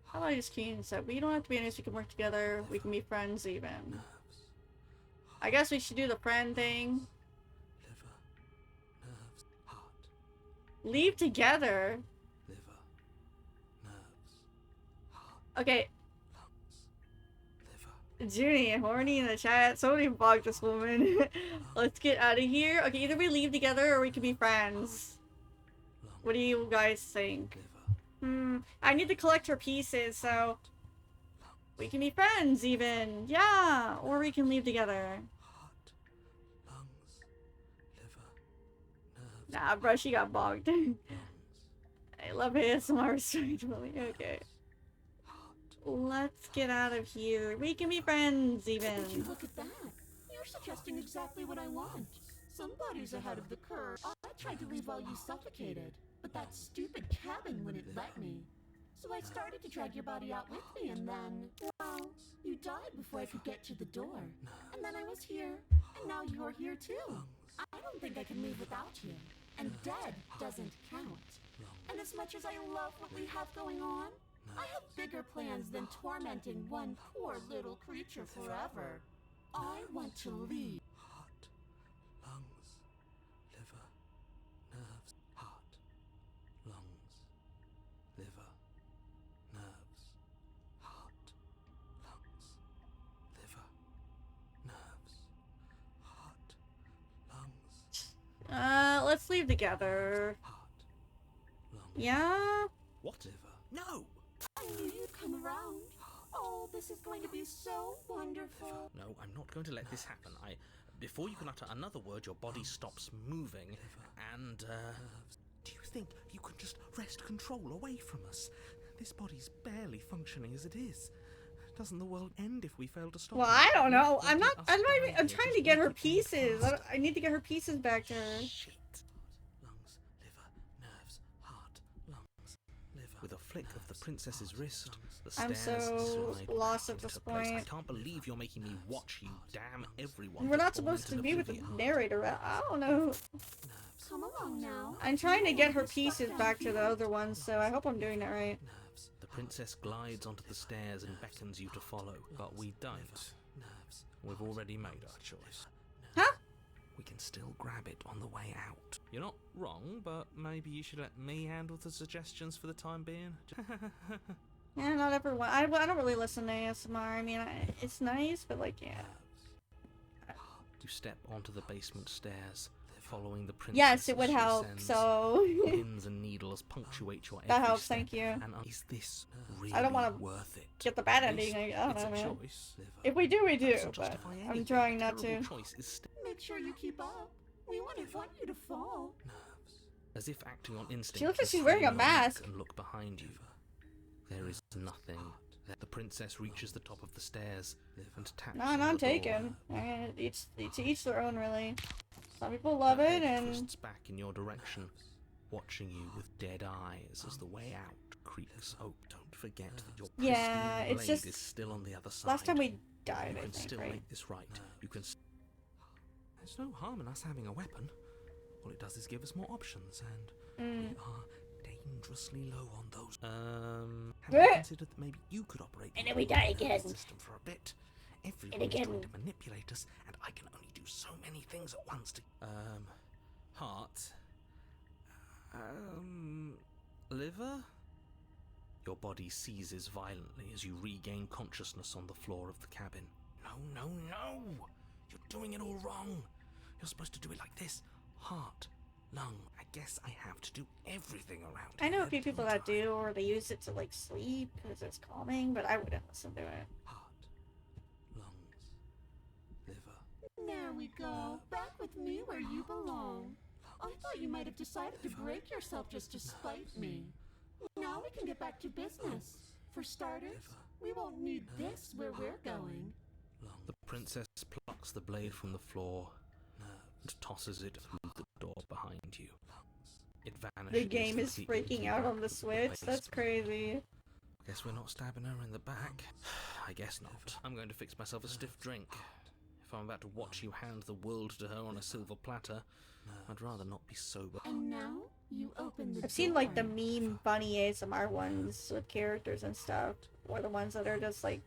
How about I just keen said, but you don't have to be enemies, we can work together, we can be friends even. I guess we should do the friend thing. Liver, nerves, heart, Leave together. liver, nerves, heart, Okay, lungs, liver. Junie, horny in the chat. Somebody blocked this woman. Let's get out of here. Okay, either we leave together or we can be friends. What do you guys think? I need to collect her pieces, so we can be friends even. Yeah, or we can leave together. Heart, lungs, liver, nerves, Nah, bro, she got bogged. lungs, I love ASMR respectfully. Okay. heart. Let's get out of here. We can be friends Would you even. look at that? You're suggesting exactly what I want. Somebody's ahead of the curve. I tried to leave while you suffocated, but that stupid cabin wouldn't let me. So I started to drag your body out with me, and then, well, you died before I could get to the door. And then I was here, and now you're here too. I don't think I can leave without you. And dead doesn't count. And as much as I love what we have going on, I have bigger plans than tormenting one poor little creature forever. I want to leave. Heart, lungs, liver, nerves, heart, lungs, liver, nerves, heart, lungs, liver, nerves, heart, lungs, Let's leave together. heart, lungs. Yeah? Whatever. No! I knew you'd come around. Oh, this is going to be so wonderful. No, I'm not going to let this happen. Before you can utter another word, your body stops moving, and, do you think you can just wrest control away from us? This body's barely functioning as it is. Doesn't the world end if we fail to stop Well, it? I don't know. Won't us I'm dying trying here to just get her make it any pieces. faster? I need to get her pieces back to her. Shit. Lungs, liver, nerves, heart, lungs, liver. With a flick of the princess's wrist, the I'm stairs so slide lost back at into this place. I point. can't believe you're making me watch you damn everyone. We're to not fall supposed to into be with the oblivion. narrator. I don't know. Nerves, Come along now. I'm trying to get her You're stuck pieces down back to the here. other ones, so I hope I'm doing it right. nerves. The princess glides onto the stairs and beckons you to follow, but we don't. Nerves. We've already made our choice. Huh? We can still grab it on the way out. You're not wrong, but maybe you should let me handle the suggestions for the time being. Yeah, not everyone. I don't really listen to ASMR. I mean, it's nice, but like, yeah. You step onto the basement stairs, following the princess. Yes, it would as she help. ascends. So Pins and needles punctuate your that every helps. step. Thank you. And is this really I don't wanna worth it? Get the bad At least ending. I don't it's know, a man. choice. If we do, we do. Doesn't But justify I'm anything. trying A not to. terrible choice is still Make sure you keep up. We wouldn't want you to fall. nerves. As if acting on instinct. She looks like you she's wearing a frame your neck mask. And look behind you. There is nothing. The princess reaches the top of the stairs and taps No, on I'm the door. taken. To each their own, really. Some people love Her it, head and thrusts back in your direction, watching you with dead eyes as the way out creaks open. Don't forget that your pristine yeah, it's blade just is still on the other side. last time we died, You I can think, still right? make this right. You can. There's no harm in us having a weapon. All it does is give us more options, and we are dangerously low on those. Have you considered that maybe you could operate And the then we die nervous again. system for a bit? Everyone's again. trying to manipulate us, and I can only do so many things at once. Heart. Liver. Your body seizes violently as you regain consciousness on the floor of the cabin. No! You're doing it all wrong. You're supposed to do it like this. Heart, lung. I guess I have to do everything around I know a here, few people don't that I? do, or they use it to like sleep because it's calming, but I wouldn't listen to it. Heart, lungs, liver. There we go. Back with me where you belong. I thought you might have decided to break yourself just to spite me. Now we can get back to business. For starters, we won't need this where we're going. The princess plucks the blade from the floor and tosses it through the behind you. It vanished. The game is freaking out on the Switch? That's crazy. Guess we're not stabbing her in the back. I guess not. I'm going to fix myself a stiff drink. If I'm about to watch you hand the world to her on a silver platter, I'd rather not be sober. And now you open the I've seen like the door. meme funny ASMR ones with characters and stuff, or the ones that are just like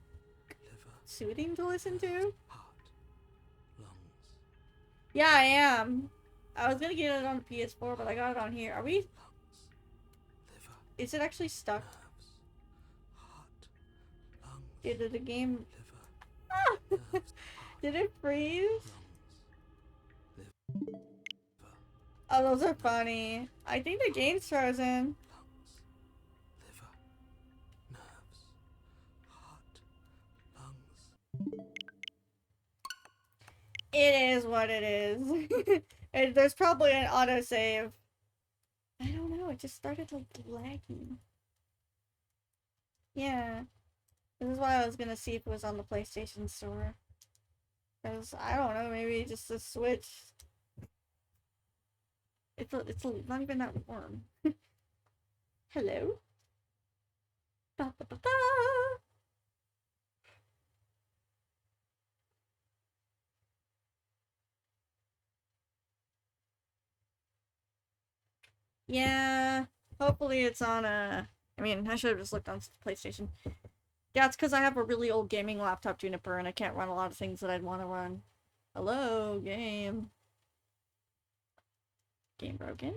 soothing to listen to. Yeah, I am. I was gonna get it on PS4, but I got it on here. Are we? Is it actually stuck? Did the game? Did it freeze? Oh, those are funny. I think the game's frozen. It is what it is. And there's probably an autosave. I don't know, it just started like lagging. Yeah. This is why I was gonna see if it was on the PlayStation Store. Because, I don't know, maybe just the Switch. It's not even that warm. Hello? Ba, ba, ba, ba. Yeah, hopefully it's on a... I mean, I should have just looked on PlayStation. Yeah, it's because I have a really old gaming laptop, Juniper, and I can't run a lot of things that I'd want to run. Hello, game. Game broken?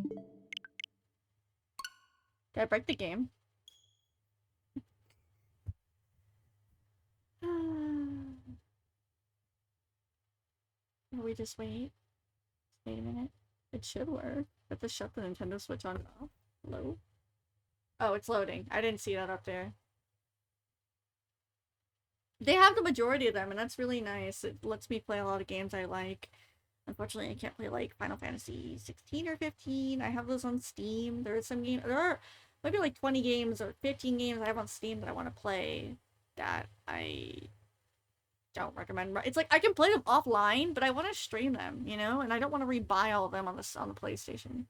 Did I break the game? We just wait. Wait a minute. It should work. I have to shut the Nintendo Switch on and off. Hello? Oh, it's loading. I didn't see that up there. They have the majority of them, and that's really nice. It lets me play a lot of games I like. Unfortunately, I can't play like Final Fantasy 16 or 15. I have those on Steam. There are some games. There are maybe like 20 games or 15 games I have on Steam that I want to play that I don't recommend. It's like I can play them offline, but I want to stream them, you know, and I don't want to rebuy all of them on the PlayStation.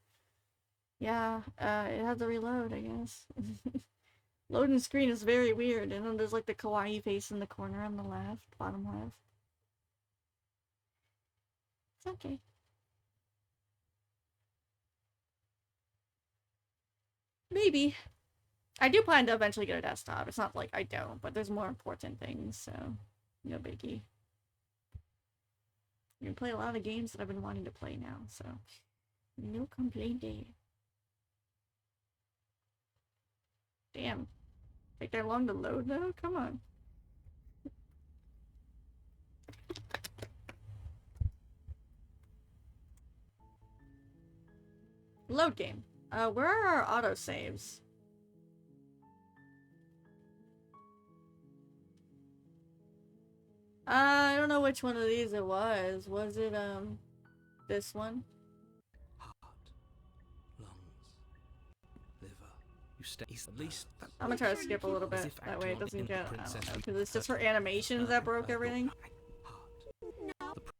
Yeah, it had to reload, I guess. Loading screen is very weird, and then there's like the kawaii face in the corner on the left, bottom left. It's okay. Maybe. I do plan to eventually get a desktop. It's not like I don't, but there's more important things, so no biggie. You can play a lot of games that I've been wanting to play now, so no complaint there. Damn. Take that long to load though? Come on. Load game. Where are our autosaves? I don't know which one of these it was. Was it, this one? Heart, lungs, liver. You stay at least. I'm gonna try to skip a little bit. That way it doesn't get, I don't know, because it's just her animations that broke everything.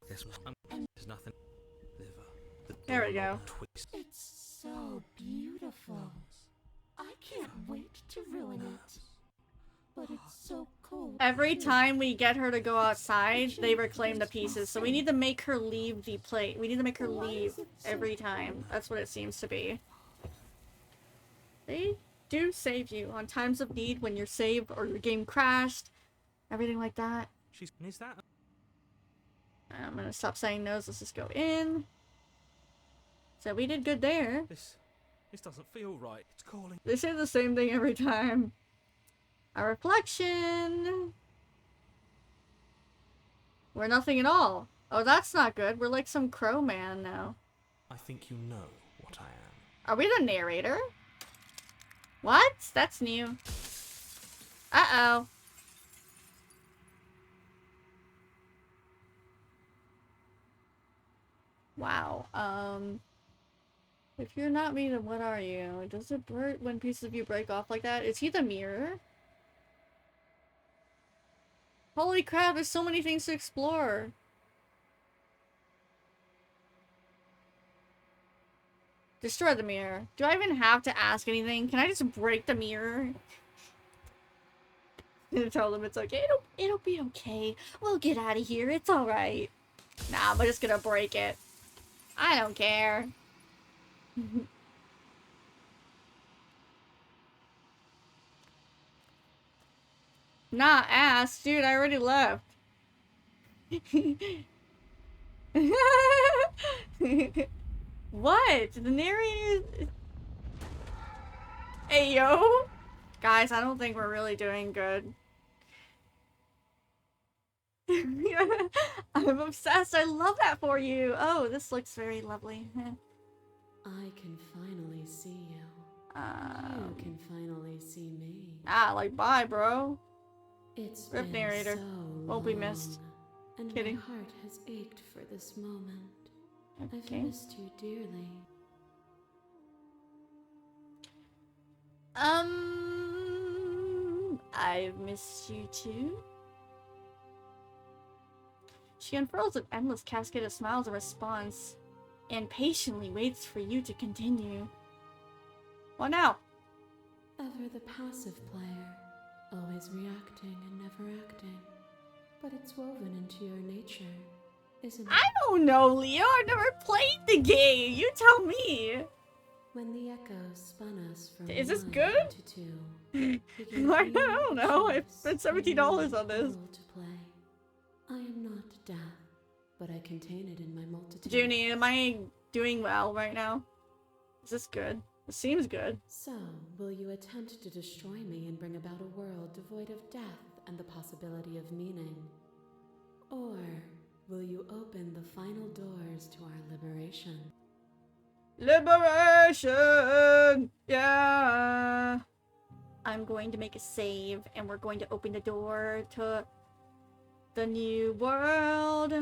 There's nothing. Liver. There we go. It's so beautiful. I can't wait to ruin it. But it's so cold. Every time we get her to go outside, they reclaim the pieces. So we need to make her leave the plate. We need to make her leave every time. That's what it seems to be. They do save you on times of need when you're saved or your game crashed. Everything like that. Is that? I'm gonna stop saying no's. Let's just go in. So we did good there. This doesn't feel right. It's calling. They say the same thing every time. A reflection. We're nothing at all. Oh, that's not good. We're like some crow man now. I think you know what I am. Are we the narrator? What? That's new. Uh-oh. Wow. If you're not me, then what are you? Does it hurt when pieces of you break off like that? Is he the mirror? Holy crap, there's so many things to explore. Destroy the mirror. Do I even have to ask anything? Can I just break the mirror? And tell them it's okay. It'll be okay. We'll get out of here. It's alright. Nah, I'm just gonna break it. I don't care. Nah, ass. Dude, I already left. What? The narrator... Hey, yo! Guys, I don't think we're really doing good. I'm obsessed. I love that for you. Oh, this looks very lovely. I can finally see you. You can finally see me. Like, bye, bro. It's Rip been narrator. so Won't be missed. long, and Kidding. my heart has ached for this moment. Okay. I've missed you dearly. I've missed you too. She unfurls an endless cascade of smiles in response, and patiently waits for you to continue. What now? Ever the passive player, always reacting and never acting. But it's woven into your nature, isn't it? I don't know, Leo. I've never played the game. You tell me. When the echoes spun us from Is this one good? into two, he gave I me don't the know. I choice spent and $17 you on this. the will to play. I am not death, but I contain it in my multitude. Junie, am I doing well right now? Is this good? It seems good. So, will you attempt to destroy me and bring about a world devoid of death and the possibility of meaning? Or will you open the final doors to our liberation? Liberation! Yeah! I'm going to make a save, and we're going to open the door to the new world.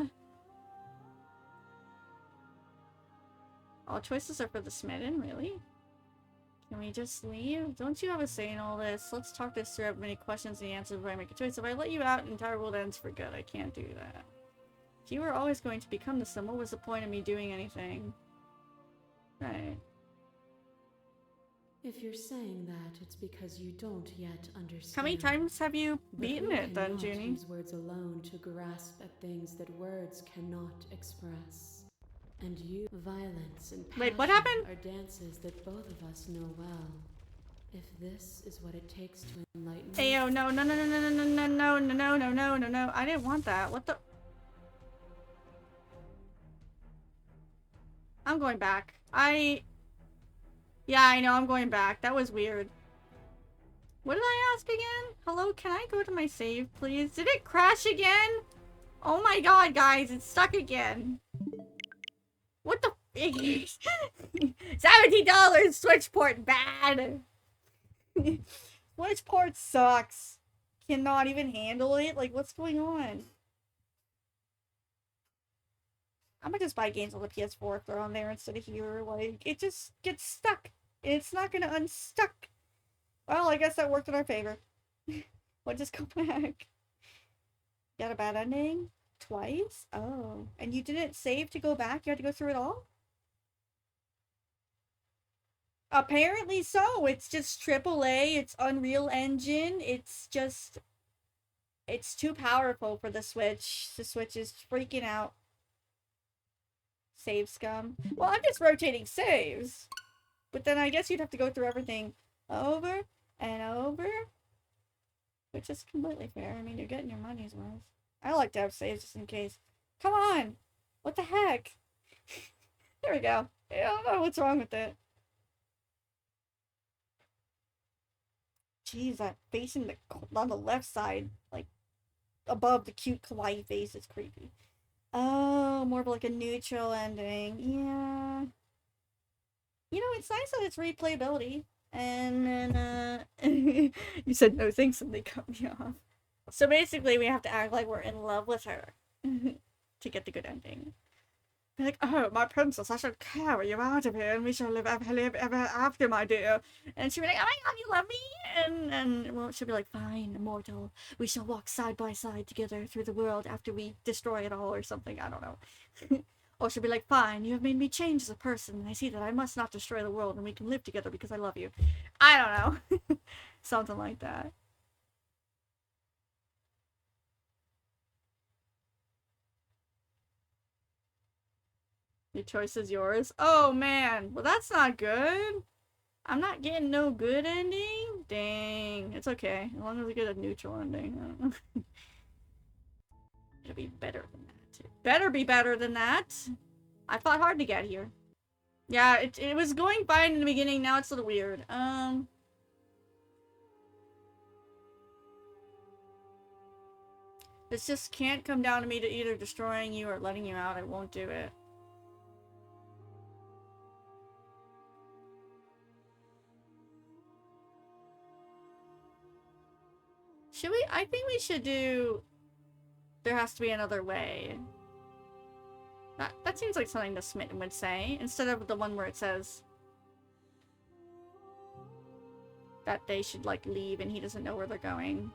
All choices are for the smitten, really? Can we just leave? Don't you have a say in all this? Let's talk this through. I have many questions and answers before I make a choice. If I let you out, the entire world ends for good. I can't do that. If you were always going to become the sim, what was the point of me doing anything? Right. If you're saying that, it's because you don't yet understand. How many times have you beaten But we it then, cannot Junie? use words alone to grasp at things that words cannot express. And you, violence and passion Wait, what happened? are dances that both of us know well. If this is what it takes to enlighten Hey, yo, no, no, no, no, no, no, no, no, no, no, no, no, no, no. I didn't want that. What the? I'm going back. Yeah, I know, I'm going back. That was weird. What did I ask again? Hello, can I go to my save, please? Did it crash again? Oh my god, guys, it's stuck again. What the $70 Switchport bad. Switchport sucks. Cannot even handle it. Like, what's going on? I'm gonna just buy games on the PS4, throw on there instead of here. Like, it just gets stuck. It's not gonna unstuck. Well, I guess that worked in our favor. We'll just go back. Got a bad ending? Twice? Oh. And you didn't save to go back? You had to go through it all? Apparently so. It's just AAA. It's Unreal Engine. It's just... It's too powerful for the Switch. The Switch is freaking out. Save scum. Well, I'm just rotating saves. But then I guess you'd have to go through everything over and over. Which is completely fair. I mean, you're getting your money's worth. I like to have saves just in case. Come on! What the heck? There we go. I don't know what's wrong with it. Jeez, that face on the left side, like, above the cute kawaii face is creepy. Oh, more of like a neutral ending. Yeah. You know, it's nice that it's replayability. And then, you said no thanks and they cut me off. So basically, we have to act like we're in love with her to get the good ending. Be like, oh, my princess, I shall carry you out of here and we shall live ever after, my dear. And she'll be like, oh my god, you love me? And well, she'll be like, fine, immortal. We shall walk side by side together through the world after we destroy it all or something. I don't know. Or she'll be like, fine, you have made me change as a person, and I see that I must not destroy the world, and we can live together because I love you. I don't know. Something like that. Your choice is yours. Oh, man. Well, that's not good. I'm not getting no good ending? Dang. It's okay. As long as we get a neutral ending. I don't know. It'll be better than that. It better be better than that. I fought hard to get here. Yeah, it was going fine in the beginning. Now it's a little weird. This just can't come down to me to either destroying you or letting you out. I won't do it. Should we? I think we should do... There has to be another way. That seems like something the Smitten would say, instead of the one where it says that they should, like, leave and he doesn't know where they're going.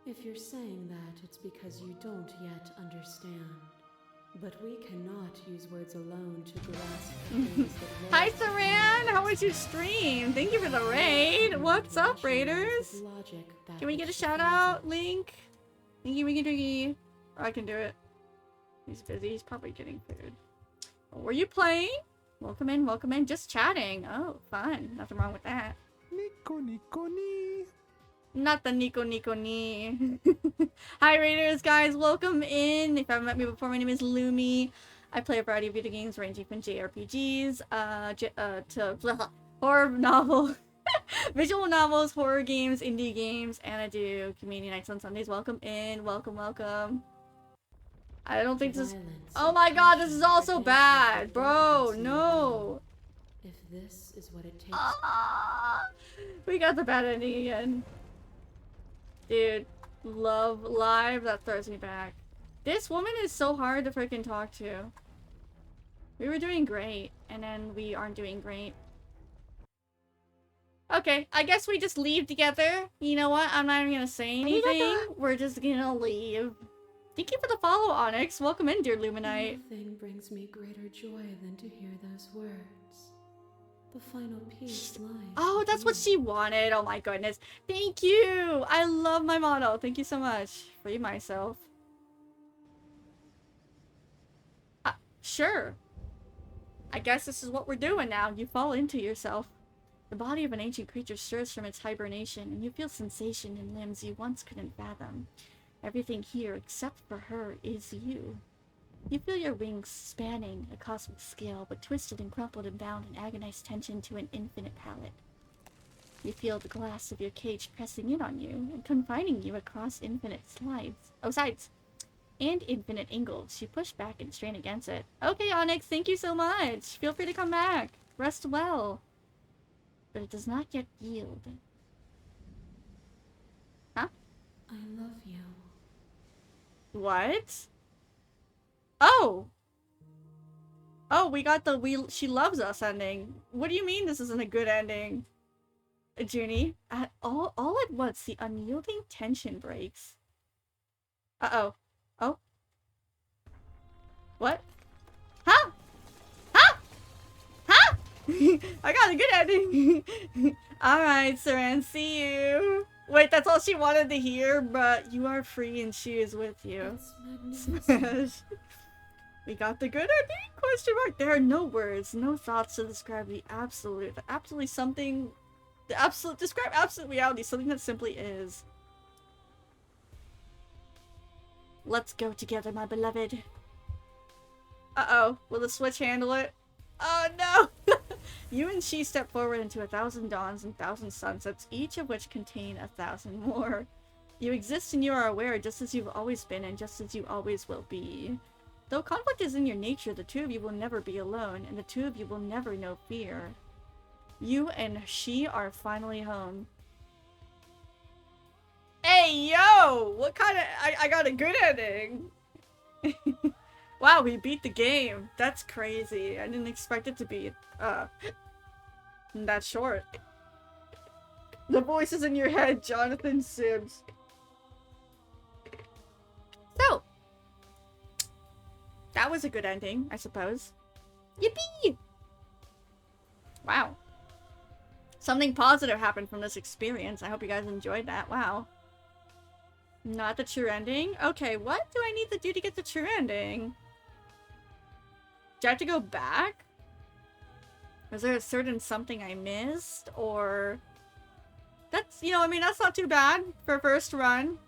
If you're saying that, it's because you don't yet understand. But we cannot use words alone to grasp things that Hi, Saran! How was your stream? Thank you for the raid! What's up, raiders? Can we get a shout out, Link? Thank you, Winky Twinky. Or I can do it. He's busy. He's probably getting food. What were you playing? Welcome in, welcome in. Just chatting. Oh, fun. Nothing wrong with that. Nico Nico ni. Not the Nico Nico ni. Hi, raiders, guys. Welcome in. If you haven't met me before, my name is Lumi. I play a variety of video games ranging from JRPGs to horror novel, visual novels, horror games, indie games, and I do community nights on Sundays. Welcome in. Welcome, welcome. I don't think this is... Oh my god, this is all so bad! Bro, no! If this is what it takes... We got the bad ending again. Dude, love live, that throws me back. This woman is so hard to freaking talk to. We were doing great, and then we aren't doing great. Okay, I guess we just leave together. You know what? I'm not even gonna say anything. We're just gonna leave. Thank you for the follow, Onyx. Welcome in, dear Luminite. Nothing brings me greater joy than to hear those words. The final piece lies. Oh, that's what she wanted. Oh my goodness. Thank you. I love my motto. Thank you so much. Free myself. Sure. I guess this is what we're doing now. You fall into yourself. The body of an ancient creature stirs from its hibernation, and you feel sensation in limbs you once couldn't fathom. Everything here, except for her, is you. You feel your wings spanning a cosmic scale, but twisted and crumpled and bound in agonized tension to an infinite pallet. You feel the glass of your cage pressing in on you and confining you across infinite sides, and infinite angles. You push back and strain against it. Okay, Onyx, thank you so much. Feel free to come back. Rest well. But it does not yet yield. Huh? I love you. What? Oh! Oh, we got the she loves us ending. What do you mean this isn't a good ending? Junie? All at once, the unyielding tension breaks. Uh-oh. Oh? What? Huh? Huh? Huh? I got a good ending. Alright, Saran, see you. Wait, that's all she wanted to hear, but you are free and she is with you. Smash. We got the good ending? Question mark. There are no words, no thoughts to describe the absolute. Describe absolute reality, something that simply is. Let's go together, my beloved. Uh-oh. Will the switch handle it? Oh, no! You and she step forward into 1,000 dawns and 1,000 sunsets, each of which contain 1,000 more. You exist and you are aware just as you've always been and just as you always will be. Though conflict is in your nature, the two of you will never be alone, and the two of you will never know fear. You and she are finally home. Hey, yo! What kind of... I got a good ending! Wow, we beat the game. That's crazy. I didn't expect it to be, that short. The voices in your head, Jonathan Sims. So, that was a good ending, I suppose. Yippee! Wow. Something positive happened from this experience. I hope you guys enjoyed that. Wow. Not the true ending? Okay, what do I need to do to get the true ending? Do I have to go back? Was there a certain something I missed? Or... That's, you know, I mean, that's not too bad for first run.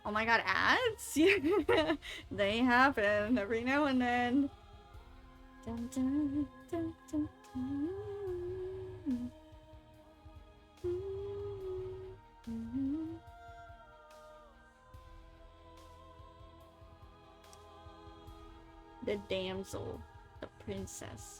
Oh my god, ads? They happen every now and then. Dun, dun, dun, dun, dun. The damsel, the princess.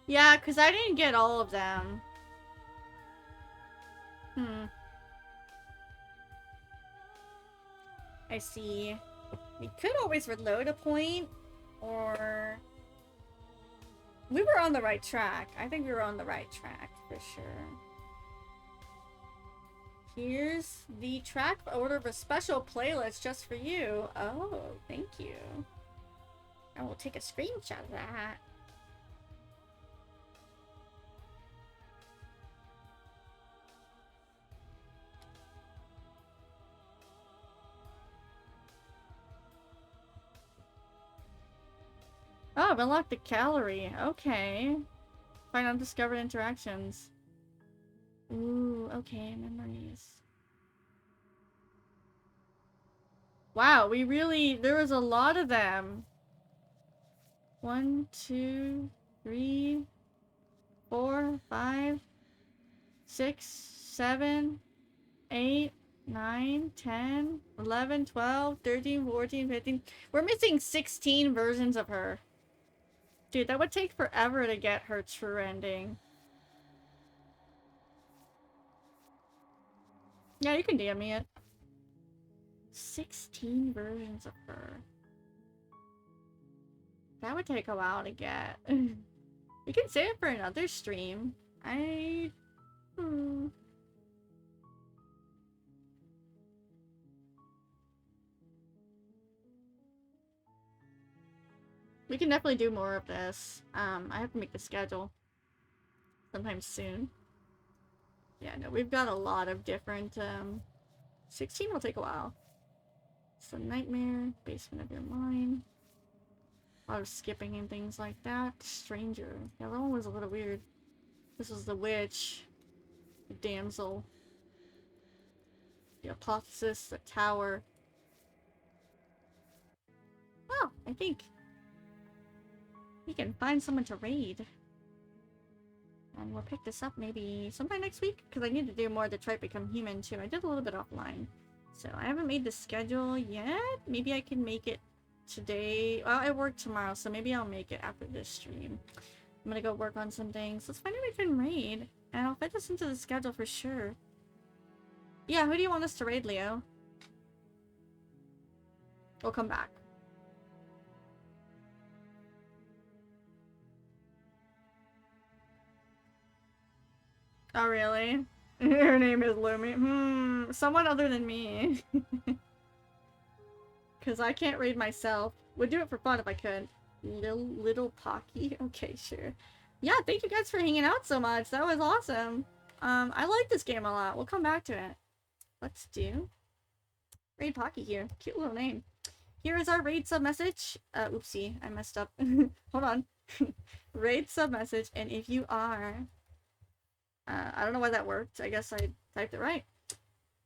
Yeah, because I didn't get all of them. I see. We could always reload a point, or... We were on the right track. I think we were on the right track, for sure. Here's the track order of a special playlist just for you. Oh, thank you. I will take a screenshot of that. Oh, I've unlocked the calorie. Okay. Find undiscovered interactions. Ooh, okay, memories. Wow, we really... There was a lot of them. 1, 2, 3, 4, 5, 6, 7, 8, 9, 10, 11, 12, 13, 14, 15. We're missing 16 versions of her. Dude, that would take forever to get her true ending. Yeah, you can DM me it. 16 versions of her. That would take a while to get. We can save it for another stream. We can definitely do more of this. I have to make the schedule sometime soon. Yeah, no, we've got a lot of different, 16 will take a while. So Nightmare, Basement of Your Mind. A lot of skipping and things like that. Stranger. Yeah, that one was a little weird. This was the witch. The damsel. The hypothesis, the tower. Oh, I think we can find someone to raid. And we'll pick this up maybe sometime next week, because I need to do more of Detroit Become Human too. I did a little bit offline. So I haven't made the schedule yet. Maybe I can make it today. Well, I work tomorrow, so maybe I'll make it after this stream. I'm gonna go work on some things. Let's find out if we can raid. And I'll fit this into the schedule for sure. Yeah, who do you want us to raid, Leo? We'll come back. Oh, really? Her name is Lumi. Someone other than me. Because I can't raid myself. Would do it for fun if I could. Little Pocky? Okay, sure. Yeah, thank you guys for hanging out so much. That was awesome. I like this game a lot. We'll come back to it. Let's do Raid Pocky here. Cute little name. Here is our raid sub message. Oopsie, I messed up. Hold on. Raid sub message, and if you are... I don't know why that worked. I guess I typed it right.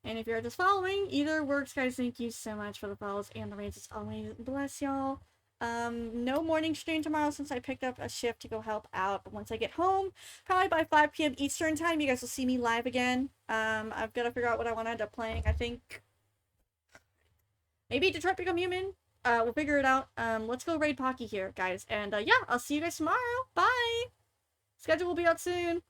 And if you're just following, either works, guys. Thank you so much for the follows and the raids. As always, bless y'all. No morning stream tomorrow since I picked up a shift to go help out. But once I get home, probably by 5 p.m. Eastern time, you guys will see me live again. I've got to figure out what I want to end up playing. I think maybe Detroit Become Human. We'll figure it out. Let's go raid Pocky here, guys. And yeah, I'll see you guys tomorrow. Bye! Schedule will be out soon.